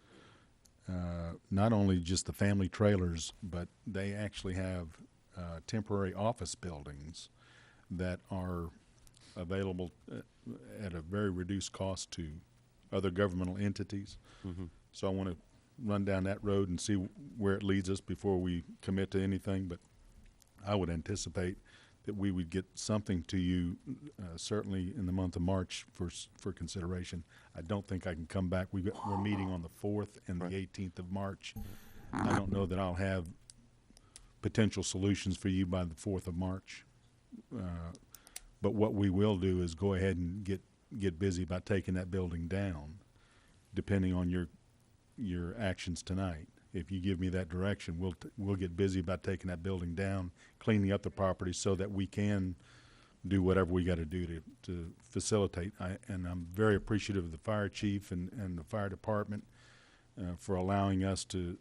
not only just the family trailers, but they actually have temporary office buildings that are available at a very reduced cost to other governmental entities. Mm-hmm. So I want to run down that road and see where it leads us before we commit to anything. But I would anticipate that we would get something to you certainly in the month of March for consideration. I don't think I can come back. We're meeting on the 4th and the 18th of March. I don't know that I'll have potential solutions for you by the 4th of March. But what we will do is go ahead and get busy about taking that building down, depending on your actions tonight. If you give me that direction, we'll get busy about taking that building down, cleaning up the property so that we can do whatever we got to do to facilitate. And I'm very appreciative of the fire chief and the fire department for allowing us to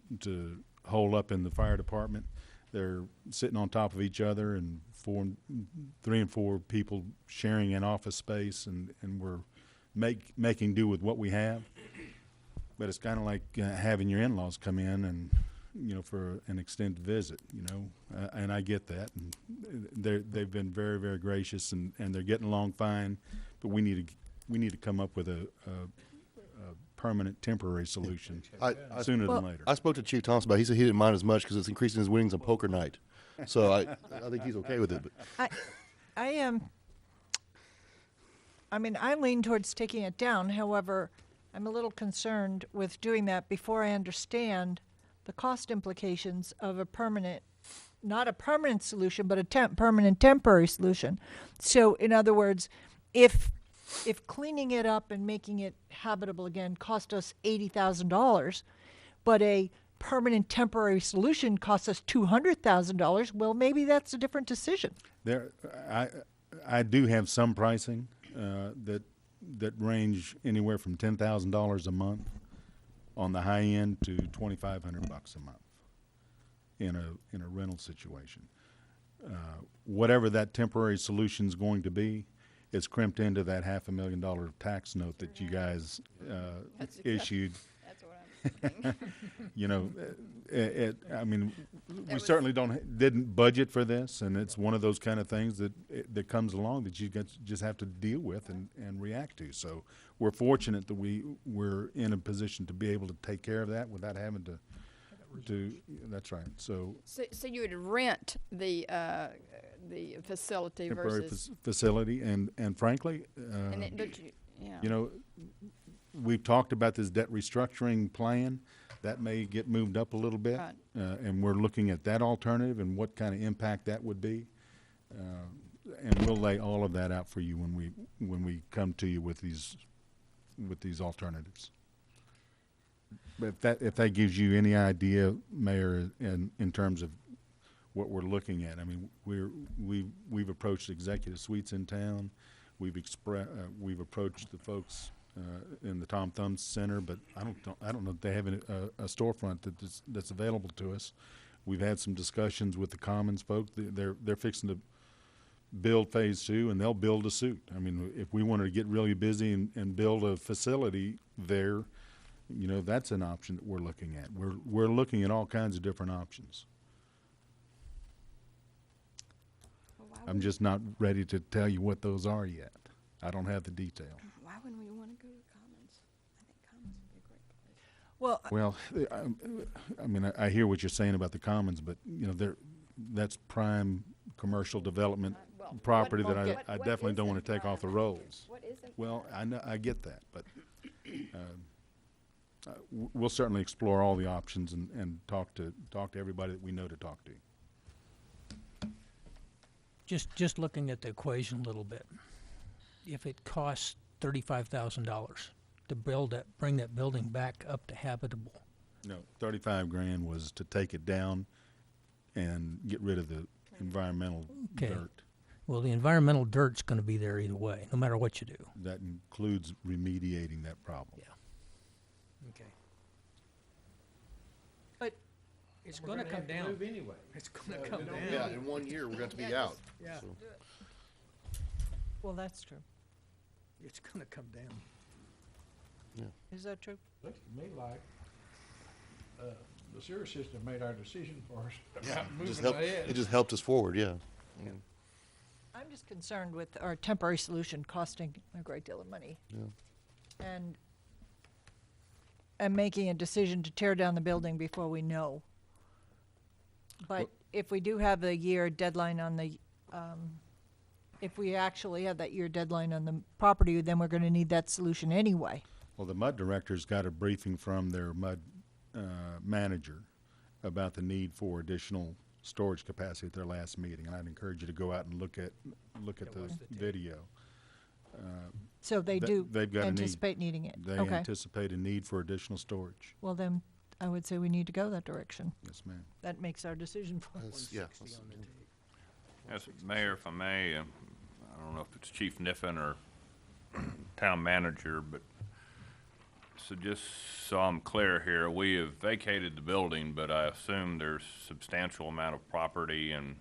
hole up in the fire department. They're sitting on top of each other, and 3 and 4 people sharing an office space, and we're making do with what we have. But it's kind of like having your in-laws come in and, for an extended visit, and I get that. And they've been very, very gracious, and they're getting along fine. But we need to come up with a permanent temporary solution sooner than later. I spoke to Chief Thompson about it. He said he didn't mind as much because it's increasing his winnings on poker night. So I think he's okay with it. But I am. I lean towards taking it down. However, I'm a little concerned with doing that before I understand the cost implications of not a permanent solution, but a permanent temporary solution. So, in other words, if cleaning it up and making it habitable again cost us $80,000, but a permanent temporary solution costs us $200,000, well, maybe that's a different decision. I do have some pricing that range anywhere from $10,000 a month on the high end to $2,500 a month in a rental situation. Whatever that temporary solution is going to be, it's crimped into that $500,000 tax note that you guys issued. That's what I'm thinking. We certainly didn't budget for this, and it's one of those kind of things that comes along that you just have to deal with and react to. So we're fortunate that we're in a position to be able to take care of that without having to. That's right. So you would rent the facility temporary versus facility, and frankly, we've talked about this debt restructuring plan. That may get moved up a little bit, Right. And we're looking at that alternative and what kind of impact that would be. And we'll lay all of that out for you when we come to you with these alternatives. But if that gives you any idea, Mayor, in terms of what we're looking at, we've approached executive suites in town. We've approached the folks in the Tom Thumb Center, but I don't know if they have a storefront that's available to us. We've had some discussions with the Commons folks. They're fixing to build phase 2, and they'll build a suite. If we wanted to get really busy and build a facility there, that's an option that we're looking at. We're looking at all kinds of different options. I'm just not ready to tell you what those are yet. I don't have the detail. Why wouldn't we want to go to Commons? I think Commons would be a great place. Well, I hear what you're saying about the Commons, but that's prime commercial development property that I definitely don't want to take off the rolls. What isn't? Well, I get that, but we'll certainly explore all the options and talk to everybody that we know to talk to. Just looking at the equation a little bit, if it costs $35,000 to bring that building back up to habitable? No, 35 grand was to take it down and get rid of the environmental Okay. dirt. Well, the environmental dirt's going to be there either way, no matter what you do. That includes remediating that problem. Yeah. Okay. But It's We're going to gonna come have to down. move anyway. It's going to we come don't down. Yeah, in 1 year, we're going to be out. Yeah. So, well, that's true. It's going to come down. Is that true? Looks to me like, the sewer system made our decision for us about just moving help, ahead. it just helped us forward, yeah. I'm just concerned with our temporary solution costing a great deal of money. Yeah. And making a decision to tear down the building before we know. But if we do have a year deadline on the, if we actually have that year deadline on the property, then we're going to need that solution anyway. Well, the MUD directors got a briefing from their MUD manager about the need for additional storage capacity at their last meeting, and I'd encourage you to go out and look at the video. So they do They've got a need. anticipate needing it. They Okay. anticipate a need for additional storage. Well, then I would say we need to go that direction. Yes, ma'am. That makes our decision for us. Yeah. Yes, Mayor, if I may, I don't know if it's Chief Niffen or Town Manager, but so just so I'm clear here, we have vacated the building, but I assume there's substantial amount of property and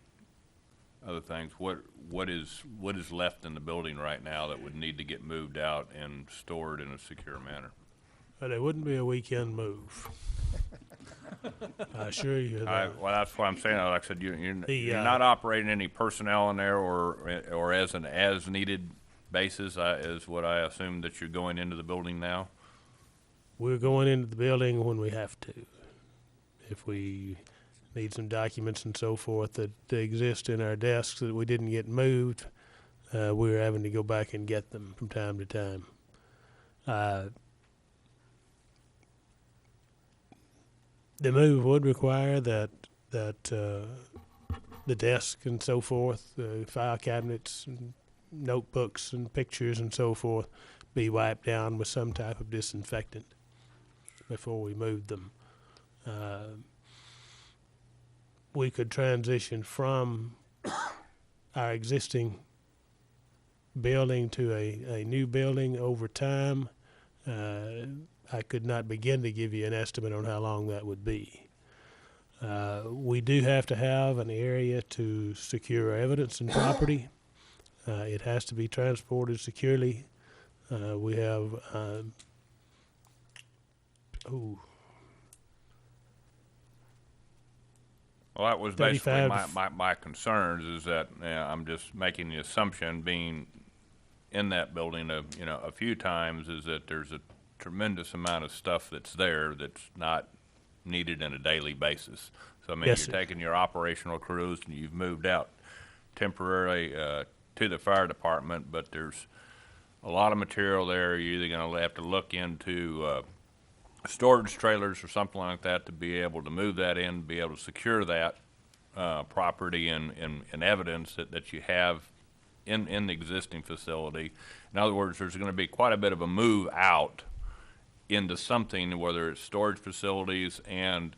other things. What is left in the building right now that would need to get moved out and stored in a secure manner? But it wouldn't be a weekend move. I assure you that. Well, that's what I'm saying. Like I said, you're The, not operating any personnel in there or as an as-needed basis, is what I assume that you're going into the building now? We're going into the building when we have to. If we need some documents and so forth that exist in our desks that we didn't get moved, we're having to go back and get them from time to time. The move would require that the desk and so forth, file cabinets, and notebooks and pictures and so forth, be wiped down with some type of disinfectant before we moved them. We could transition from our existing building to a new building over time. I could not begin to give you an estimate on how long that would be. We do have to have an area to secure evidence and property. It has to be transported securely. We have, Well, that was basically 35 my concerns is that I'm just making the assumption being in that building a few times is that there's a tremendous amount of stuff that's there that's not needed on a daily basis. So I mean, Yes, you're sir. taking your operational crews and you've moved out temporarily to the fire department, but there's a lot of material there. You're either going to have to look into storage trailers or something like that to be able to move that in, be able to secure that property and evidence that you have in the existing facility. In other words, there's going to be quite a bit of a move out into something, whether it's storage facilities and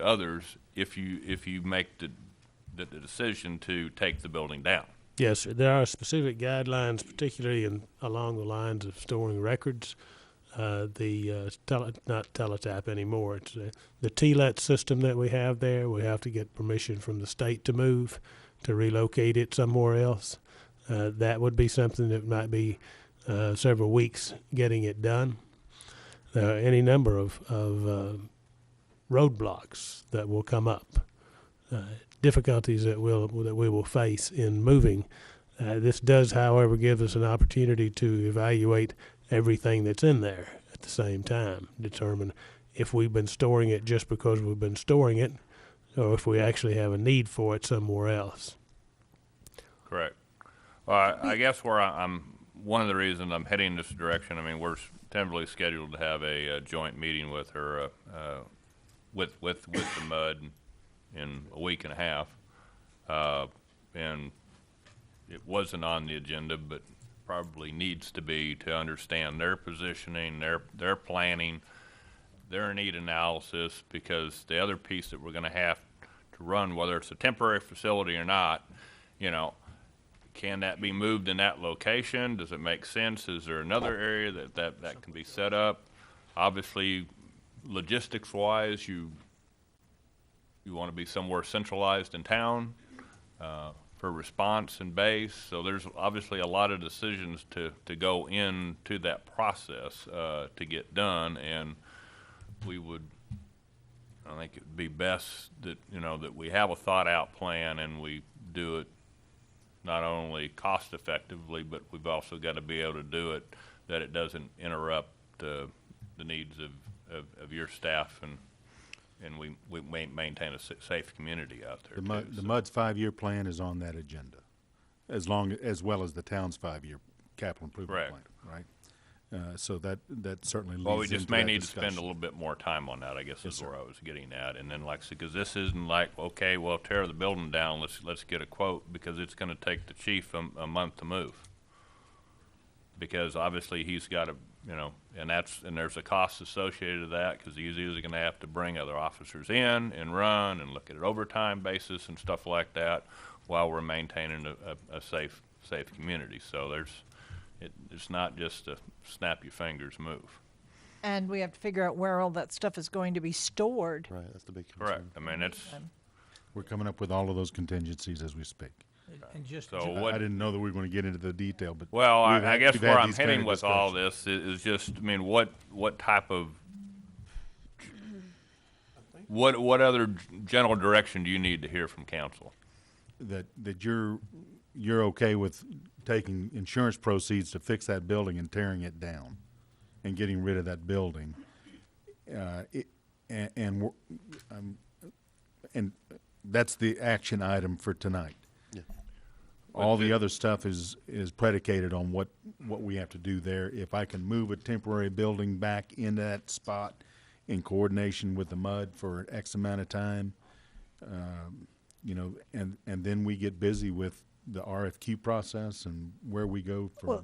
others, if you make the decision to take the building down. yes, sir. There are specific guidelines, particularly along the lines of storing records. Not Teletap anymore. It's the TLET system that we have there. We have to get permission from the state to move, to relocate it somewhere else. That would be something that might be several weeks getting it done. Any number of roadblocks that will come up, difficulties that we will face in moving. This does, however, give us an opportunity to evaluate everything that's in there at the same time, determine if we've been storing it just because we've been storing it, or if we actually have a need for it somewhere else. Correct. Well, I guess where I'm one of the reasons I'm heading this direction, I mean, we're tentatively scheduled to have a joint meeting with her, with the MUD in a week and a half. And it wasn't on the agenda, but probably needs to be to understand their positioning, their planning, their need analysis, because the other piece that we're gonna have to run, whether it's a temporary facility or not, you know, can that be moved in that location? Does it make sense? Is there another area that can be set up? Obviously, logistics-wise, you want to be somewhere centralized in town for response and base. So there's obviously a lot of decisions to go into that process to get done, and I think it'd be best that, you know, that we have a thought-out plan and we do it not only cost effectively, but we've also got to be able to do it that it doesn't interrupt the needs of your staff, and we maintain a safe community out there. The MUD's 5-year plan is on that agenda, as well as the town's 5-year capital improvement plan, right? So that certainly leads into that discussion. Well, we just may need to spend a little bit more time on that, I guess is where I was getting at. And then, like I said, because this isn't like, okay, well, tear the building down, let's get a quote, because it's going to take the chief a month to move. Because obviously he's got to, you know, and there's a cost associated to that, because he's either going to have to bring other officers in and run and look at an overtime basis and stuff like that, while we're maintaining a safe community. So it's not just a snap your fingers move. And we have to figure out where all that stuff is going to be stored. Right, that's the big concern. Correct. I mean, We're coming up with all of those contingencies as we speak. And just I didn't know that we were going to get into the detail, but well, I guess we've where had I'm these kind heading of with all this is just, I mean, what type of what other general direction do you need to hear from council? That you're okay with taking insurance proceeds to fix that building and tearing it down and getting rid of that building. And that's the action item for tonight. Yeah. All the other stuff is predicated on what we have to do there. If I can move a temporary building back in that spot in coordination with the MUD for X amount of time, you know, and then we get busy with the RFQ process and where we go for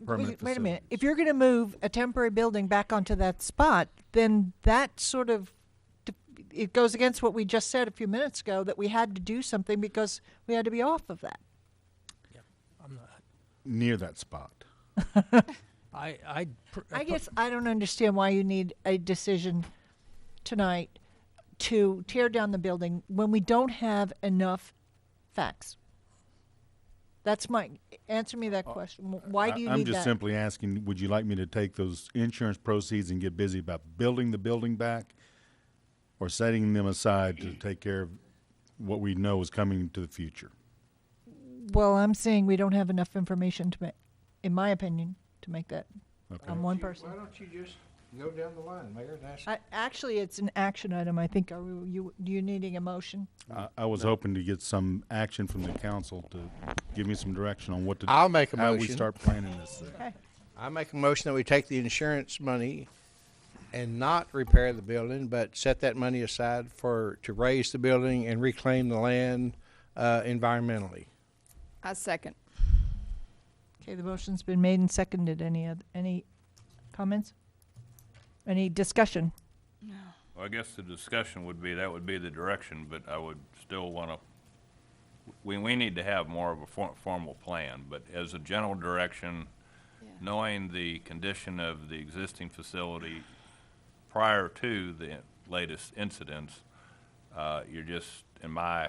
permanent wait a minute. facilities. If you're going to move a temporary building back onto that spot, then that sort of, it goes against what we just said a few minutes ago, that we had to do something because we had to be off of that. I'm not. Near that spot. I guess I don't understand why you need a decision tonight to tear down the building when we don't have enough facts. That's answer me that question. Why do you need that? I'm just simply asking, would you like me to take those insurance proceeds and get busy about building the building back, or setting them aside to take care of what we know is coming to the future? Well, I'm saying we don't have enough information to make, in my opinion, to make that. Okay. I'm one person. Why don't you just go down the line, Mayor, and ask? Actually, it's an action item. I think. Do you needing a motion? I was hoping to get some action from the council to give me some direction on what to do. I'll make a how we motion. start planning this thing. Okay. I make a motion that we take the insurance money and not repair the building, but set that money aside to raise the building and reclaim the land environmentally. I second. Okay, the motion's been made and seconded. Any comments? Any discussion? Well, I guess the discussion would be, that would be the direction, but I would still want to, we need to have more of a formal plan, but as a general direction, knowing the condition of the existing facility prior to the latest incidents, you're just, in my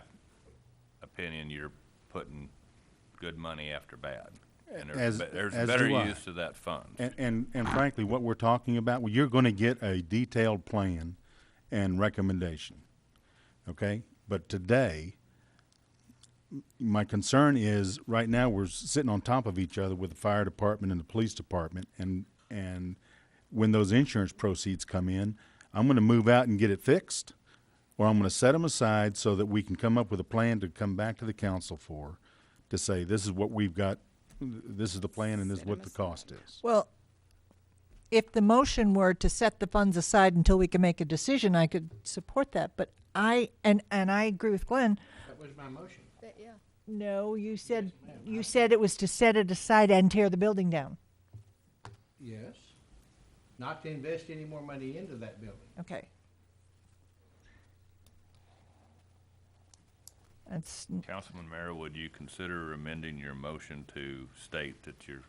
opinion, you're putting good money after bad. And there's better use to that fund. And frankly, what we're talking about, well, you're going to get a detailed plan and recommendation, okay? But today, my concern is, right now, we're sitting on top of each other with the fire department and the police department, and when those insurance proceeds come in, I'm going to move out and get it fixed, or I'm going to set them aside so that we can come up with a plan to come back to the council for, to say, this is what we've got, this is the plan, and this is what the cost is. Well, if the motion were to set the funds aside until we can make a decision, I could support that. But I agree with Glenn. That was my motion. No, you said it was to set it aside and tear the building down. Yes. Not to invest any more money into that building. Okay. That's, Councilman Mayor, would you consider amending your motion to state that your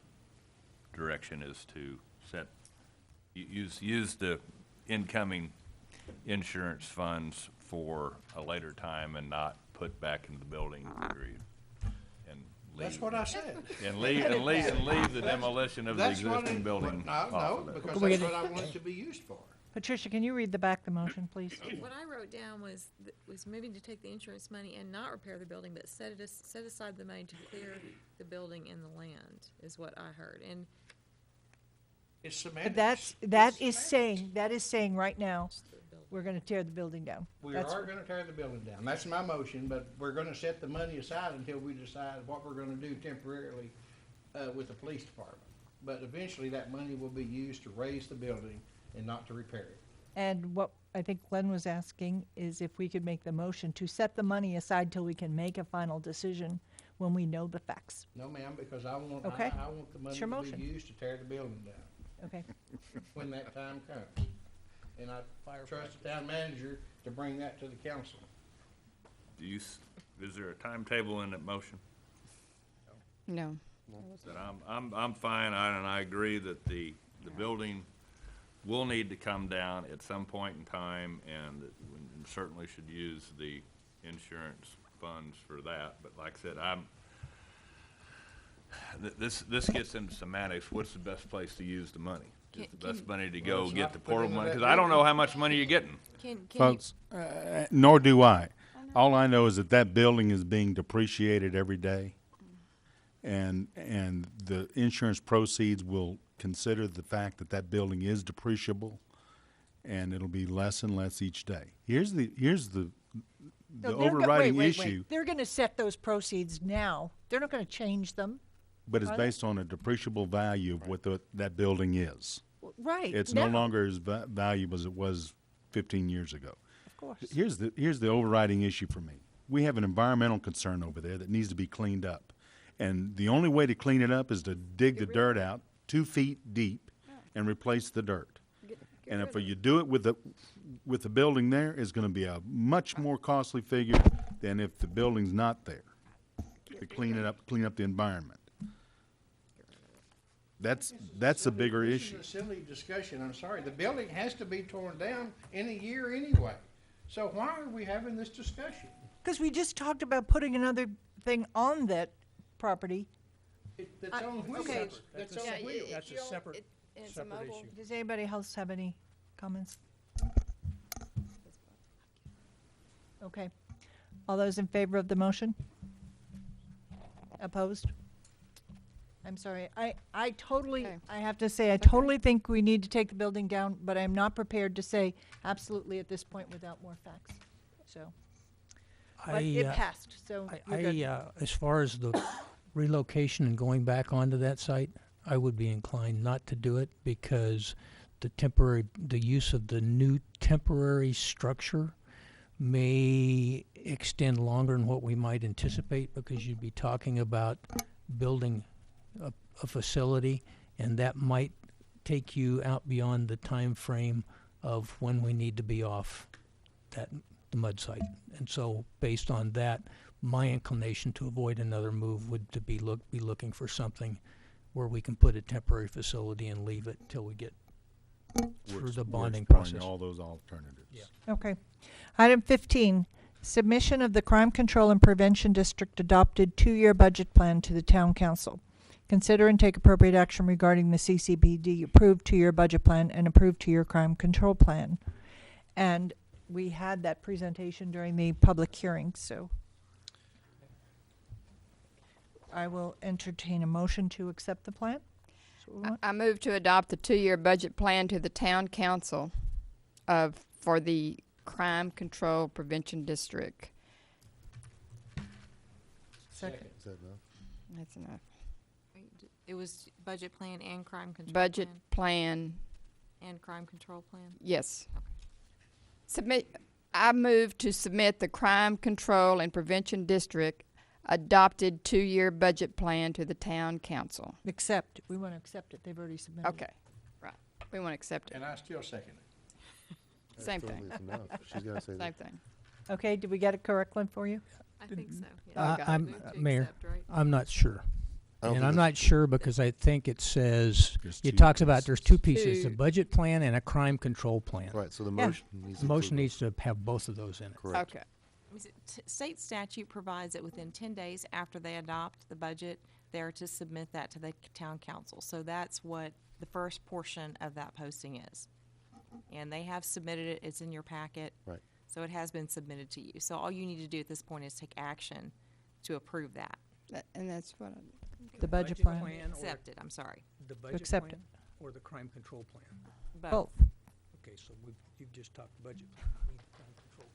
direction is to use the incoming insurance funds for a later time and not put back into the building period? And That's leave- what I said. And leave the demolition of the That's what existing it- building No, off no, of it. because that's what I want it to be used for. Patricia, can you read the back of the motion, please? What I wrote down was, moving to take the insurance money and not repair the building, but set aside the money to clear the building and the land, is what I heard. And It's But semantics. that is saying right now, we're gonna tear the building down. We That's- are gonna tear the building down. That's my motion, but we're gonna set the money aside until we decide what we're gonna do temporarily, with the police department. But eventually, that money will be used to raise the building and not to repair it. And what I think Glenn was asking is if we could make the motion to set the money aside till we can make a final decision when we know the facts. No, ma'am, because I want, Okay. I want the money It's your to motion. be used to tear the building down Okay. when that time comes. And I trust the town manager to bring that to the council. Is there a timetable in that motion? No. That I'm fine, and I agree that the building will need to come down at some point in time, and that we certainly should use the insurance funds for that. But like I said, this gets into semantics. What's the best place to use the money? Is the best money to go it's get not the to put portable into money? that Because I don't know building. how much money you're getting. can you, Folks, nor do I. All I know is that building is being depreciated every day. And the insurance proceeds will consider the fact that building is depreciable, and it'll be less and less each day. Here's the No, overriding wait. issue, They're gonna set those proceeds now. They're not gonna change them. but it's Are they? based on a depreciable value of what that building is. Right. It's now. no longer as valuable as it was 15 years ago. Of course. Here's the overriding issue for me. We have an environmental concern over there that needs to be cleaned up. And the only way to clean it up is to dig the dirt out 2 feet deep and replace the dirt. And if you do it with the building there, it's gonna be a much more costly figure than if the building's not there to clean up the environment. That's a bigger issue. This is a silly discussion, I'm sorry. The building has to be torn down in a year anyway. So why are we having this discussion? Because we just talked about putting another thing on that property. That's on wheels. okay. That's Yeah, on wheels. That's a separate, It's a separate mobile. issue. Does anybody else have any comments? Okay. All those in favor of the motion? Opposed? I'm sorry. I totally, Okay. I have to say, I totally think we need to take the building down, but I'm not prepared to say absolutely at this point without more facts. So, but it passed, so you're good. As far as the relocation and going back onto that site, I would be inclined not to do it because the use of the new temporary structure may extend longer than what we might anticipate because you'd be talking about building a facility, and that might take you out beyond the time frame of when we need to be off the mud site. And so based on that, my inclination to avoid another move would to be looking for something where we can put a temporary facility and leave it till we get through the bonding exploring process. all those alternatives. Yeah. Okay. Item 15, submission of the Crime Control and Prevention District adopted 2-year budget plan to the Town Council. Consider and take appropriate action regarding the CCPD approved 2-year budget plan and approved 2-year crime control plan. And we had that presentation during the public hearing, so I will entertain a motion to accept the plan. That's what we want. I move to adopt the 2-year budget plan to the town council for the Crime Control Prevention District. Second. Is that enough? That's enough. it was budget plan and crime control Budget plan plan, and crime control plan? yes. I move to submit the Crime Control and Prevention District adopted two-year budget plan to the town council. Accept. We want to accept it. They've already submitted. Okay, right. We want to accept it. And I still second it. Same That's thing. totally enough. She's gotta say Same that. thing. Okay, did we get it correctly for you? I think so, Oh, yeah. got it. I'm, Move to Mayor, accept, right? I'm not sure. I don't And think I'm that's- not sure because I think it says, There's it two talks about there's two pieces. pieces, a Two. budget plan and a crime control plan. Right, so the Yeah. motion needs The to motion include needs to have both of those in it. those. Correct. Okay. State statute provides that within 10 days after they adopt the budget, they're to submit that to the town council. So that's what the first portion of that posting is. And they have submitted it, it's in your packet. Right. So it has been submitted to you. So all you need to do at this point is take action to approve that. And that's what The budget plan. Accept it, I'm sorry. The budget accept plan or the crime control plan? Both. Okay, so you've just talked budget plan. I mean, crime control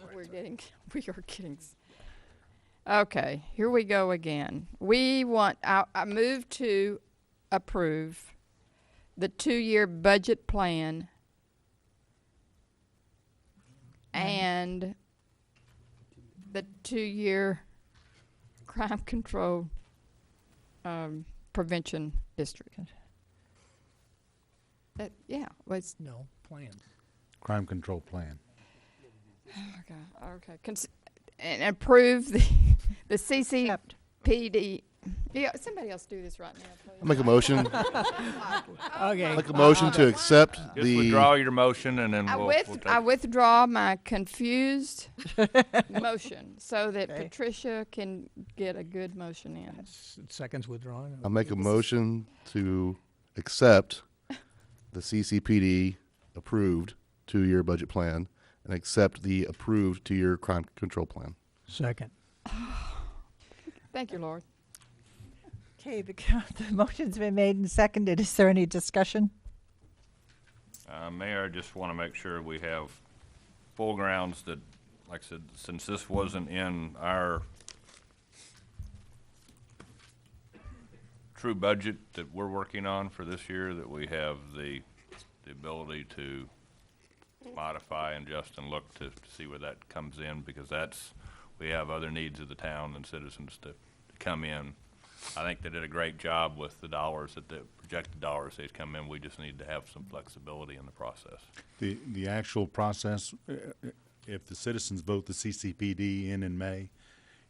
plan. we are getting. Okay, here we go again. I move to approve the two-year budget plan and the two-year crime control prevention district. Yeah, was No, plan. Crime control plan. okay. And approve the CCPD. Yeah, somebody else do this right now, please. I make a motion, Okay. make a motion to accept Just the, withdraw your motion and then I we'll take I withdraw my confused motion so that Okay. Patricia can get a good motion in. Seconds withdrawn. I make a motion to accept the CCPD approved two-year budget plan and accept the approved two-year crime control plan. Second. Thank you, Lord. Okay, the motion's been made and seconded. Is there any discussion? Mayor, I just want to make sure we have full grounds that, like I said, since this wasn't in our true budget that we're working on for this year, that we have the ability to modify and adjust and look to see where that comes in, because we have other needs of the town and citizens to come in. I think they did a great job with the dollars, that the projected dollars they'd come in. We just need to have some flexibility in the process. The actual process, if the citizens vote the CCPD in May,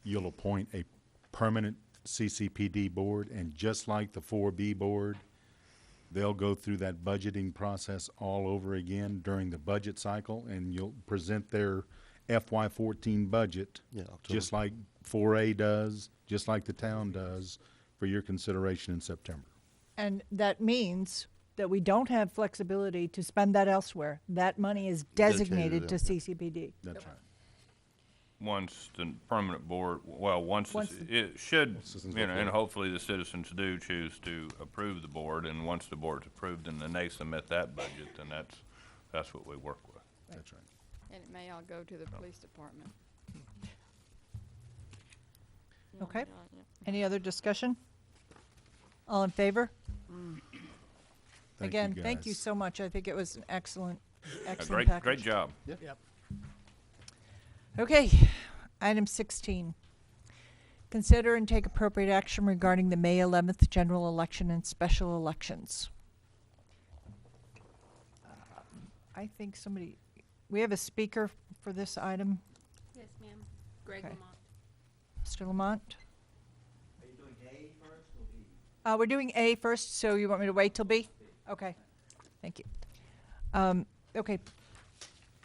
you'll appoint a permanent CCPD board, and just like the 4B board, they'll go through that budgeting process all over again during the budget cycle, and you'll present their FY14 budget, Yeah, October. just like 4A does, just like the town does, for your consideration in September. And that means that we don't have flexibility to spend that elsewhere. That money is designated to yeah. CCPD. That's right. Once the permanent board, well, once it should, Citizens you vote know, for and it. hopefully the citizens do choose to approve the board, and once the board's approved and then they submit that budget, then that's what we work with. That's right. And it may all go to the police department. Okay. Any other discussion? All in favor? Again, thank you guys. so much. I think it was an excellent Great package. job. Yep. Okay, item 16. Consider and take appropriate action regarding the May 11th general election and special elections. I think we have a speaker for this item. Yes, ma'am. Greg Okay. Lamont. Mr. Lamont? Are you doing A first or B? We're doing A first, so you want me to wait till B? Okay, thank you. Okay.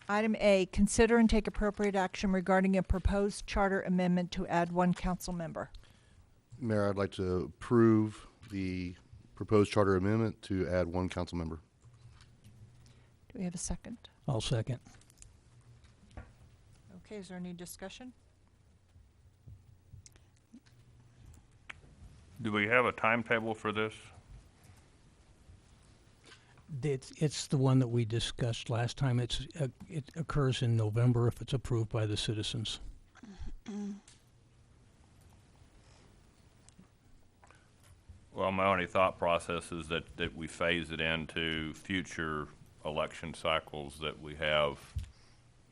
Item A, consider and take appropriate action regarding a proposed charter amendment to add one council member. Mayor, I'd like to approve the proposed charter amendment to add one council member. Do we have a second? I'll second. Okay, is there any discussion? Do we have a timetable for this? It's the one that we discussed last time. It occurs in November if it's approved by the citizens. Well, my only thought process is that we phase it into future election cycles, that we have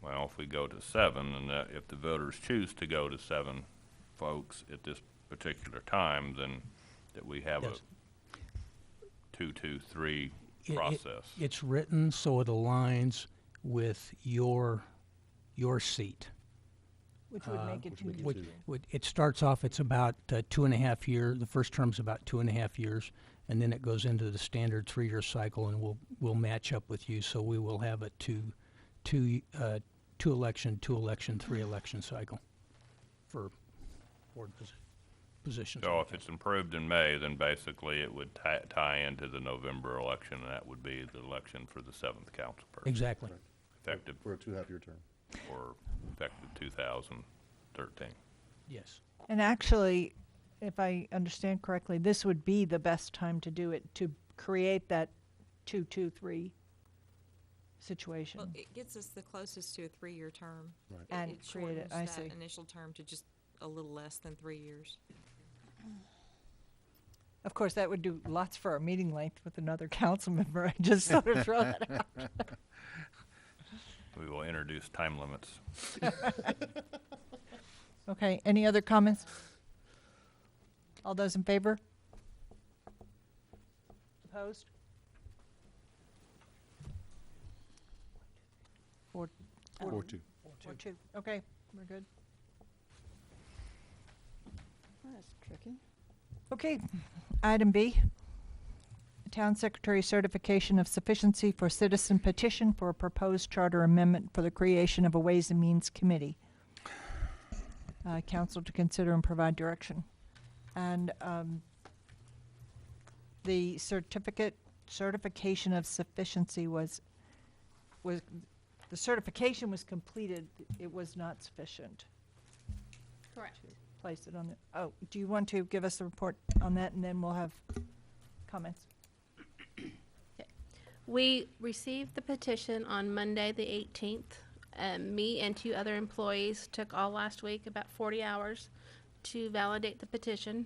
Well, if we go to 7, and if the voters choose to go to 7 folks at this particular time, then that we have Yes. a 2-2-3 process. It's written so it aligns with your seat. Which would make it 2 to Which- 2. It starts off, it's about 2.5 years. The first term's about 2.5 years, and then it goes into the standard 3-year cycle, and we'll match up with you. So we will have a two election, 3 election cycle for board positions. So if it's improved in May, then basically it would tie into the November election, and that would be the election for the 7th council person. Exactly. Effective For a 2.5-year term. or effective 2013. Yes. And actually, if I understand correctly, this would be the best time to do it, to create that 2-2-3 situation. Well, it gets us the closest to a 3-year term. Right. And It create it, I shortens see. that initial term to just a little less than 3 years. Of course, that would do lots for our meeting length with another council member. I just sort of throw that out. We will introduce time limits. Okay, any other comments? All those in favor? Opposed? 4-2. 4-2. Okay, we're good. That's tricky. Okay, item B, Town Secretary certification of sufficiency for citizen petition for a proposed charter amendment for the creation of a Ways and Means Committee. Council to consider and provide direction. And the certification of sufficiency was the certification was completed. It was not sufficient. Correct. Place it on the, oh, do you want to give us a report on that, and then we'll have comments? We received the petition on Monday, the 18th. Me and 2 other employees took all last week, about 40 hours, to validate the petition.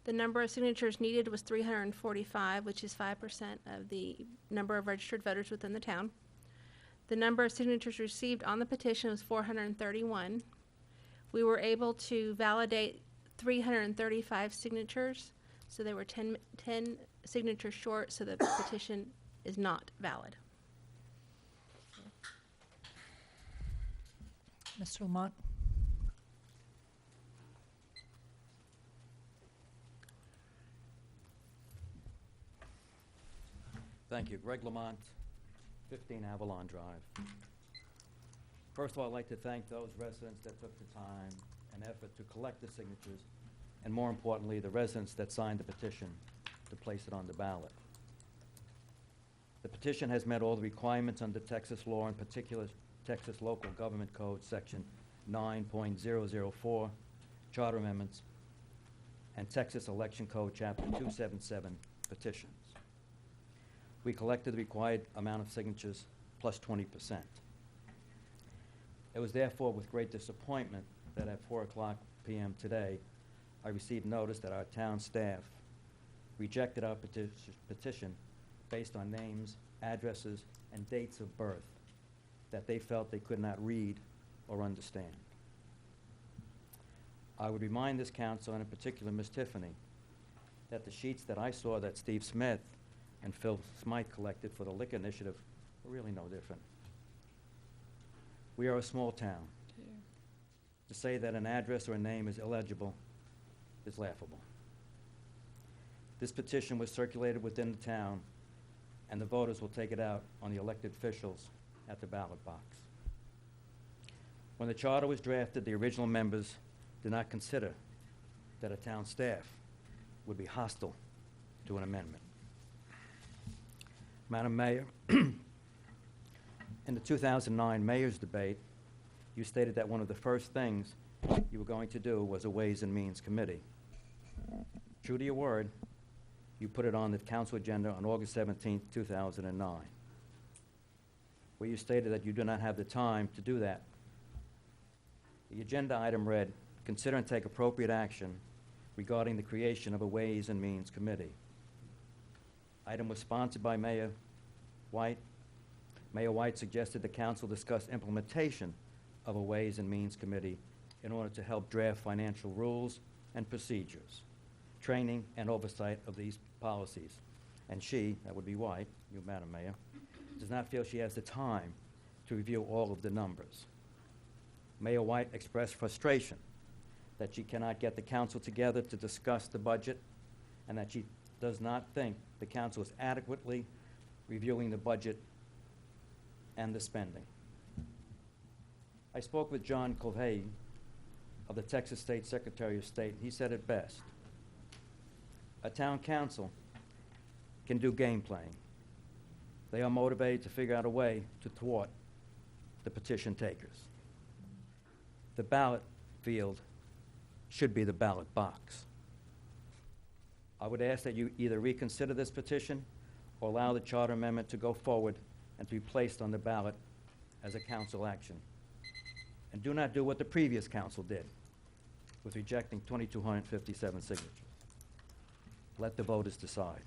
The number of signatures needed was 345, which is 5% of the number of registered voters within the town. The number of signatures received on the petition was 431. We were able to validate 335 signatures, so they were 10 signatures short, so the petition is not valid. Mr. Lamont? Thank you. Greg Lamont, 15 Avalon Drive. First of all, I'd like to thank those residents that took the time and effort to collect the signatures, and more importantly, the residents that signed the petition to place it on the ballot. The petition has met all the requirements under Texas law, in particular Texas Local Government Code, Section 9.004, Charter Amendments, and Texas Election Code, Chapter 277, Petitions. We collected the required amount of signatures plus 20%. It was therefore with great disappointment that at 4:00 p.m. today, I received notice that our town staff rejected our petition based on names, addresses, and dates of birth that they felt they could not read or understand. I would remind this council, and in particular Ms. Tiffany, that the sheets that I saw that Steve Smith and Phil Smythe collected for the liquor initiative were really no different. We are a small town. To say that an address or a name is illegible is laughable. This petition was circulated within the town, and the voters will take it out on the elected officials at the ballot box. When the charter was drafted, the original members did not consider that a town staff would be hostile to an amendment. Madam Mayor, in the 2009 mayor's debate, you stated that one of the first things you were going to do was a Ways and Means Committee. True to your word, you put it on the council agenda on August 17, 2009, where you stated that you do not have the time to do that. The agenda item read, "Consider and take appropriate action regarding the creation of a Ways and Means Committee." Item was sponsored by Mayor White, Mayor White suggested the council discuss implementation of a Ways and Means Committee in order to help draft financial rules and procedures, training and oversight of these policies. And she, that would be White, you, Madam Mayor, does not feel she has the time to review all of the numbers. Mayor White expressed frustration that she cannot get the council together to discuss the budget and that she does not think the council is adequately reviewing the budget and the spending. I spoke with John Culhane of the Texas State Secretary of State. He said it best. A town council can do game playing. They are motivated to figure out a way to thwart the petition takers. The ballot field should be the ballot box. I would ask that you either reconsider this petition or allow the charter amendment to go forward and to be placed on the ballot as a council action. And do not do what the previous council did with rejecting 2,257 signatures. Let the voters decide.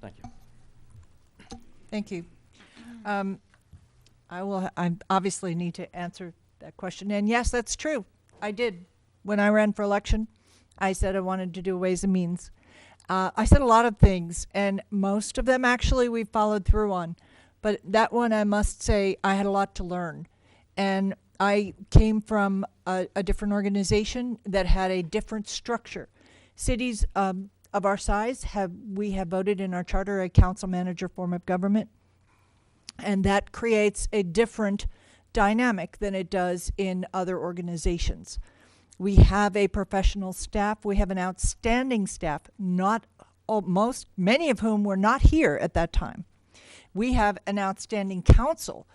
Thank you. Thank you. I obviously need to answer that question. And yes, that's true. I did. When I ran for election, I said I wanted to do Ways and Means. I said a lot of things, and most of them actually we followed through on. But that one, I must say, I had a lot to learn. And I came from a different organization that had a different structure. Cities of our size we have voted in our charter a council manager form of government, and that creates a different dynamic than it does in other organizations. We have a professional staff. We have an outstanding staff, many of whom were not here at that time. We have an outstanding council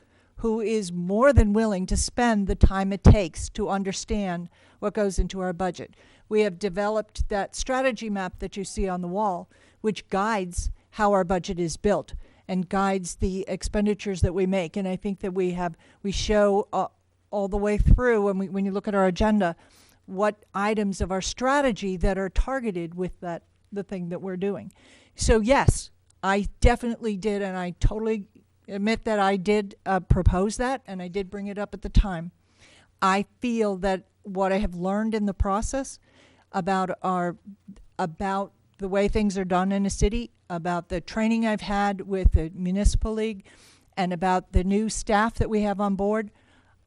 who is more than willing to spend the time it takes to understand what goes into our budget. We have developed that strategy map that you see on the wall, which guides how our budget is built and guides the expenditures that we make. And I think that we show all the way through when you look at our agenda what items of our strategy that are targeted with the thing that we're doing. So yes, I definitely did, and I totally admit that I did propose that, and I did bring it up at the time. I feel that what I have learned in the process about the way things are done in a city, about the training I've had with the Municipal League, and about the new staff that we have on board,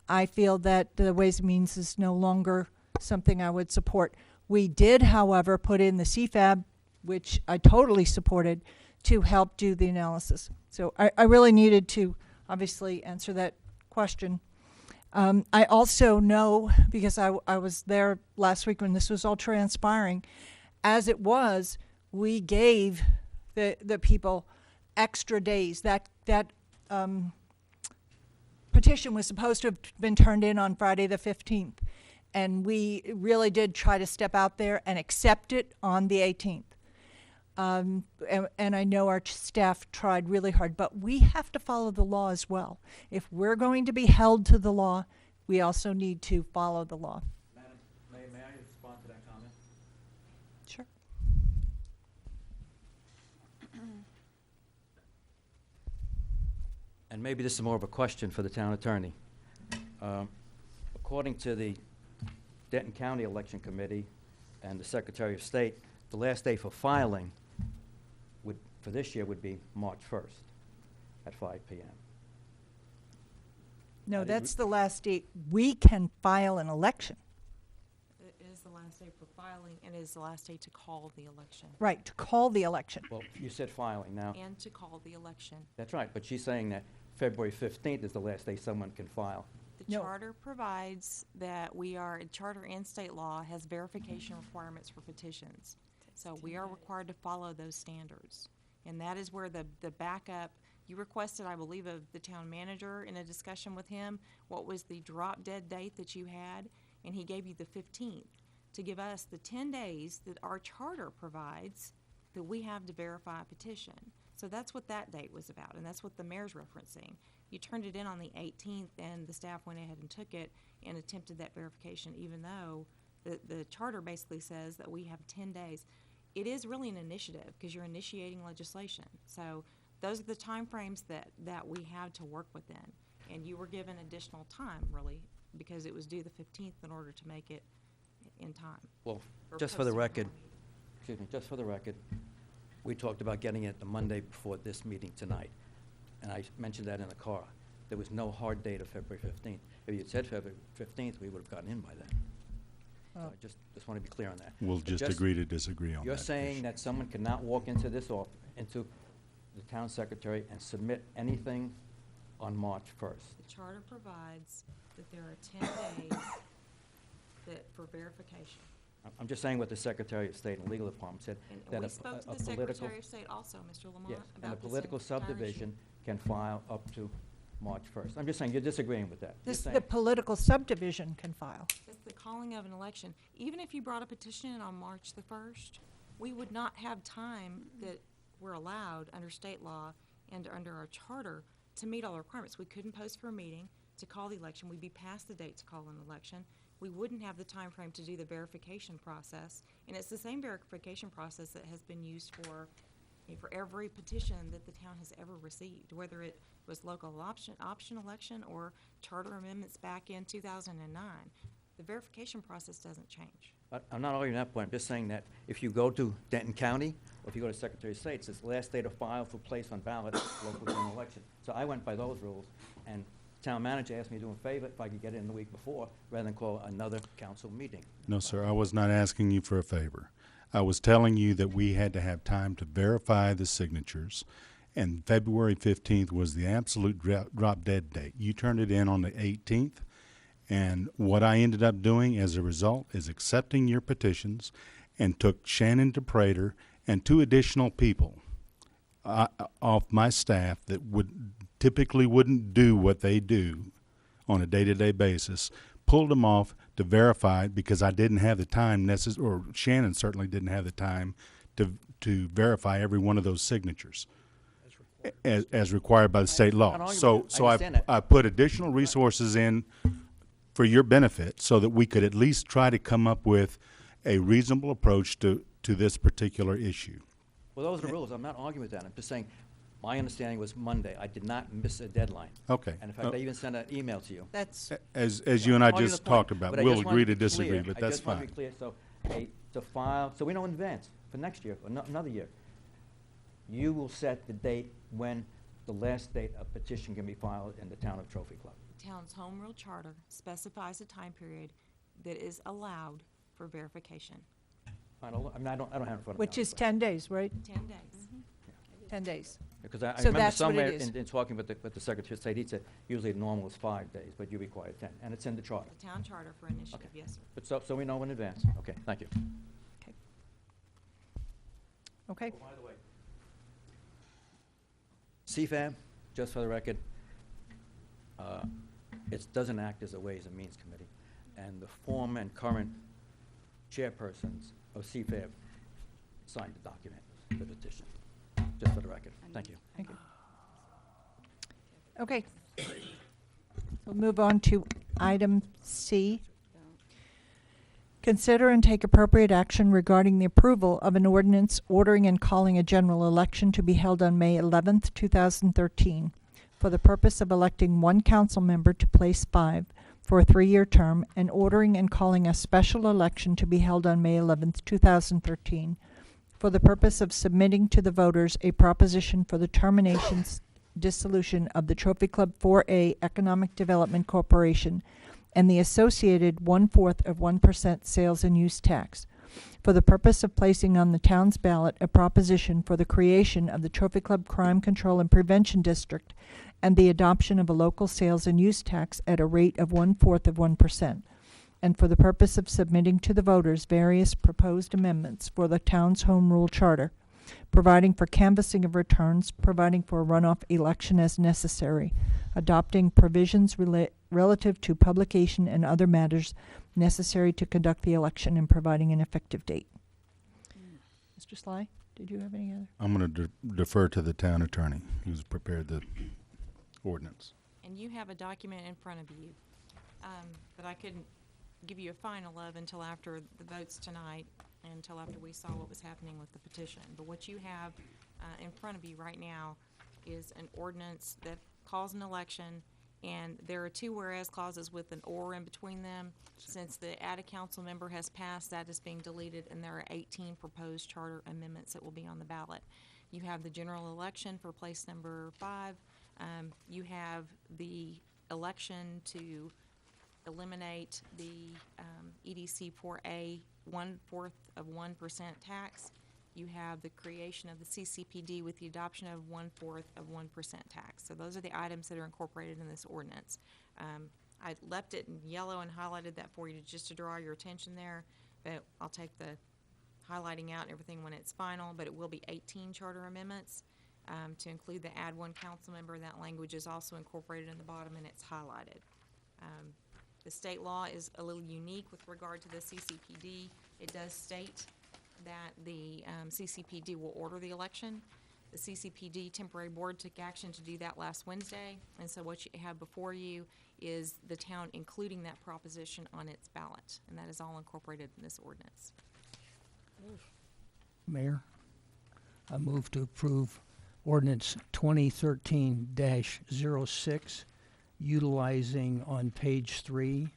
I feel that the Ways and Means is no longer something I would support. We did, however, put in the CFAB, which I totally supported, to help do the analysis. So I really needed to obviously answer that question. I also know, because I was there last week when this was all transpiring, as it was, we gave the people extra days. That petition was supposed to have been turned in on Friday the 15th. And we really did try to step out there and accept it on the 18th. And I know our staff tried really hard, but we have to follow the law as well. If we're going to be held to the law, we also need to follow the law. Madam Mayor, may I respond to that comment? Sure. And maybe this is more of a question for the town attorney. According to the Denton County Election Committee and the Secretary of State, the last day for filing for this year would be March 1st at 5 p.m. No, that's the last date we can file an election. It is the last day for filing, and it is the last day to call the election. Right, to call the election. Well, you said filing now. And to call the election. That's right, but she's saying that February 15th is the last day someone can file. The charter provides that charter and state law has verification requirements for petitions. So we are required to follow those standards. And that is where the backup, you requested, I believe, of the town manager in a discussion with him, what was the drop dead date that you had, and he gave you the 15th to give us the 10 days that our charter provides that we have to verify a petition. So that's what that date was about, and that's what the mayor's referencing. You turned it in on the 18th, and the staff went ahead and took it and attempted that verification, even though the charter basically says that we have 10 days. It is really an initiative because you're initiating legislation. So those are the timeframes that we have to work within. And you were given additional time, really, because it was due the 15th in order to make it in time. Well, Or just for the posted record, on. excuse me, just for the record, we talked about getting it the Monday before this meeting tonight. And I mentioned that in the car. There was no hard date of February 15th. If you had said February 15th, we would have gotten in by then. So I just want to be clear on that. We'll But just agree to disagree on that. You're saying that someone cannot walk into this into the town secretary and submit anything on March 1st? The charter provides that there are 10 days for verification. I'm just saying what the Secretary of State and Legal Department said. And that we a spoke to a the political- Secretary of State also, Mr. Lamont, Yes, and a about this political entire issue. subdivision can file up to March 1st. I'm just saying, you're disagreeing with that. You're This, saying- the political subdivision can file. It's the calling of an election. Even if you brought a petition in on March the 1st, we would not have time that we're allowed under state law and under our charter to meet all the requirements. We couldn't post for a meeting to call the election. We'd be past the date to call an election. We wouldn't have the time frame to do the verification process. And it's the same verification process that has been used for every petition that the town has ever received, whether it was local option election or charter amendments back in 2009. The verification process doesn't change. I'm not arguing that point. I'm just saying that if you go to Denton County, or if you go to Secretary of State, it says last day to file for place on ballot, local general election. So I went by those rules, and town manager asked me to do a favor if I could get it in the week before, rather than call another council meeting. No, sir, I was not asking you for a favor. I was telling you that we had to have time to verify the signatures, and February 15th was the absolute drop dead date. You turned it in on the 18th, and what I ended up doing as a result is accepting your petitions and took Shannon DePrater and 2 additional people off my staff that typically wouldn't do what they do on a day-to-day basis, pulled them off to verify it because I didn't have the time or Shannon certainly didn't have the time to verify every one of those signatures as required by the state law. So I put additional resources in for your benefit so that we could at least try to come up with a reasonable approach to this particular issue. Well, those are the rules. I'm not arguing with that. I'm just saying, my understanding was Monday. I did not miss a deadline. Okay. And in fact, I even sent an email to you. That's As you and I Arguing just the point, talked about, but I we'll just wanted agree to be disagree, clear. but I that's just want to fine. be clear, so to file, so we know in advance for next year, or another year. You will set the date when the last date a petition can be filed in the town of Trophy Club. The town's home rule charter specifies a time period that is allowed for verification. I don't have it in front of me. which now, is but- 10 days, right? 10 days. 10 days. Because I So remember that's what it somewhere is. in talking with the Secretary of State, he said usually the normal is 5 days, but you require 10, and it's in the charter. The town charter for initiative, yes, sir. But so we know in advance. Okay, thank you. Okay. By the way, CFAB, just for the record, it doesn't act as a Ways and Means Committee, and the former and current chairpersons of CFAB signed the document, the petition, just for the record. Thank you. Thank you. Okay. We'll move on to item C. Consider and take appropriate action regarding the approval of an ordinance ordering and calling a general election to be held on May 11th, 2013, for the purpose of electing 1 council member to place 5 for a 3-year term, and ordering and calling a special election to be held on May 11th, 2013, for the purpose of submitting to the voters a proposition for the termination, dissolution of the Trophy Club 4A Economic Development Corporation and the associated 1/4% sales and use tax, for the purpose of placing on the town's ballot a proposition for the creation of the Trophy Club Crime Control and Prevention District and the adoption of a local sales and use tax at a rate of 1/4%, and for the purpose of submitting to the voters various proposed amendments for the town's home rule charter, providing for canvassing of returns, providing for a runoff election as necessary, adopting provisions relative to publication and other matters necessary to conduct the election, and providing an effective date. Mr. Sly, did you have any other? I'm going to defer to the town attorney who's prepared the ordinance. And you have a document in front of you that I couldn't give you a final of until after the votes tonight, and until after we saw what was happening with the petition. But what you have in front of you right now is an ordinance that calls an election, and there are two whereas clauses with an or in between them. Since the add a council member has passed, that is being deleted, and there are 18 proposed charter amendments that will be on the ballot. You have the general election for place number 5. You have the election to eliminate the EDC 4A 1/4 of 1% tax. You have the creation of the CCPD with the adoption of 1/4 of 1% tax. So those are the items that are incorporated in this ordinance. I left it in yellow and highlighted that for you just to draw your attention there, but I'll take the highlighting out and everything when it's final, but it will be 18 charter amendments. To include the add one council member, that language is also incorporated in the bottom and it's highlighted. The state law is a little unique with regard to the CCPD. It does state that the CCPD will order the election. The CCPD temporary board took action to do that last Wednesday, and so what you have before you is the town including that proposition on its ballot, and that is all incorporated in this ordinance. Mayor, I move to approve ordinance 2013-06, utilizing on page 3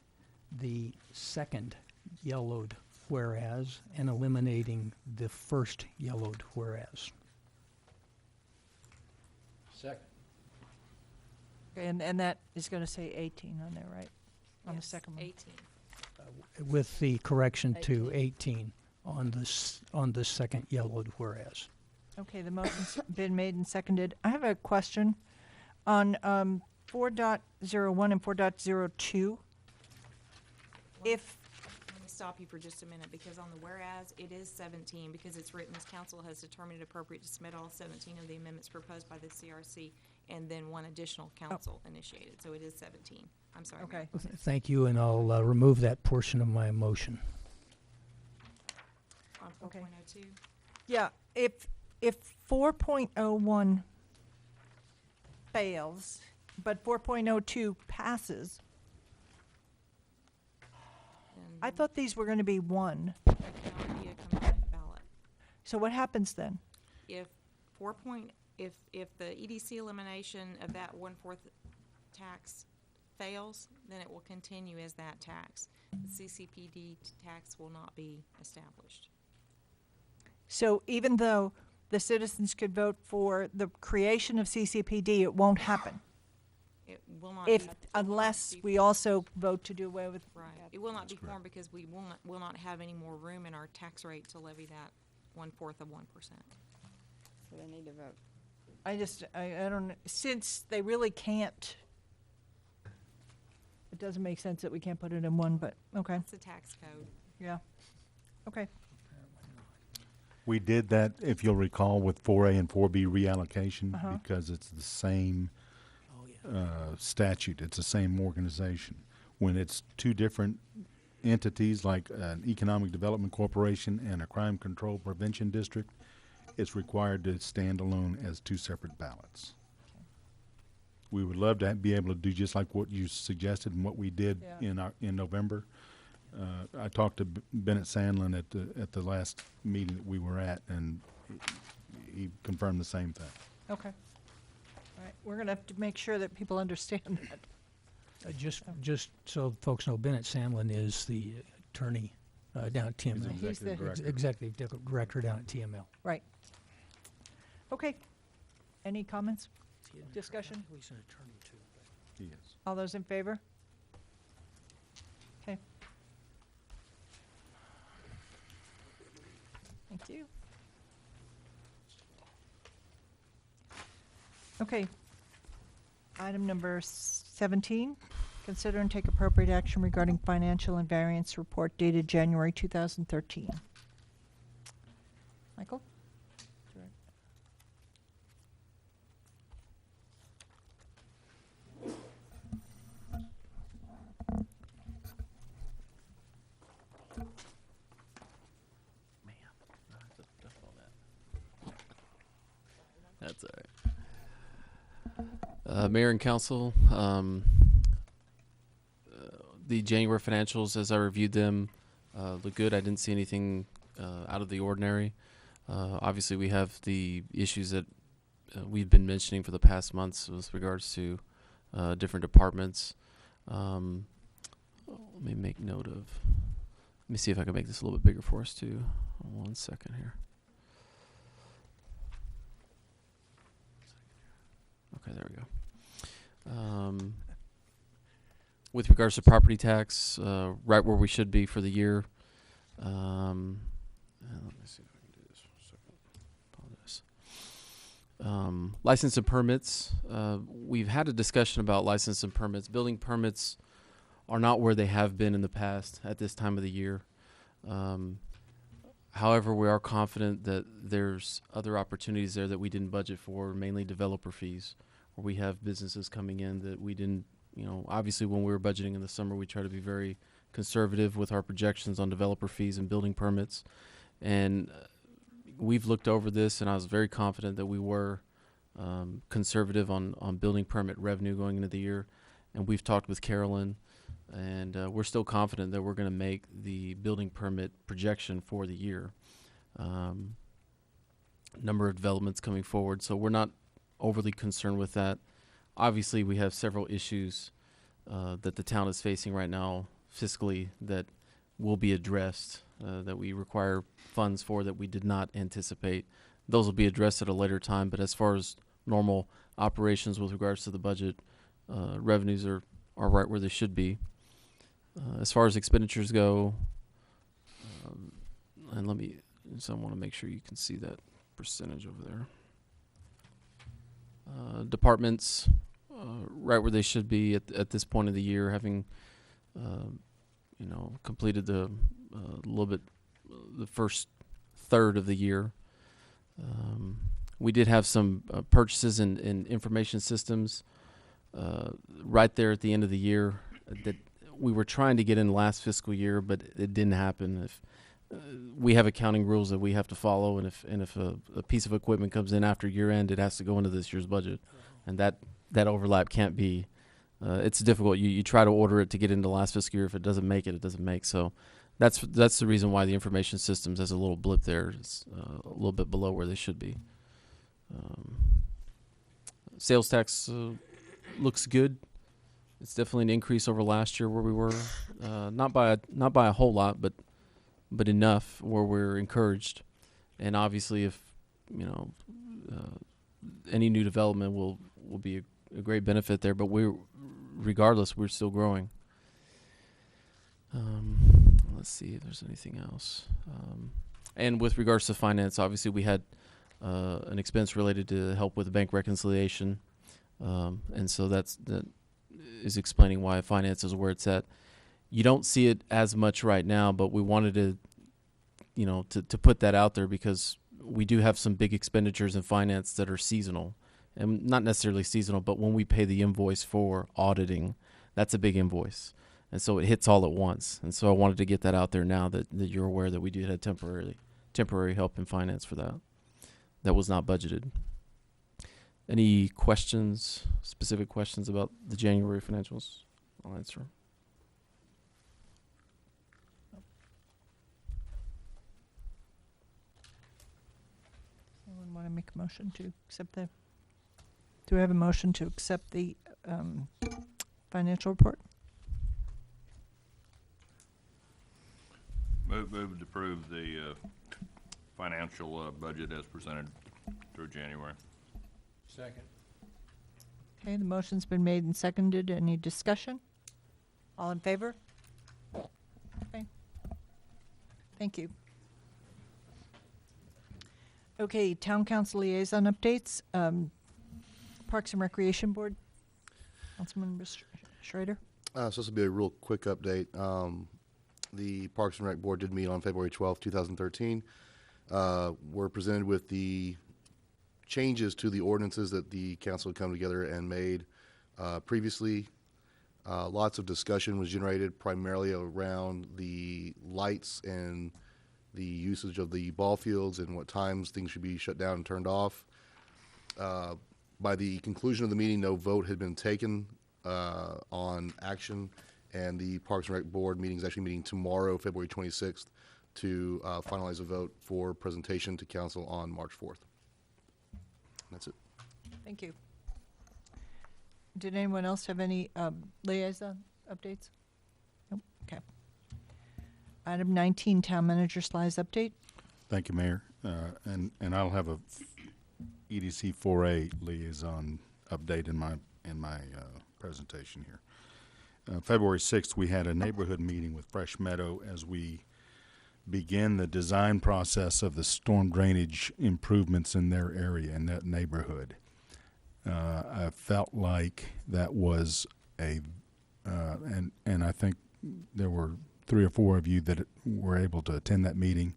the second yellowed whereas and eliminating the first yellowed whereas. Second. And that is going to say 18 on there, right? On the Yes, second one. 18. With the correction to 18 on the second yellowed whereas. Okay, the motion's been made and seconded. I have a question on 4.01 and 4.02. If Let me stop you for just a minute, because on the whereas, it is 17, because it's written as council has determined it appropriate to submit all 17 of the amendments proposed by the CRC, and then one additional council initiated, so it is 17. I'm sorry. Mayor. Okay. Thank you, and I'll remove that portion of my motion. On 4.02? Yeah, if 4.01 fails, but 4.02 passes, I thought these were going to be one. There cannot be a combined ballot. So what happens then? If if the EDC elimination of that 1/4 tax fails, then it will continue as that tax. The CCPD tax will not be established. So even though the citizens could vote for the creation of CCPD, it won't happen It will not if be, unless we also vote to do away with. right. It will not be formed because we will not have any more room in our tax rate to levy that 1/4 of 1%. So they need to vote. I don't, since they really can't, it doesn't make sense that we can't put it in one, but, okay, It's the tax code. yeah, okay. We did that, if you'll recall, with 4A and 4B reallocation Uh-huh. because it's the same statute. It's the same organization. When it's two different entities like an economic development corporation and a crime control prevention district, it's required to stand alone as two separate ballots. We would love to be able to do just like what you suggested and what we did Yeah. in November. I talked to Bennett Sandlin at the last meeting that we were at, and he confirmed the same thing. Okay. All right, we're going to have to make sure that people understand that. Just so folks know, Bennett Sandlin is the attorney down at TML. He's the Executive Director down at TML. Right. Okay. Any comments? Discussion? He's an attorney too. He is. All those in favor? Okay. Thank you. Okay. Item number 17, consider and take appropriate action regarding financial and variance report dated January 2013. Michael? That's all right. Mayor and council, the January financials, as I reviewed them, look good. I didn't see anything out of the ordinary. Obviously, we have the issues that we've been mentioning for the past months with regards to different departments. Let me make note of. Let me see if I can make this a little bit bigger for us too. 1 second here. Okay, there we go. With regards to property tax, right where we should be for the year. Let me see if I can do this for a second. Apologize. License and permits. We've had a discussion about license and permits. Building permits are not where they have been in the past at this time of the year. However, we are confident that there's other opportunities there that we didn't budget for, mainly developer fees, where we have businesses coming in that we didn't, obviously when we were budgeting in the summer, we try to be very conservative with our projections on developer fees and building permits. And we've looked over this, and I was very confident that we were conservative on building permit revenue going into the year. And we've talked with Carolyn, and we're still confident that we're going to make the building permit projection for the year. Number of developments coming forward, so we're not overly concerned with that. Obviously, we have several issues that the town is facing right now fiscally that will be addressed, that we require funds for that we did not anticipate. Those will be addressed at a later time, but as far as normal operations with regards to the budget, revenues are right where they should be. As far as expenditures go, and I want to make sure you can see that percentage over there. Departments, right where they should be at this point of the year, having, completed the first third of the year. We did have some purchases in information systems right there at the end of the year that we were trying to get in last fiscal year, but it didn't happen. If we have accounting rules that we have to follow, and if a piece of equipment comes in after year end, it has to go into this year's budget, and that overlap can't be. It's difficult. You try to order it to get into last fiscal year. If it doesn't make it, it doesn't make. So that's the reason why the information systems has a little blip there. It's a little bit below where they should be. Sales tax looks good. It's definitely an increase over last year where we were, not by a whole lot, but enough where we're encouraged. And obviously, if any new development will be a great benefit there. But regardless, we're still growing. Let's see if there's anything else. And with regards to finance, obviously we had an expense related to help with the bank reconciliation, and so that is explaining why finance is where it's at. You don't see it as much right now, but we wanted to put that out there because we do have some big expenditures in finance that are seasonal, and not necessarily seasonal, but when we pay the invoice for auditing, that's a big invoice. And so it hits all at once. And so I wanted to get that out there now that you're aware that we did have temporary help in finance for that. That was not budgeted. Any questions, specific questions about the January financials? I'll answer. Anyone want to make a motion to accept the? Do we have a motion to accept the financial report? Move to approve the financial budget as presented through January. Second. Okay, the motion's been made and seconded. Any discussion? All in favor? Okay. Thank you. Okay, Town Council liaison updates. Parks and Recreation Board. Councilman Schrader. So this will be a real quick update. The Parks and Rec Board did meet on February 12th, 2013. We're presented with the changes to the ordinances that the council had come together and made previously. Lots of discussion was generated primarily around the lights and the usage of the ball fields and what times things should be shut down and turned off. By the conclusion of the meeting, no vote had been taken on action, and the Parks and Rec Board meeting is actually meeting tomorrow, February 26th, to finalize a vote for presentation to council on March 4th. That's it. Thank you. Did anyone else have any liaison updates? Nope. Okay. Item 19, Town Manager Sly's update. Thank you, Mayor. And I'll have a EDC 4A liaison update in my presentation here. February 6th, we had a neighborhood meeting with Fresh Meadow as we begin the design process of the storm drainage improvements in their area, in that neighborhood. I felt like that was and I think there were 3 or 4 of you that were able to attend that meeting.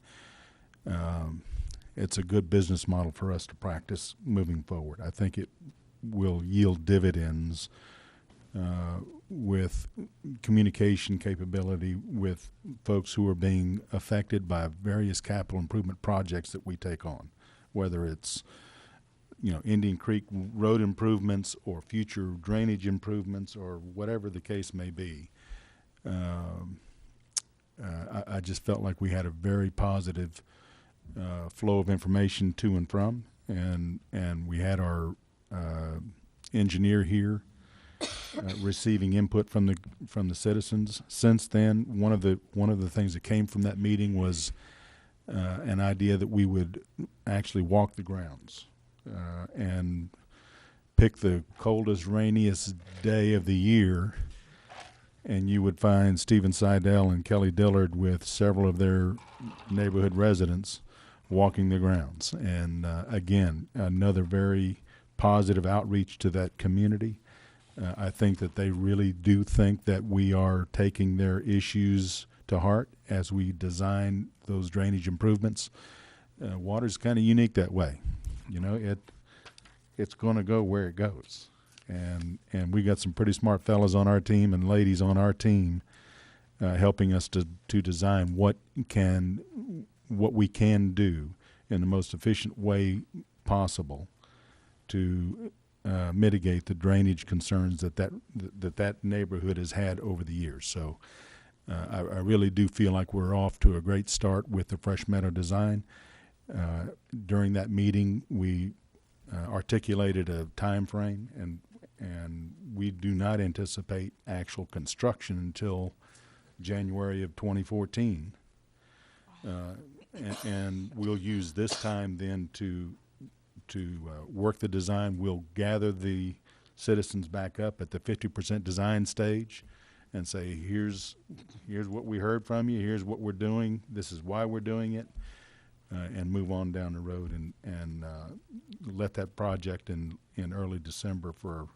It's a good business model for us to practice moving forward. I think it will yield dividends with communication capability with folks who are being affected by various capital improvement projects that we take on, whether it's Indian Creek road improvements or future drainage improvements or whatever the case may be. I just felt like we had a very positive flow of information to and from, and we had our engineer here receiving input from the citizens. Since then, one of the things that came from that meeting was an idea that we would actually walk the grounds and pick the coldest, rainiest day of the year, and you would find Stephen Seidel and Kelly Dillard with several of their neighborhood residents walking the grounds. And again, another very positive outreach to that community. I think that they really do think that we are taking their issues to heart as we design those drainage improvements. Water's kind of unique that way. It's going to go where it goes. And we got some pretty smart fellas on our team and ladies on our team helping us to design what we can do in the most efficient way possible to mitigate the drainage concerns that neighborhood has had over the years. So I really do feel like we're off to a great start with the Fresh Meadow design. During that meeting, we articulated a time frame, and we do not anticipate actual construction until January of 2014. And we'll use this time then to work the design. We'll gather the citizens back up at the 50% design stage and say, here's what we heard from you, here's what we're doing, this is why we're doing it, and move on down the road and let that project in early December for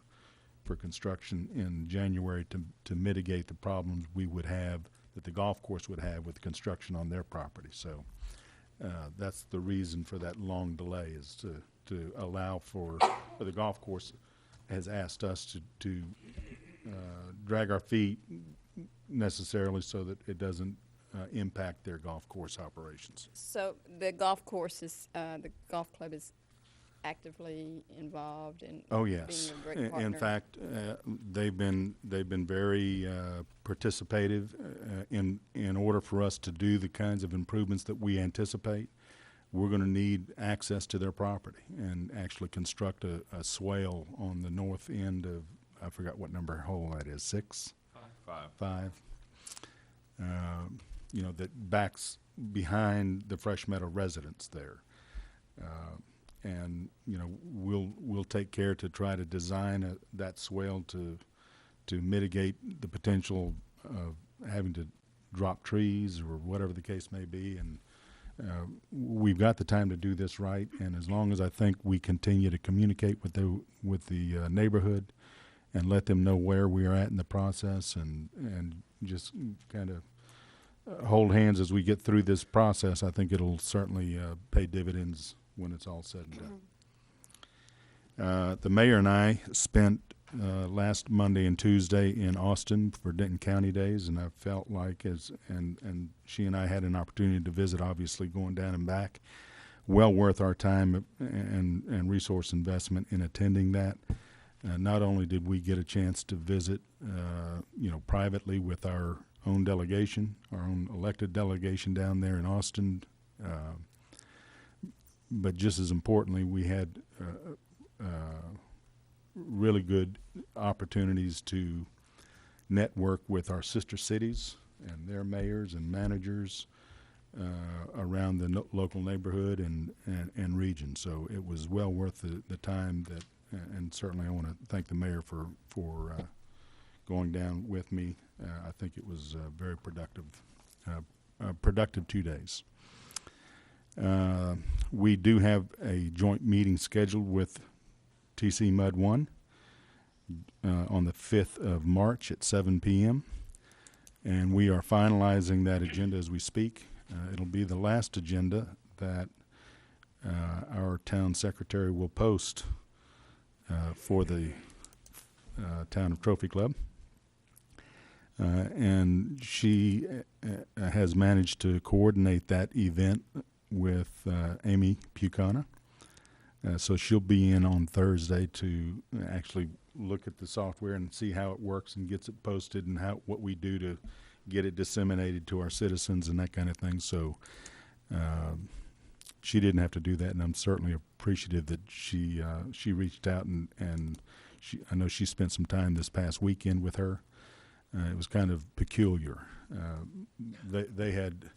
construction in January to mitigate the problems we would have, that the golf course would have with construction on their property. So that's the reason for that long delay, is to allow for the golf course has asked us to drag our feet necessarily so that it doesn't impact their golf course operations. So the golf course is, the golf club is actively involved in Oh yes. being a great partner. In fact, they've been very participative in order for us to do the kinds of improvements that we anticipate. We're going to need access to their property and actually construct a swale on the north end of, I forgot what number hole that is, 6? 5. That backs behind the Fresh Meadow residence there. And we'll take care to try to design that swale to mitigate the potential of having to drop trees or whatever the case may be. And we've got the time to do this right. And as long as I think we continue to communicate with the neighborhood and let them know where we are at in the process, and just kind of hold hands as we get through this process, I think it'll certainly pay dividends when it's all said and done. The mayor and I spent last Monday and Tuesday in Austin for Denton County Days, and I felt like and she and I had an opportunity to visit, obviously going down and back, well worth our time and resource investment in attending that. Not only did we get a chance to visit, privately with our own delegation, our own elected delegation down there in Austin, but just as importantly, we had really good opportunities to network with our sister cities and their mayors and managers around the local neighborhood and region. So it was well worth the time that, and certainly I want to thank the mayor for going down with me. I think it was very productive, productive 2 days. We do have a joint meeting scheduled with TC Mud 1 on the 5th of March at 7 p.m. And we are finalizing that agenda as we speak. It'll be the last agenda that our town secretary will post for the Town of Trophy Club. And she has managed to coordinate that event with Amy Pucana. So she'll be in on Thursday to actually look at the software and see how it works and gets it posted and what we do to get it disseminated to our citizens and that kind of thing. So she didn't have to do that, and I'm certainly appreciative that she reached out and I know she spent some time this past weekend with her. It was kind of peculiar. They had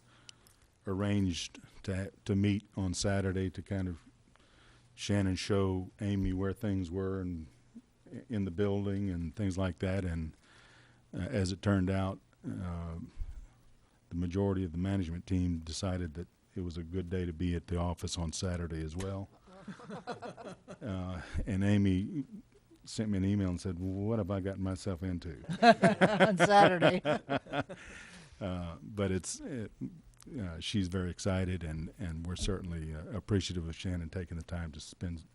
arranged to meet on Saturday to kind of Shannon show Amy where things were and in the building and things like that. And as it turned out, the majority of the management team decided that it was a good day to be at the office on Saturday as well. And Amy sent me an email and said, well, what have I gotten myself into? On Saturday. But she's very excited, and we're certainly appreciative of Shannon taking the time to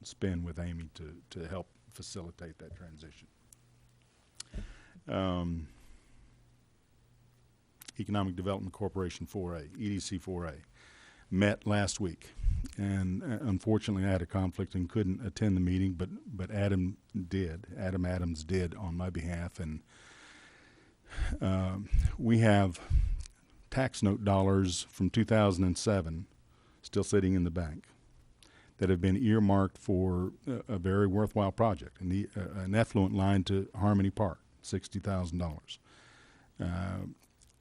spend with Amy to help facilitate that transition. Economic Development Corporation 4A, EDC 4A, met last week. And unfortunately, I had a conflict and couldn't attend the meeting, but Adam Adams did on my behalf. And we have tax note dollars from 2007 still sitting in the bank that have been earmarked for a very worthwhile project, an effluent line to Harmony Park, $60,000.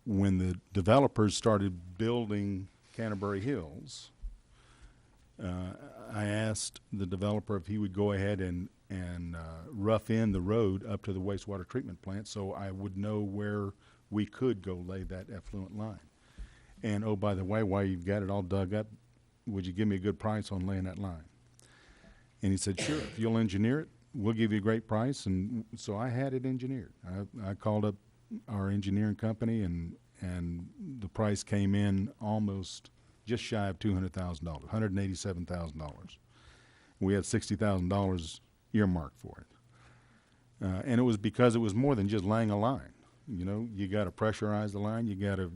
When the developers started building Canterbury Hills, I asked the developer if he would go ahead and rough in the road up to the wastewater treatment plant so I would know where we could go lay that effluent line. And oh, by the way, while you've got it all dug up, would you give me a good price on laying that line? And he said, sure, if you'll engineer it, we'll give you a great price. And so I had it engineered. I called up our engineering company, and the price came in almost just shy of $200,000, $187,000. We had $60,000 earmarked for it. And it was because it was more than just laying a line. You know, you got to pressurize the line, you got to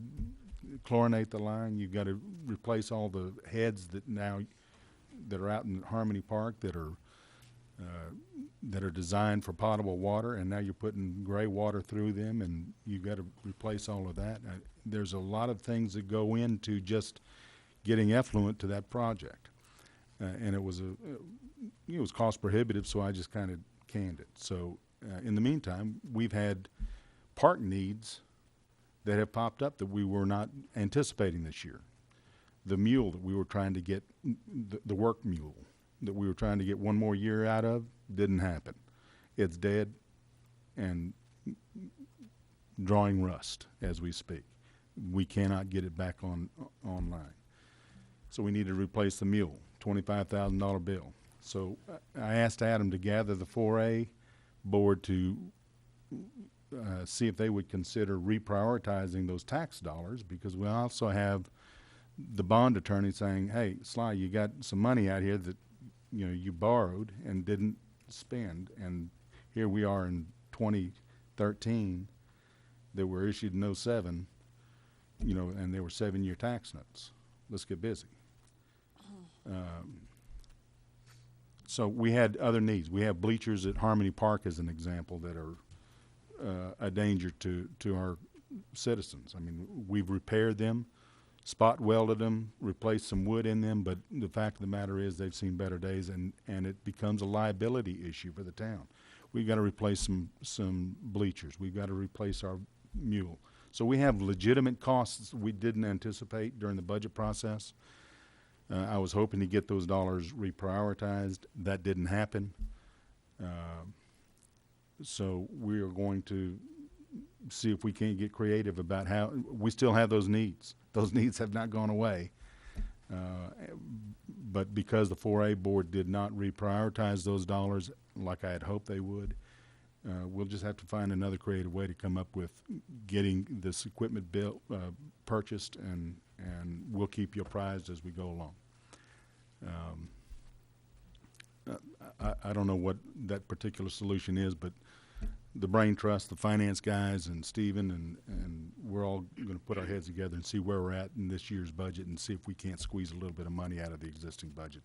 chlorinate the line, you got to replace all the heads that are out in Harmony Park that are designed for potable water, and now you're putting gray water through them, and you got to replace all of that. There's a lot of things that go into just getting effluent to that project, and it was cost prohibitive, so I just kind of canned it. So in the meantime, we've had park needs that have popped up that we were not anticipating this year. The mule that we were trying to get, the work mule that we were trying to get one more year out of, didn't happen. It's dead and drawing rust as we speak. We cannot get it back online. So we need to replace the mule, $25,000 bill. So I asked Adam to gather the 4A board to see if they would consider reprioritizing those tax dollars, because we also have the bond attorney saying, hey, Sly, you got some money out here that you borrowed and didn't spend, and here we are in 2013 that were issued in 07, and they were 7-year tax notes. Let's get busy. So we had other needs. We have bleachers at Harmony Park as an example that are a danger to our citizens. I mean, we've repaired them, spot welded them, replaced some wood in them, but the fact of the matter is they've seen better days, and it becomes a liability issue for the town. We've got to replace some bleachers. We've got to replace our mule. So we have legitimate costs we didn't anticipate during the budget process. I was hoping to get those dollars reprioritized. That didn't happen. So we are going to see if we can't get creative about how we still have those needs. Those needs have not gone away. But because the 4A board did not reprioritize those dollars like I had hoped they would, we'll just have to find another creative way to come up with getting this equipment built, purchased, and we'll keep you apprised as we go along. I don't know what that particular solution is, but the Brain Trust, the finance guys, and Stephen, and we're all going to put our heads together and see where we're at in this year's budget and see if we can't squeeze a little bit of money out of the existing budget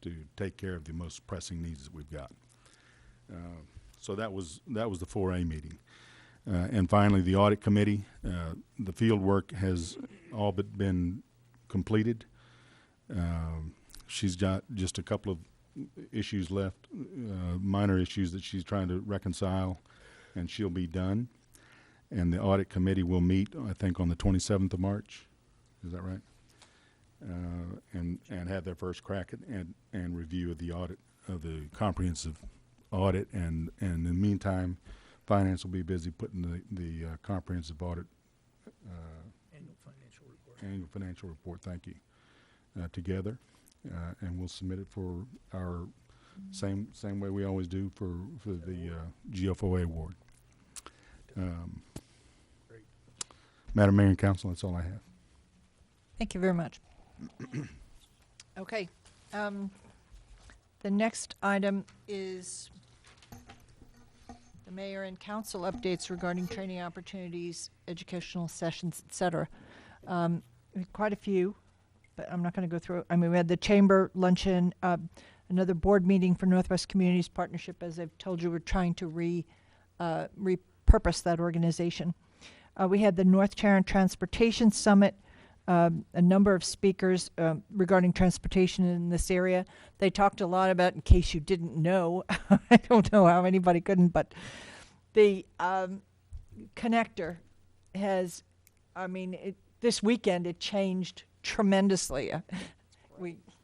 to take care of the most pressing needs that we've got. So that was the 4A meeting. And finally, the audit committee, the field work has all but been completed. She's got just a couple of issues left, minor issues that she's trying to reconcile, and she'll be done. And the audit committee will meet, I think, on the 27th of March. Is that right? And have their first crack at and review of the audit, of the comprehensive audit. And in the meantime, finance will be busy putting the comprehensive audit annual financial report. Thank you. Together. And we'll submit it for our same way we always do for the GFOA award. Madam Mayor and Council, that's all I have. Thank you very much. Okay. The next item is the mayor and council updates regarding training opportunities, educational sessions, et cetera. Quite a few, but I'm not going to go through it. I mean, we had the chamber luncheon, another board meeting for Northwest Communities Partnership. As I've told you, we're trying to repurpose that organization. We had the North Charon Transportation Summit, a number of speakers regarding transportation in this area. They talked a lot about, in case you didn't know, I don't know how anybody couldn't, but the connector has, this weekend it changed tremendously.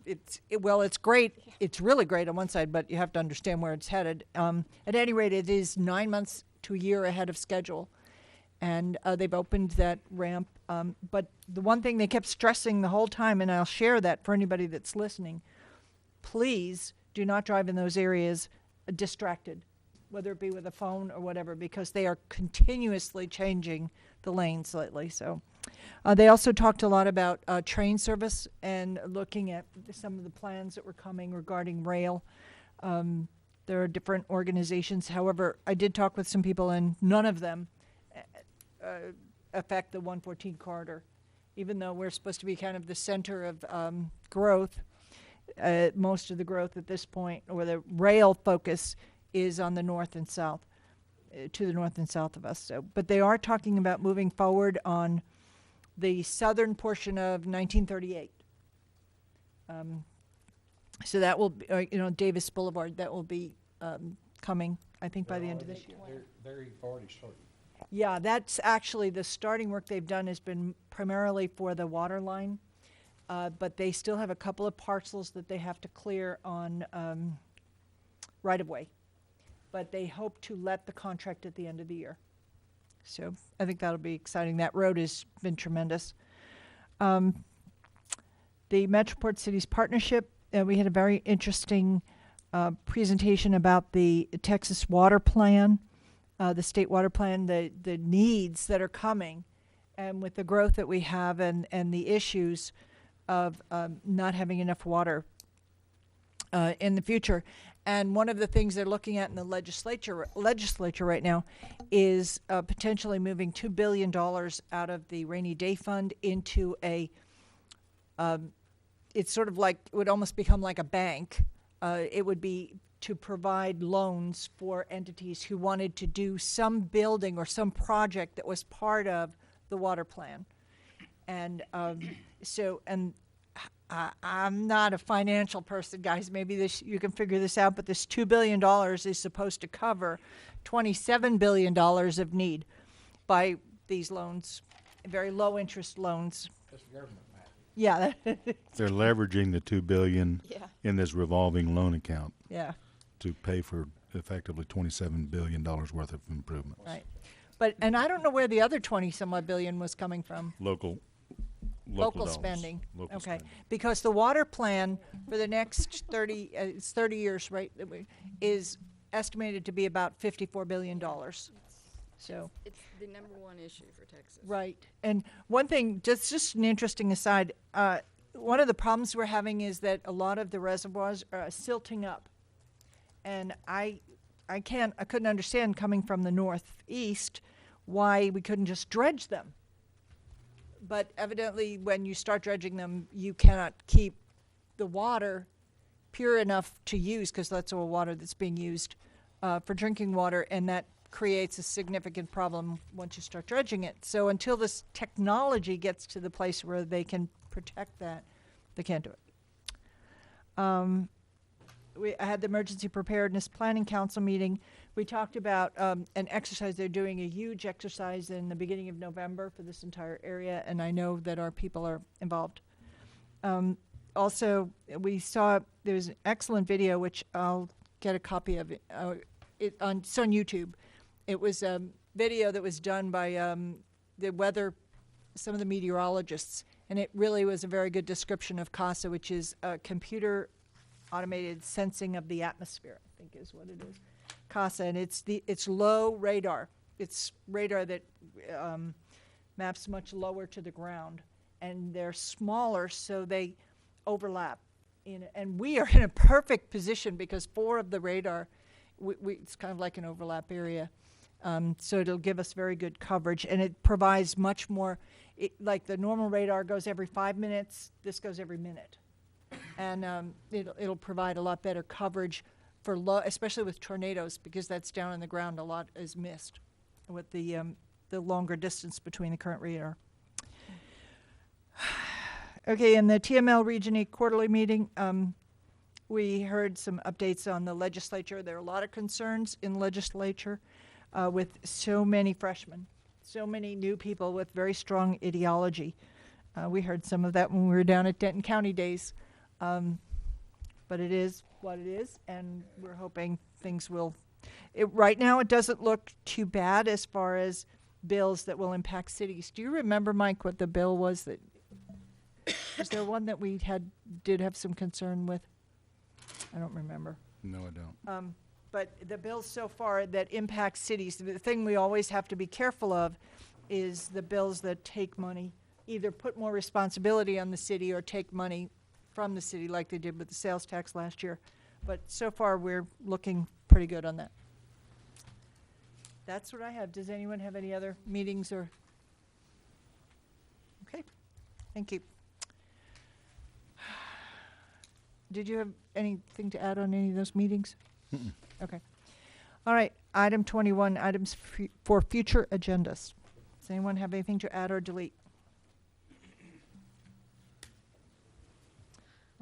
It's great. It's really great on one side, but you have to understand where it's headed. At any rate, it is 9 months to a year ahead of schedule. And they've opened that ramp. But the one thing they kept stressing the whole time, and I'll share that for anybody that's listening, please do not drive in those areas distracted, whether it be with a phone or whatever, because they are continuously changing the lanes lately. So they also talked a lot about train service and looking at some of the plans that were coming regarding rail. There are different organizations. However, I did talk with some people, and none of them affect the 114 corridor. Even though we're supposed to be kind of the center of growth, most of the growth at this point, or the rail focus, is on the north and south, to the north and south of us. So, but they are talking about moving forward on the southern portion of 1938. So that will be, Davis Boulevard, that will be coming, I think, by the end of this year. They've already started. Yeah, that's actually the starting work they've done has been primarily for the water line, but they still have a couple of parcels that they have to clear on right-of-way. But they hope to let the contract at the end of the year. So I think that'll be exciting. That road has been tremendous. The Metroport Cities Partnership, we had a very interesting presentation about the Texas Water Plan, the state water plan, the needs that are coming, and with the growth that we have and the issues of not having enough water in the future. And one of the things they're looking at in the legislature right now is potentially moving $2 billion out of the rainy day fund into a, it's sort of like, it would almost become like a bank. It would be to provide loans for entities who wanted to do some building or some project that was part of the water plan. And I'm not a financial person, guys. Maybe you can figure this out, but this $2 billion is supposed to cover $27 billion of need by these loans, very low interest loans. That's government math. Yeah. They're leveraging the $2 billion Yeah. in this revolving loan account. Yeah. To pay for effectively $27 billion worth of improvements. Right. And I don't know where the other 20 some odd billion was coming from. Local Local dollars. spending. Local Okay. spending. Because the water plan for the next 30, it's 30 years, right, is estimated to be about $54 billion. So. It's the #1 issue for Texas. Right. And one thing, just an interesting aside, one of the problems we're having is that a lot of the reservoirs are silting up. And I couldn't understand, coming from the northeast, why we couldn't just dredge them. But evidently, when you start dredging them, you cannot keep the water pure enough to use, because that's all water that's being used for drinking water, and that creates a significant problem once you start dredging it. So until this technology gets to the place where they can protect that, they can't do it. I had the Emergency Preparedness Planning Council meeting. We talked about an exercise. They're doing a huge exercise in the beginning of November for this entire area, and I know that our people are involved. Also, we saw there was an excellent video, which I'll get a copy of it. It's on YouTube. It was a video that was done by some of the meteorologists, and it really was a very good description of CASA, which is a computer automated sensing of the atmosphere, I think is what it is. CASA, and it's low radar. It's radar that maps much lower to the ground, and they're smaller, so they overlap. And we are in a perfect position because 4 of the radar, it's kind of like an overlap area. So it'll give us very good coverage, and it provides much more. Like the normal radar goes every 5 minutes, this goes every minute. And it'll provide a lot better coverage for especially with tornadoes, because that's down on the ground. A lot is missed with the longer distance between the current radar. Okay, in the TML Region 8 quarterly meeting, we heard some updates on the legislature. There are a lot of concerns in legislature with so many freshmen, so many new people with very strong ideology. We heard some of that when we were down at Denton County Days. But it is what it is, and we're hoping things will. Right now, it doesn't look too bad as far as bills that will impact cities. Do you remember, Mike, what the bill was that? Was there one that we did have some concern with? I don't remember. No, I don't. But the bills so far that impact cities, the thing we always have to be careful of is the bills that take money, either put more responsibility on the city or take money from the city, like they did with the sales tax last year. But so far, we're looking pretty good on that. That's what I have. Does anyone have any other meetings or? Okay, thank you. Did you have anything to add on any of those meetings? Mm-mm. Okay. All right, item 21, items for future agendas. Does anyone have anything to add or delete?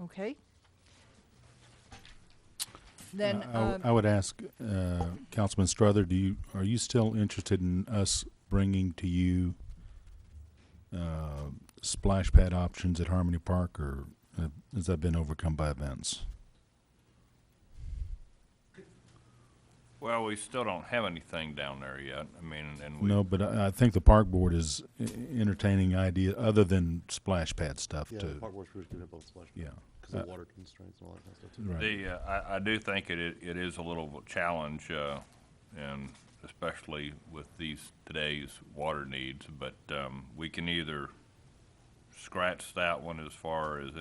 Okay. Then I would ask Councilman Strother, are you still interested in us bringing to you splash pad options at Harmony Park, or has that been overcome by events? Well, we still don't have anything down there yet. I mean, and we. No, but I think the park board is entertaining idea other than splash pad stuff Yeah, too. the park board's going to both splash. Yeah. Because of water constraints and all that kind of stuff too. Right. I do think it is a little challenge, and especially with today's water needs. But we can either scratch that one as far as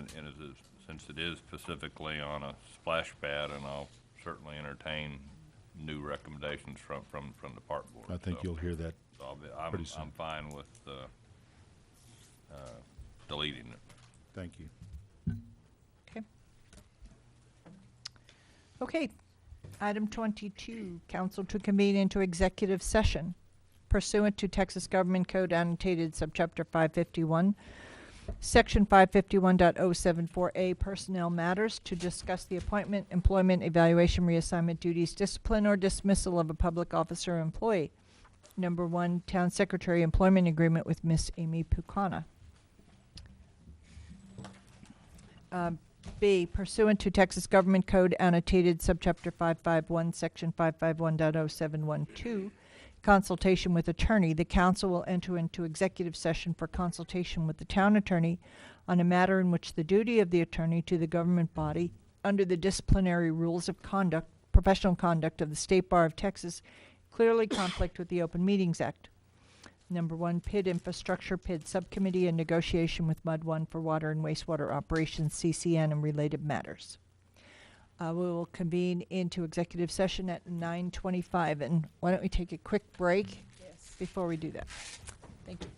since it is specifically on a splash pad, and I'll certainly entertain new recommendations from the park board. I think you'll hear that So pretty soon. I'm fine with deleting it. Thank you. Okay. Okay. Item 22, council to convene into executive session pursuant to Texas Government Code annotated subchapter 551 Section 551.074A, Personnel Matters, to discuss the appointment, employment, evaluation, reassignment, duties, discipline, or dismissal of a public officer or employee. Number 1, Town Secretary Employment Agreement with Miss Amy Pucana. B, pursuant to Texas Government Code annotated subchapter 551, section 551.0712, consultation with attorney, the council will enter into executive session for consultation with the town attorney on a matter in which the duty of the attorney to the government body under the disciplinary rules of conduct, professional conduct of the State Bar of Texas clearly conflict with the Open Meetings Act. Number 1, PID Infrastructure, PID Subcommittee, and negotiation with MUD 1 for water and wastewater operations, CCN, and related matters. We will convene into executive session at 9:25, and why don't we take a quick break before we do that? Thank you.